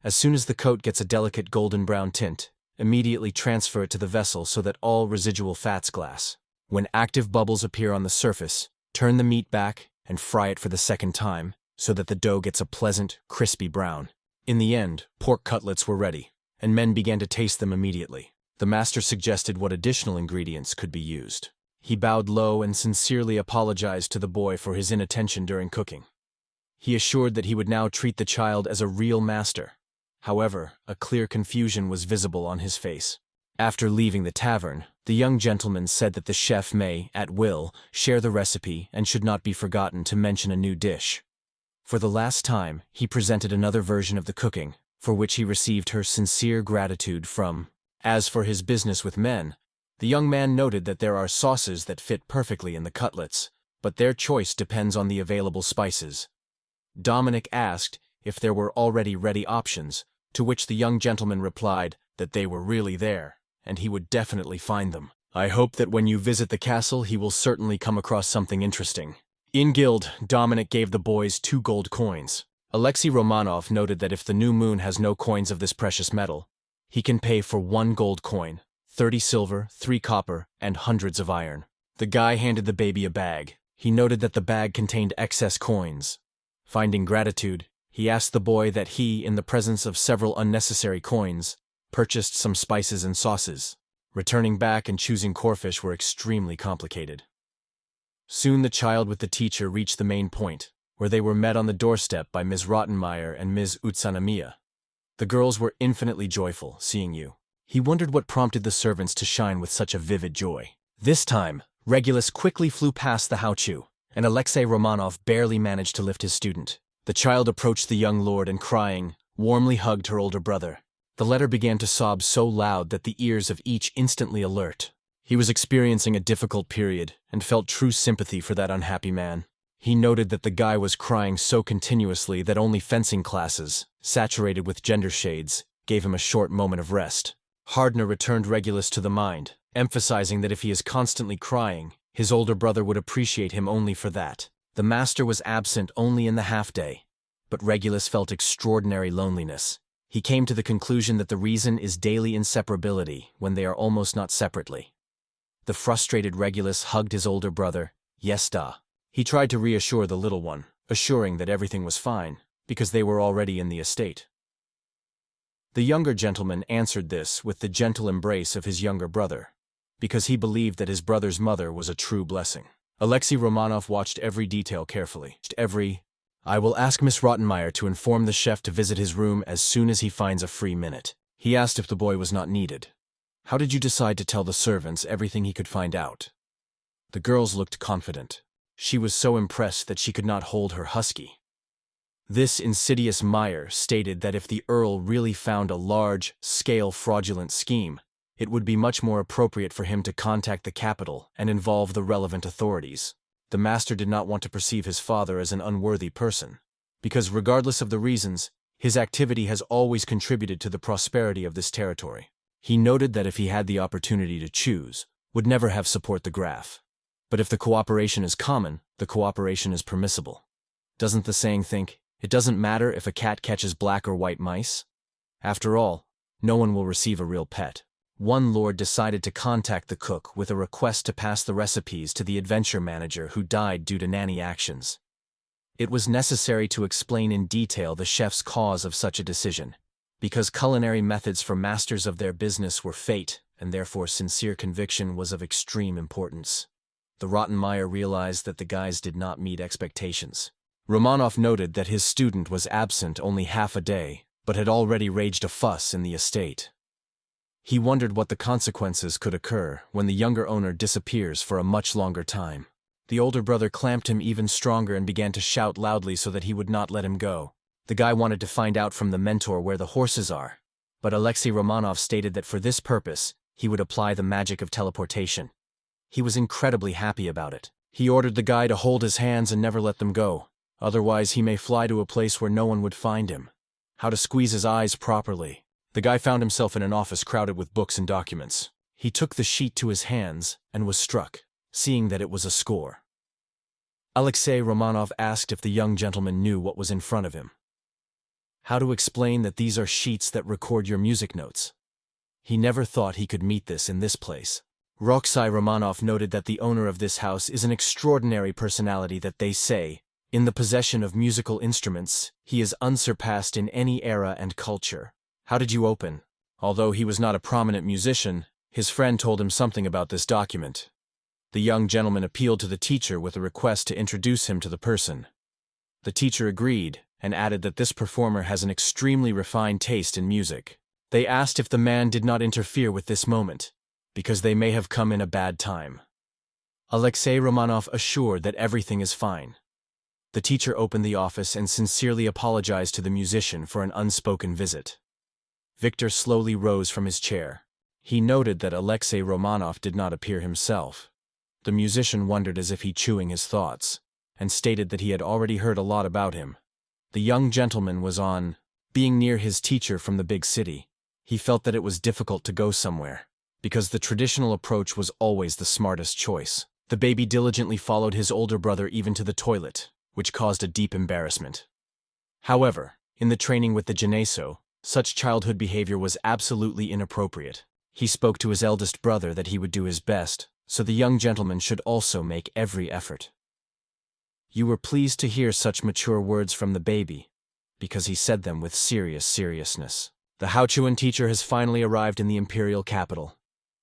As soon as the coat gets a delicate golden brown tint, immediately transfer it to the vessel so that all residual fats glass. When active bubbles appear on the surface, turn the meat back and fry it for the second time, so that the dough gets a pleasant, crispy brown. In the end, pork cutlets were ready, and men began to taste them immediately. The master suggested what additional ingredients could be used. He bowed low and sincerely apologized to the boy for his inattention during cooking. He assured that he would now treat the child as a real master. However, a clear confusion was visible on his face. After leaving the tavern, the young gentleman said that the chef may, at will, share the recipe and should not be forgotten to mention a new dish. For the last time, he presented another version of the cooking, for which he received her sincere gratitude from. As for his business with men, the young man noted that there are sauces that fit perfectly in the cutlets, but their choice depends on the available spices. Dominic asked if there were already ready options, to which the young gentleman replied that they were really there, and he would definitely find them. I hope that when you visit the castle he will certainly come across something interesting. In guild, Dominic gave the boys 2 gold coins. Alexei Romanov noted that if the new moon has no coins of this precious metal, he can pay for 1 gold coin, 30 silver, 3 copper, and hundreds of iron. The guy handed the baby a bag. He noted that the bag contained excess coins. Finding gratitude, he asked the boy that he, in the presence of several unnecessary coins, purchased some spices and sauces. Returning back and choosing corfish were extremely complicated. Soon the child with the teacher reached the main point, where they were met on the doorstep by Ms. Rottenmeier and Ms. Utsanamiya. The girls were infinitely joyful, seeing you. He wondered what prompted the servants to shine with such a vivid joy. This time, Regulus quickly flew past the Hauchu, and Alexei Romanov barely managed to lift his student. The child approached the young lord and, crying, warmly hugged her older brother. The latter began to sob so loud that the ears of each instantly alert. He was experiencing a difficult period and felt true sympathy for that unhappy man. He noted that the guy was crying so continuously that only fencing classes, saturated with gender shades, gave him a short moment of rest. Hardner returned Regulus to the mind, emphasizing that if he is constantly crying, his older brother would appreciate him only for that. The master was absent only in the half-day, but Regulus felt extraordinary loneliness. He came to the conclusion that the reason is daily inseparability when they are almost not separately. The frustrated Regulus hugged his older brother, Yesta. He tried to reassure the little one, assuring that everything was fine, because they were already in the estate. The younger gentleman answered this with the gentle embrace of his younger brother, because he believed that his brother's mother was a true blessing. Alexei Romanov watched every detail carefully. I will ask Miss Rottenmeier to inform the chef to visit his room as soon as he finds a free minute. He asked if the boy was not needed. How did you decide to tell the servants everything he could find out? The girls looked confident. She was so impressed that she could not hold her husky. This insidious Meyer stated that if the Earl really found a large-scale fraudulent scheme, it would be much more appropriate for him to contact the capital and involve the relevant authorities. The master did not want to perceive his father as an unworthy person, because regardless of the reasons, his activity has always contributed to the prosperity of this territory. He noted that if he had the opportunity to choose, would never have support the Graf. But if the cooperation is common, the cooperation is permissible. Doesn't the saying think, it doesn't matter if a cat catches black or white mice? After all, no one will receive a real pet. One lord decided to contact the cook with a request to pass the recipes to the adventure manager who died due to nanny actions. It was necessary to explain in detail the chef's cause of such a decision, because culinary methods for masters of their business were fate, and therefore sincere conviction was of extreme importance. The Rottenmeier realized that the guys did not meet expectations. Romanov noted that his student was absent only half a day, but had already raged a fuss in the estate. He wondered what the consequences could occur when the younger owner disappears for a much longer time. The older brother clamped him even stronger and began to shout loudly so that he would not let him go. The guy wanted to find out from the mentor where the horses are, but Alexei Romanov stated that for this purpose, he would apply the magic of teleportation. He was incredibly happy about it. He ordered the guy to hold his hands and never let them go, otherwise he may fly to a place where no one would find him. How to squeeze his eyes properly. The guy found himself in an office crowded with books and documents. He took the sheet to his hands and was struck, seeing that it was a score. Alexei Romanov asked if the young gentleman knew what was in front of him. How to explain that these are sheets that record your music notes? He never thought he could meet this in this place. Roxai Romanov noted that the owner of this house is an extraordinary personality that they say, in the possession of musical instruments, he is unsurpassed in any era and culture. How did you open? Although he was not a prominent musician, his friend told him something about this document. The young gentleman appealed to the teacher with a request to introduce him to the person. The teacher agreed, and added that this performer has an extremely refined taste in music. They asked if the man did not interfere with this moment, because they may have come in a bad time. Alexei Romanov assured that everything is fine. The teacher opened the office and sincerely apologized to the musician for an unspoken visit. Victor slowly rose from his chair. He noted that Alexei Romanov did not appear himself. The musician wondered as if he chewing his thoughts, and stated that he had already heard a lot about him. The young gentleman was on, being near his teacher from the big city. He felt that it was difficult to go somewhere, because the traditional approach was always the smartest choice. The baby diligently followed his older brother even to the toilet, which caused a deep embarrassment. However, in the training with the Geneso, such childhood behavior was absolutely inappropriate. He spoke to his eldest brother that he would do his best, so the young gentleman should also make every effort. You were pleased to hear such mature words from the baby, because he said them with serious seriousness. The Haochuan teacher has finally arrived in the imperial capital.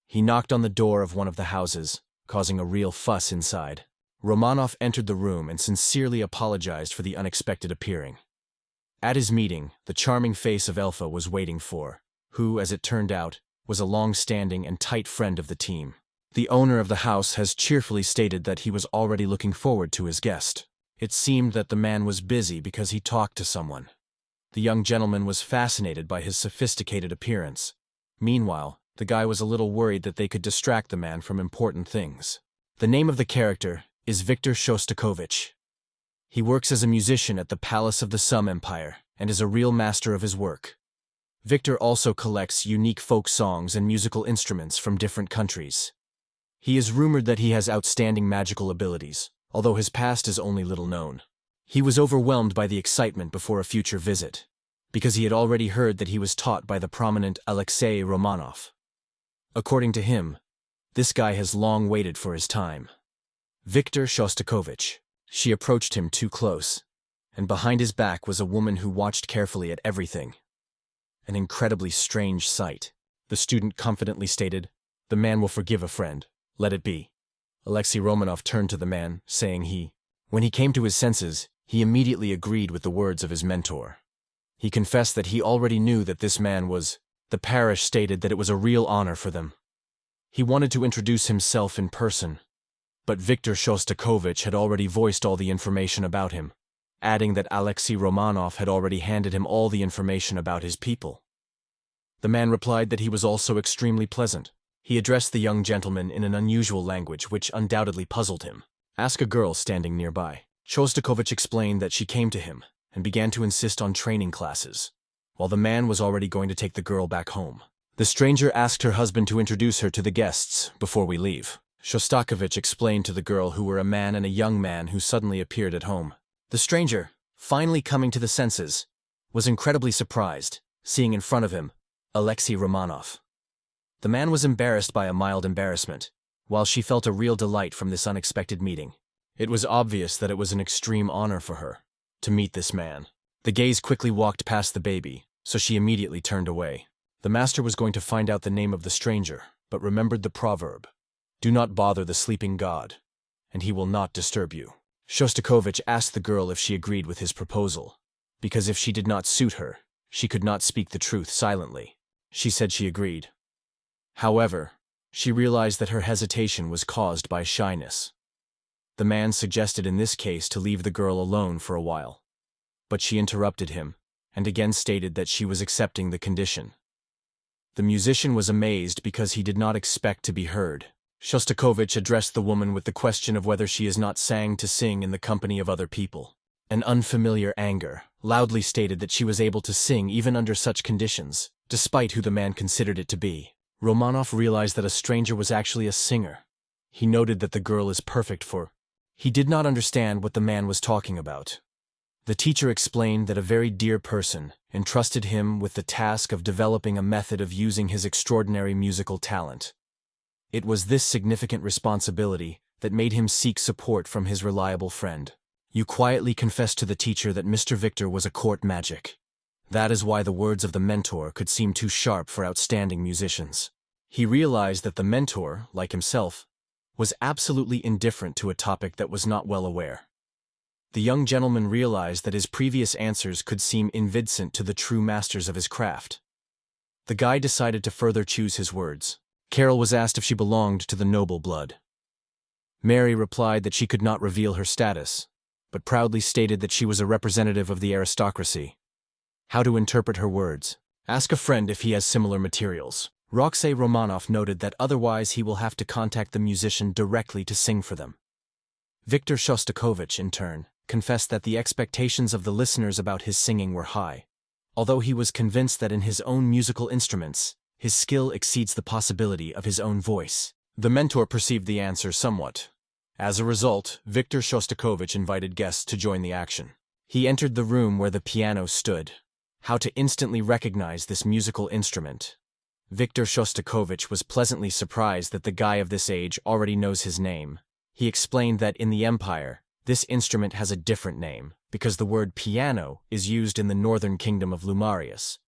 He knocked on the door of one of the houses, causing a real fuss inside. Romanov entered the room and sincerely apologized for the unexpected appearing. At his meeting, the charming face of Elfa was waiting for, who, as it turned out, was a long-standing and tight friend of the team. The owner of the house has cheerfully stated that he was already looking forward to his guest. It seemed that the man was busy because he talked to someone. The young gentleman was fascinated by his sophisticated appearance. Meanwhile, the guy was a little worried that they could distract the man from important things. The name of the character is Viktor Shostakovich. He works as a musician at the Palace of the Sum Empire and is a real master of his work. Viktor also collects unique folk songs and musical instruments from different countries. He is rumored that he has outstanding magical abilities, although his past is only little known. He was overwhelmed by the excitement before a future visit, because he had already heard that he was taught by the prominent Alexei Romanov. According to him, this guy has long waited for his time. Viktor Shostakovich. She approached him too close, and behind his back was a woman who watched carefully at everything. An incredibly strange sight. The student confidently stated, "The man will forgive a friend. Let it be." Alexei Romanov turned to the man, saying when he came to his senses, he immediately agreed with the words of his mentor. He confessed that he already knew that this man was. The parish stated that it was a real honor for them. He wanted to introduce himself in person, but Viktor Shostakovich had already voiced all the information about him, adding that Alexei Romanov had already handed him all the information about his people. The man replied that he was also extremely pleasant. He addressed the young gentleman in an unusual language which undoubtedly puzzled him. Ask a girl standing nearby. Shostakovich explained that she came to him and began to insist on training classes, while the man was already going to take the girl back home. The stranger asked her husband to introduce her to the guests before we leave. Shostakovich explained to the girl who were a man and a young man who suddenly appeared at home. The stranger, finally coming to the senses, was incredibly surprised, seeing in front of him Alexei Romanov. The man was embarrassed by a mild embarrassment, while she felt a real delight from this unexpected meeting. It was obvious that it was an extreme honor for her to meet this man. The gaze quickly walked past the baby, so she immediately turned away. The master was going to find out the name of the stranger, but remembered the proverb, "Do not bother the sleeping god, and he will not disturb you." Shostakovich asked the girl if she agreed with his proposal, because if she did not suit her, she could not speak the truth silently. She said she agreed. However, she realized that her hesitation was caused by shyness. The man suggested in this case to leave the girl alone for a while, but she interrupted him, and again stated that she was accepting the condition. The musician was amazed because he did not expect to be heard. Shostakovich addressed the woman with the question of whether she is not sang to sing in the company of other people. An unfamiliar anger loudly stated that she was able to sing even under such conditions, despite who the man considered it to be. Romanov realized that a stranger was actually a singer. He noted that the girl is perfect for. He did not understand what the man was talking about. The teacher explained that a very dear person entrusted him with the task of developing a method of using his extraordinary musical talent. It was this significant responsibility that made him seek support from his reliable friend. You quietly confessed to the teacher that Mr. Victor was a court magic. That is why the words of the mentor could seem too sharp for outstanding musicians. He realized that the mentor, like himself, was absolutely indifferent to a topic that was not well aware. The young gentleman realized that his previous answers could seem invident to the true masters of his craft. The guy decided to further choose his words. Carol was asked if she belonged to the noble blood. Mary replied that she could not reveal her status, but proudly stated that she was a representative of the aristocracy. How to interpret her words? Ask a friend if he has similar materials. Roxy Romanoff noted that otherwise he will have to contact the musician directly to sing for them. Viktor Shostakovich, in turn, confessed that the expectations of the listeners about his singing were high. Although he was convinced that in his own musical instruments, his skill exceeds the possibility of his own voice. The mentor perceived the answer somewhat. As a result, Viktor Shostakovich invited guests to join the action. He entered the room where the piano stood. How to instantly recognize this musical instrument? Viktor Shostakovich was pleasantly surprised that the guy of this age already knows his name. He explained that in the Empire, this instrument has a different name, because the word piano is used in the northern kingdom of Lumarius.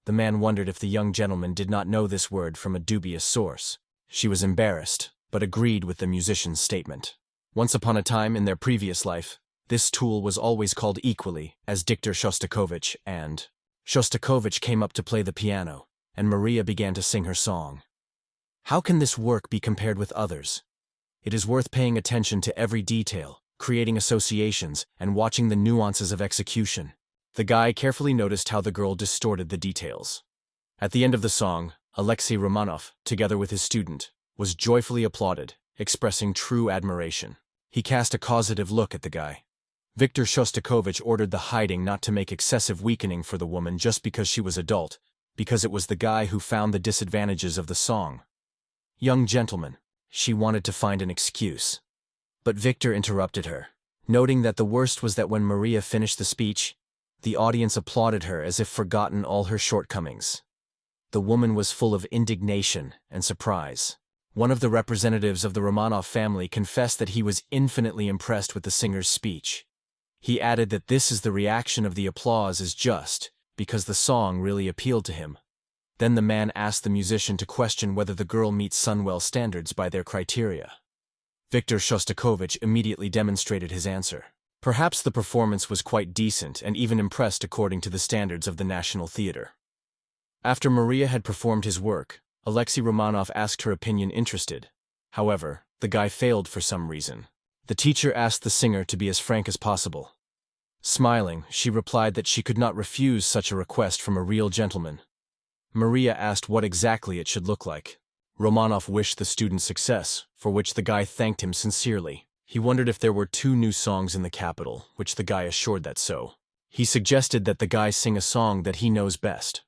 The man wondered if the young gentleman did not know this word from a dubious source. She was embarrassed, but agreed with the musician's statement. Once upon a time in their previous life, this tool was always called equally as Dictor Shostakovich, and Shostakovich came up to play the piano, and Maria began to sing her song. How can this work be compared with others? It is worth paying attention to every detail, creating associations, and watching the nuances of execution. The guy carefully noticed how the girl distorted the details. At the end of the song, Alexei Romanov, together with his student, was joyfully applauded, expressing true admiration. He cast a causative look at the guy. Viktor Shostakovich ordered the hiding not to make excessive weakening for the woman just because she was adult, because it was the guy who found the disadvantages of the song. Young gentleman, she wanted to find an excuse. But Victor interrupted her, noting that the worst was that when Maria finished the speech, the audience applauded her as if forgotten all her shortcomings. The woman was full of indignation and surprise. One of the representatives of the Romanov family confessed that he was infinitely impressed with the singer's speech. He added that this is the reaction of the applause is just, because the song really appealed to him. Then the man asked the musician to question whether the girl meets Sunwell standards by their criteria. Viktor Shostakovich immediately demonstrated his answer. Perhaps the performance was quite decent and even impressed according to the standards of the National Theatre. After Maria had performed his work, Alexei Romanov asked her opinion interested. However, the guy failed for some reason. The teacher asked the singer to be as frank as possible. Smiling, she replied that she could not refuse such a request from a real gentleman. Maria asked what exactly it should look like. Romanov wished the student success, for which the guy thanked him sincerely. He wondered if there were 2 new songs in the capital, which the guy assured that so. He suggested that the guy sing a song that he knows best.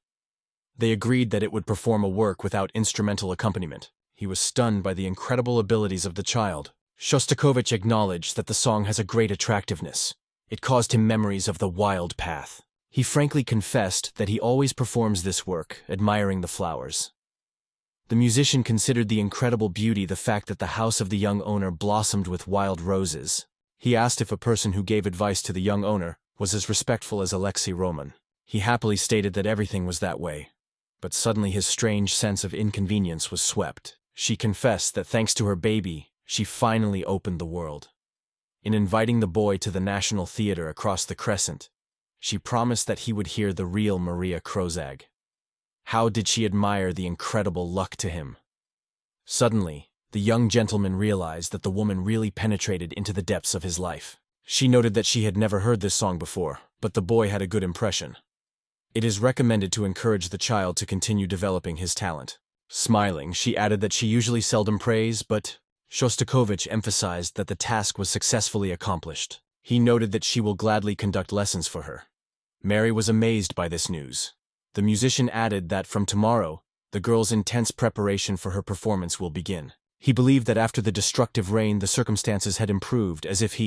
They agreed that it would perform a work without instrumental accompaniment. He was stunned by the incredible abilities of the child. Shostakovich acknowledged that the song has a great attractiveness. It caused him memories of the wild path. He frankly confessed that he always performs this work, admiring the flowers. The musician considered the incredible beauty the fact that the house of the young owner blossomed with wild roses. He asked if a person who gave advice to the young owner was as respectful as Alexei Roman. He happily stated that everything was that way. But suddenly his strange sense of inconvenience was swept. She confessed that thanks to her baby, she finally opened the world. In inviting the boy to the National Theatre across the Crescent, she promised that he would hear the real Maria Krozag. How did she admire the incredible luck to him? Suddenly, the young gentleman realized that the woman really penetrated into the depths of his life. She noted that she had never heard this song before, but the boy had a good impression. It is recommended to encourage the child to continue developing his talent. Smiling, she added that she usually seldom prays, but Shostakovich emphasized that the task was successfully accomplished. He noted that she will gladly conduct lessons for her. Mary was amazed by this news. The musician added that from tomorrow, the girl's intense preparation for her performance will begin. He believed that after the destructive rain the circumstances had improved as if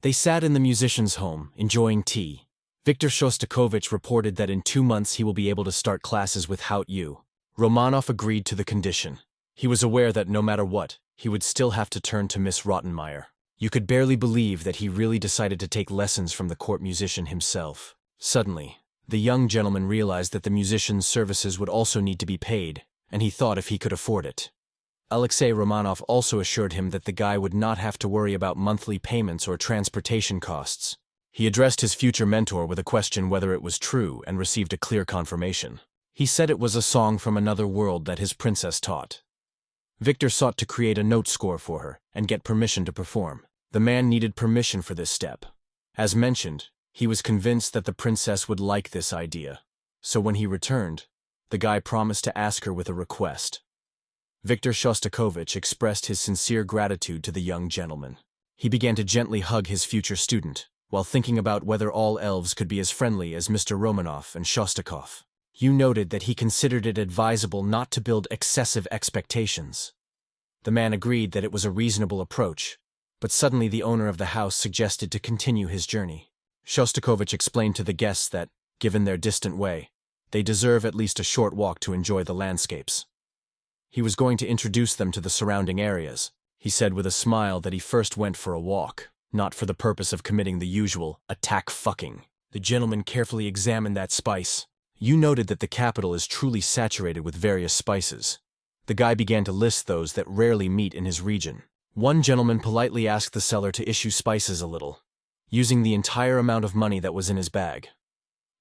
They sat in the musician's home, enjoying tea. Viktor Shostakovich reported that in 2 months he will be able to start classes without you. Romanov agreed to the condition. He was aware that no matter what, he would still have to turn to Miss Rottenmeier. You could barely believe that he really decided to take lessons from the court musician himself. Suddenly, the young gentleman realized that the musician's services would also need to be paid, and he thought if he could afford it. Alexei Romanov also assured him that the guy would not have to worry about monthly payments or transportation costs. He addressed his future mentor with a question whether it was true and received a clear confirmation. He said it was a song from another world that his princess taught. Victor sought to create a note score for her and get permission to perform. The man needed permission for this step. As mentioned, he was convinced that the princess would like this idea. So when he returned, the guy promised to ask her with a request. Victor Shostakovich expressed his sincere gratitude to the young gentleman. He began to gently hug his future student, while thinking about whether all elves could be as friendly as Mr. Romanov and Shostakov. You noted that he considered it advisable not to build excessive expectations. The man agreed that it was a reasonable approach, but suddenly the owner of the house suggested to continue his journey. Shostakovich explained to the guests that, given their distant way, they deserve at least a short walk to enjoy the landscapes. He was going to introduce them to the surrounding areas. He said with a smile that he first went for a walk, not for the purpose of committing the usual attack fucking. The gentleman carefully examined that spice. You noted that the capital is truly saturated with various spices. The guy began to list those that rarely meet in his region. One gentleman politely asked the seller to issue spices a little, using the entire amount of money that was in his bag.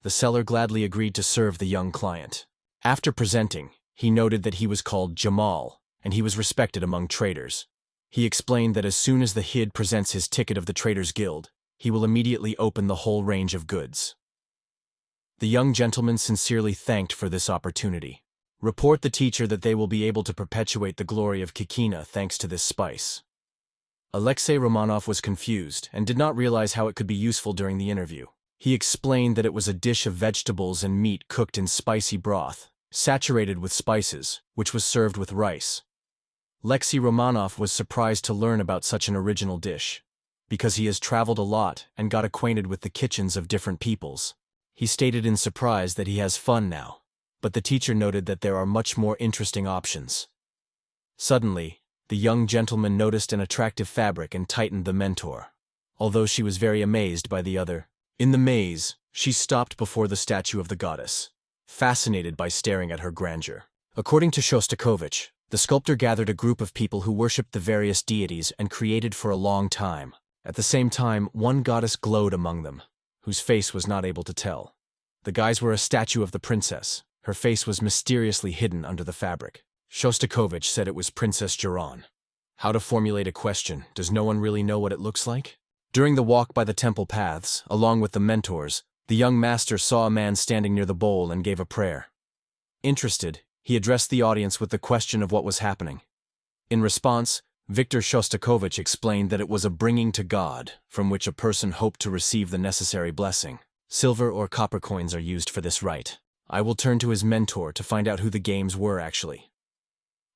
The seller gladly agreed to serve the young client. After presenting, he noted that he was called Jamal, and he was respected among traders. He explained that as soon as the Hid presents his ticket of the Traders Guild, he will immediately open the whole range of goods. The young gentleman sincerely thanked for this opportunity. Report the teacher that they will be able to perpetuate the glory of Kikina thanks to this spice. Alexei Romanov was confused and did not realize how it could be useful during the interview. He explained that it was a dish of vegetables and meat cooked in spicy broth, saturated with spices, which was served with rice. Alexei Romanov was surprised to learn about such an original dish, because he has traveled a lot and got acquainted with the kitchens of different peoples. He stated in surprise that he has fun now, but the teacher noted that there are much more interesting options. Suddenly, the young gentleman noticed an attractive fabric and tightened the mentor, although she was very amazed by the other. In the maze, she stopped before the statue of the goddess, fascinated by staring at her grandeur. According to Shostakovich, the sculptor gathered a group of people who worshipped the various deities and created for a long time. At the same time, one goddess glowed among them, whose face was not able to tell. The guys were a statue of the princess. Her face was mysteriously hidden under the fabric. Shostakovich said it was Princess Geron. How to formulate a question? Does no one really know what it looks like? During the walk by the temple paths, along with the mentors, the young master saw a man standing near the bowl and gave a prayer. Interested, he addressed the audience with the question of what was happening. In response, Victor Shostakovich explained that it was a bringing to God, from which a person hoped to receive the necessary blessing. Silver or copper coins are used for this rite. I will turn to his mentor to find out who the games were actually.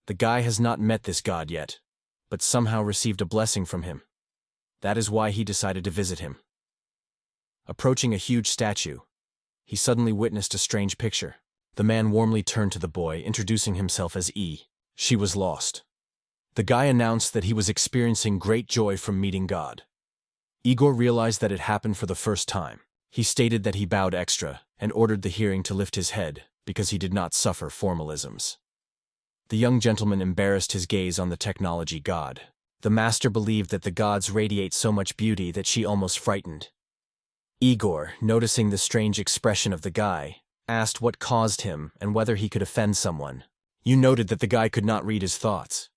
The guy has not met this god yet, but somehow received a blessing from him. That is why he decided to visit him. Approaching a huge statue, he suddenly witnessed a strange picture. The man warmly turned to the boy, introducing himself as E. She was lost. The guy announced that he was experiencing great joy from meeting God. Igor realized that it happened for the first time. He stated that he bowed extra and ordered the hearing to lift his head because he did not suffer formalisms. The young gentleman embarrassed his gaze on the technology god. The master believed that the gods radiate so much beauty that she almost frightened. Igor, noticing the strange expression of the guy, asked what caused him and whether he could offend someone. You noted that the guy could not read his thoughts.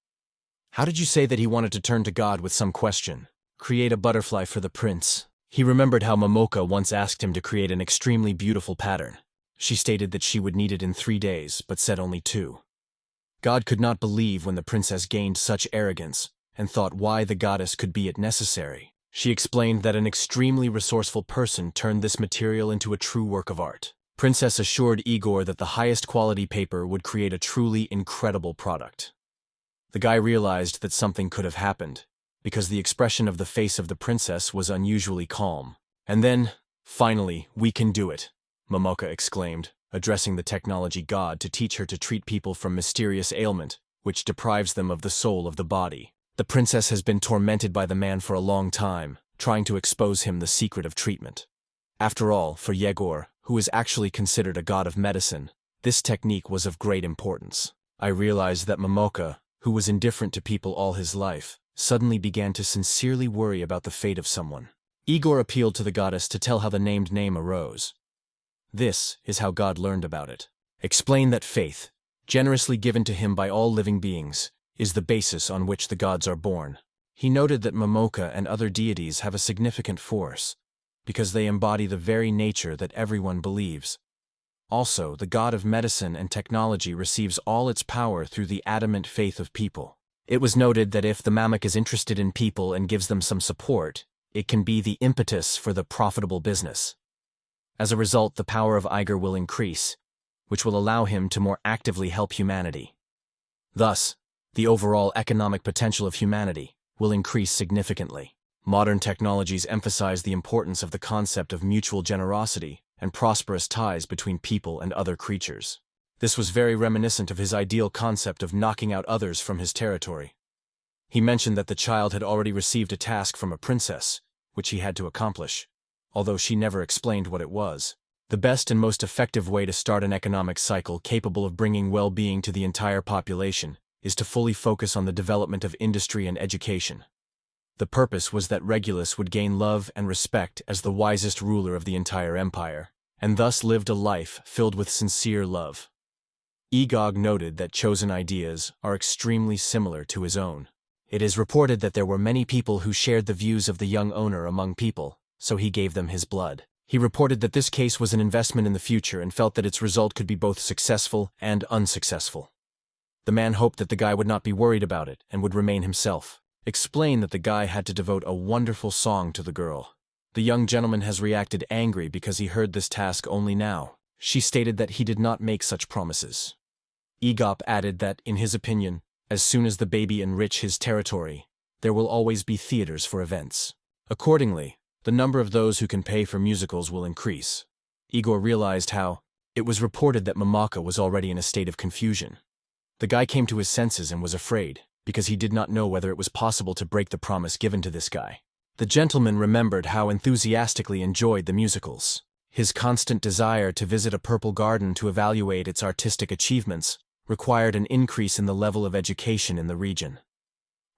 How did you say that he wanted to turn to God with some question? Create a butterfly for the prince. He remembered how Mamaka once asked him to create an extremely beautiful pattern. She stated that she would need it in 3 days, but said only 2. God could not believe when the princess gained such arrogance, and thought why the goddess could be it necessary. She explained that an extremely resourceful person turned this material into a true work of art. Princess assured Igor that the highest quality paper would create a truly incredible product. The guy realized that something could have happened, because the expression of the face of the princess was unusually calm. And then, finally, we can do it, Mamaka exclaimed, addressing the technology god to teach her to treat people from mysterious ailment, which deprives them of the soul of the body. The princess has been tormented by the man for a long time, trying to expose him the secret of treatment. After all, for Yegor, who is actually considered a god of medicine, this technique was of great importance. I realized that Mamaka, who was indifferent to people all his life, suddenly began to sincerely worry about the fate of someone. Igor appealed to the goddess to tell how the named name arose. This is how God learned about it. explained that faith, generously given to him by all living beings, is the basis on which the gods are born. He noted that Mamaka and other deities have a significant force, because they embody the very nature that everyone believes. Also, the god of medicine and technology receives all its power through the adamant faith of people. It was noted that if the Mamaka is interested in people and gives them some support, it can be the impetus for the profitable business. As a result, the power of Iger will increase, which will allow him to more actively help humanity. Thus, the overall economic potential of humanity will increase significantly. Modern technologies emphasize the importance of the concept of mutual generosity and prosperous ties between people and other creatures. This was very reminiscent of his ideal concept of knocking out others from his territory. He mentioned that the child had already received a task from a princess, which he had to accomplish, although she never explained what it was. The best and most effective way to start an economic cycle capable of bringing well-being to the entire population is to fully focus on the development of industry and education. The purpose was that Regulus would gain love and respect as the wisest ruler of the entire empire, and thus lived a life filled with sincere love. Egog noted that chosen ideas are extremely similar to his own. It is reported that there were many people who shared the views of the young owner among people, so he gave them his blood. He reported that this case was an investment in the future and felt that its result could be both successful and unsuccessful. The man hoped that the guy would not be worried about it and would remain himself. Explained that the guy had to devote a wonderful song to the girl. The young gentleman has reacted angry because he heard this task only now. She stated that he did not make such promises. Egop added that, in his opinion, as soon as the baby enrich his territory, there will always be theaters for events. Accordingly, the number of those who can pay for musicals will increase. Igor realized how it was reported that Mamaka was already in a state of confusion. The guy came to his senses and was afraid, because he did not know whether it was possible to break the promise given to this guy. The gentleman remembered how enthusiastically enjoyed the musicals. His constant desire to visit a purple garden to evaluate its artistic achievements required an increase in the level of education in the region.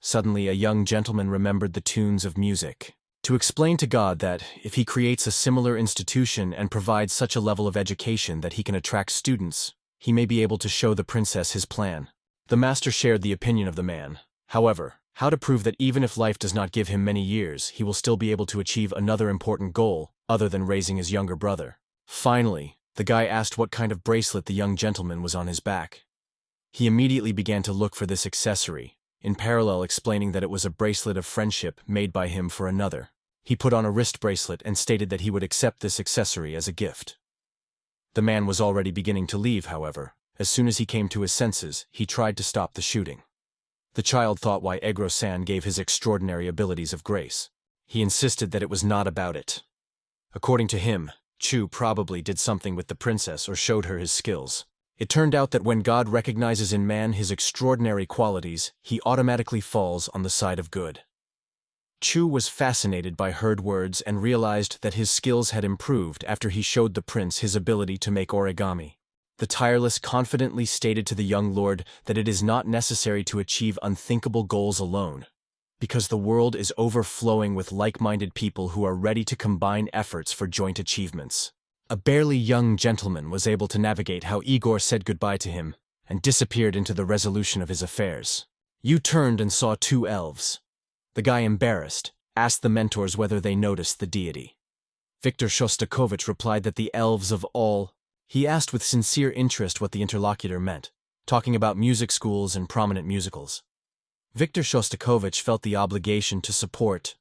Suddenly, a young gentleman remembered the tunes of music. To explain to God that, if he creates a similar institution and provides such a level of education that he can attract students, he may be able to show the princess his plan. The master shared the opinion of the man. However, how to prove that even if life does not give him many years, he will still be able to achieve another important goal, other than raising his younger brother? Finally, the guy asked what kind of bracelet the young gentleman was on his back. He immediately began to look for this accessory, in parallel explaining that it was a bracelet of friendship made by him for another. He put on a wrist bracelet and stated that he would accept this accessory as a gift. The man was already beginning to leave, however. As soon as he came to his senses, he tried to stop the shooting. The child thought why Egro-san gave his extraordinary abilities of grace. He insisted that it was not about it. According to him, Chu probably did something with the princess or showed her his skills. It turned out that when God recognizes in man his extraordinary qualities, he automatically falls on the side of good. Chu was fascinated by heard words and realized that his skills had improved after he showed the prince his ability to make origami. The tireless confidently stated to the young lord that it is not necessary to achieve unthinkable goals alone, because the world is overflowing with like-minded people who are ready to combine efforts for joint achievements. A barely young gentleman was able to navigate how Igor said goodbye to him and disappeared into the resolution of his affairs. You turned and saw two elves. The guy, embarrassed, asked the mentors whether they noticed the deity. Viktor Shostakovich replied that the elves of all. He asked with sincere interest what the interlocutor meant, talking about music schools and prominent musicals. Viktor Shostakovich felt the obligation to support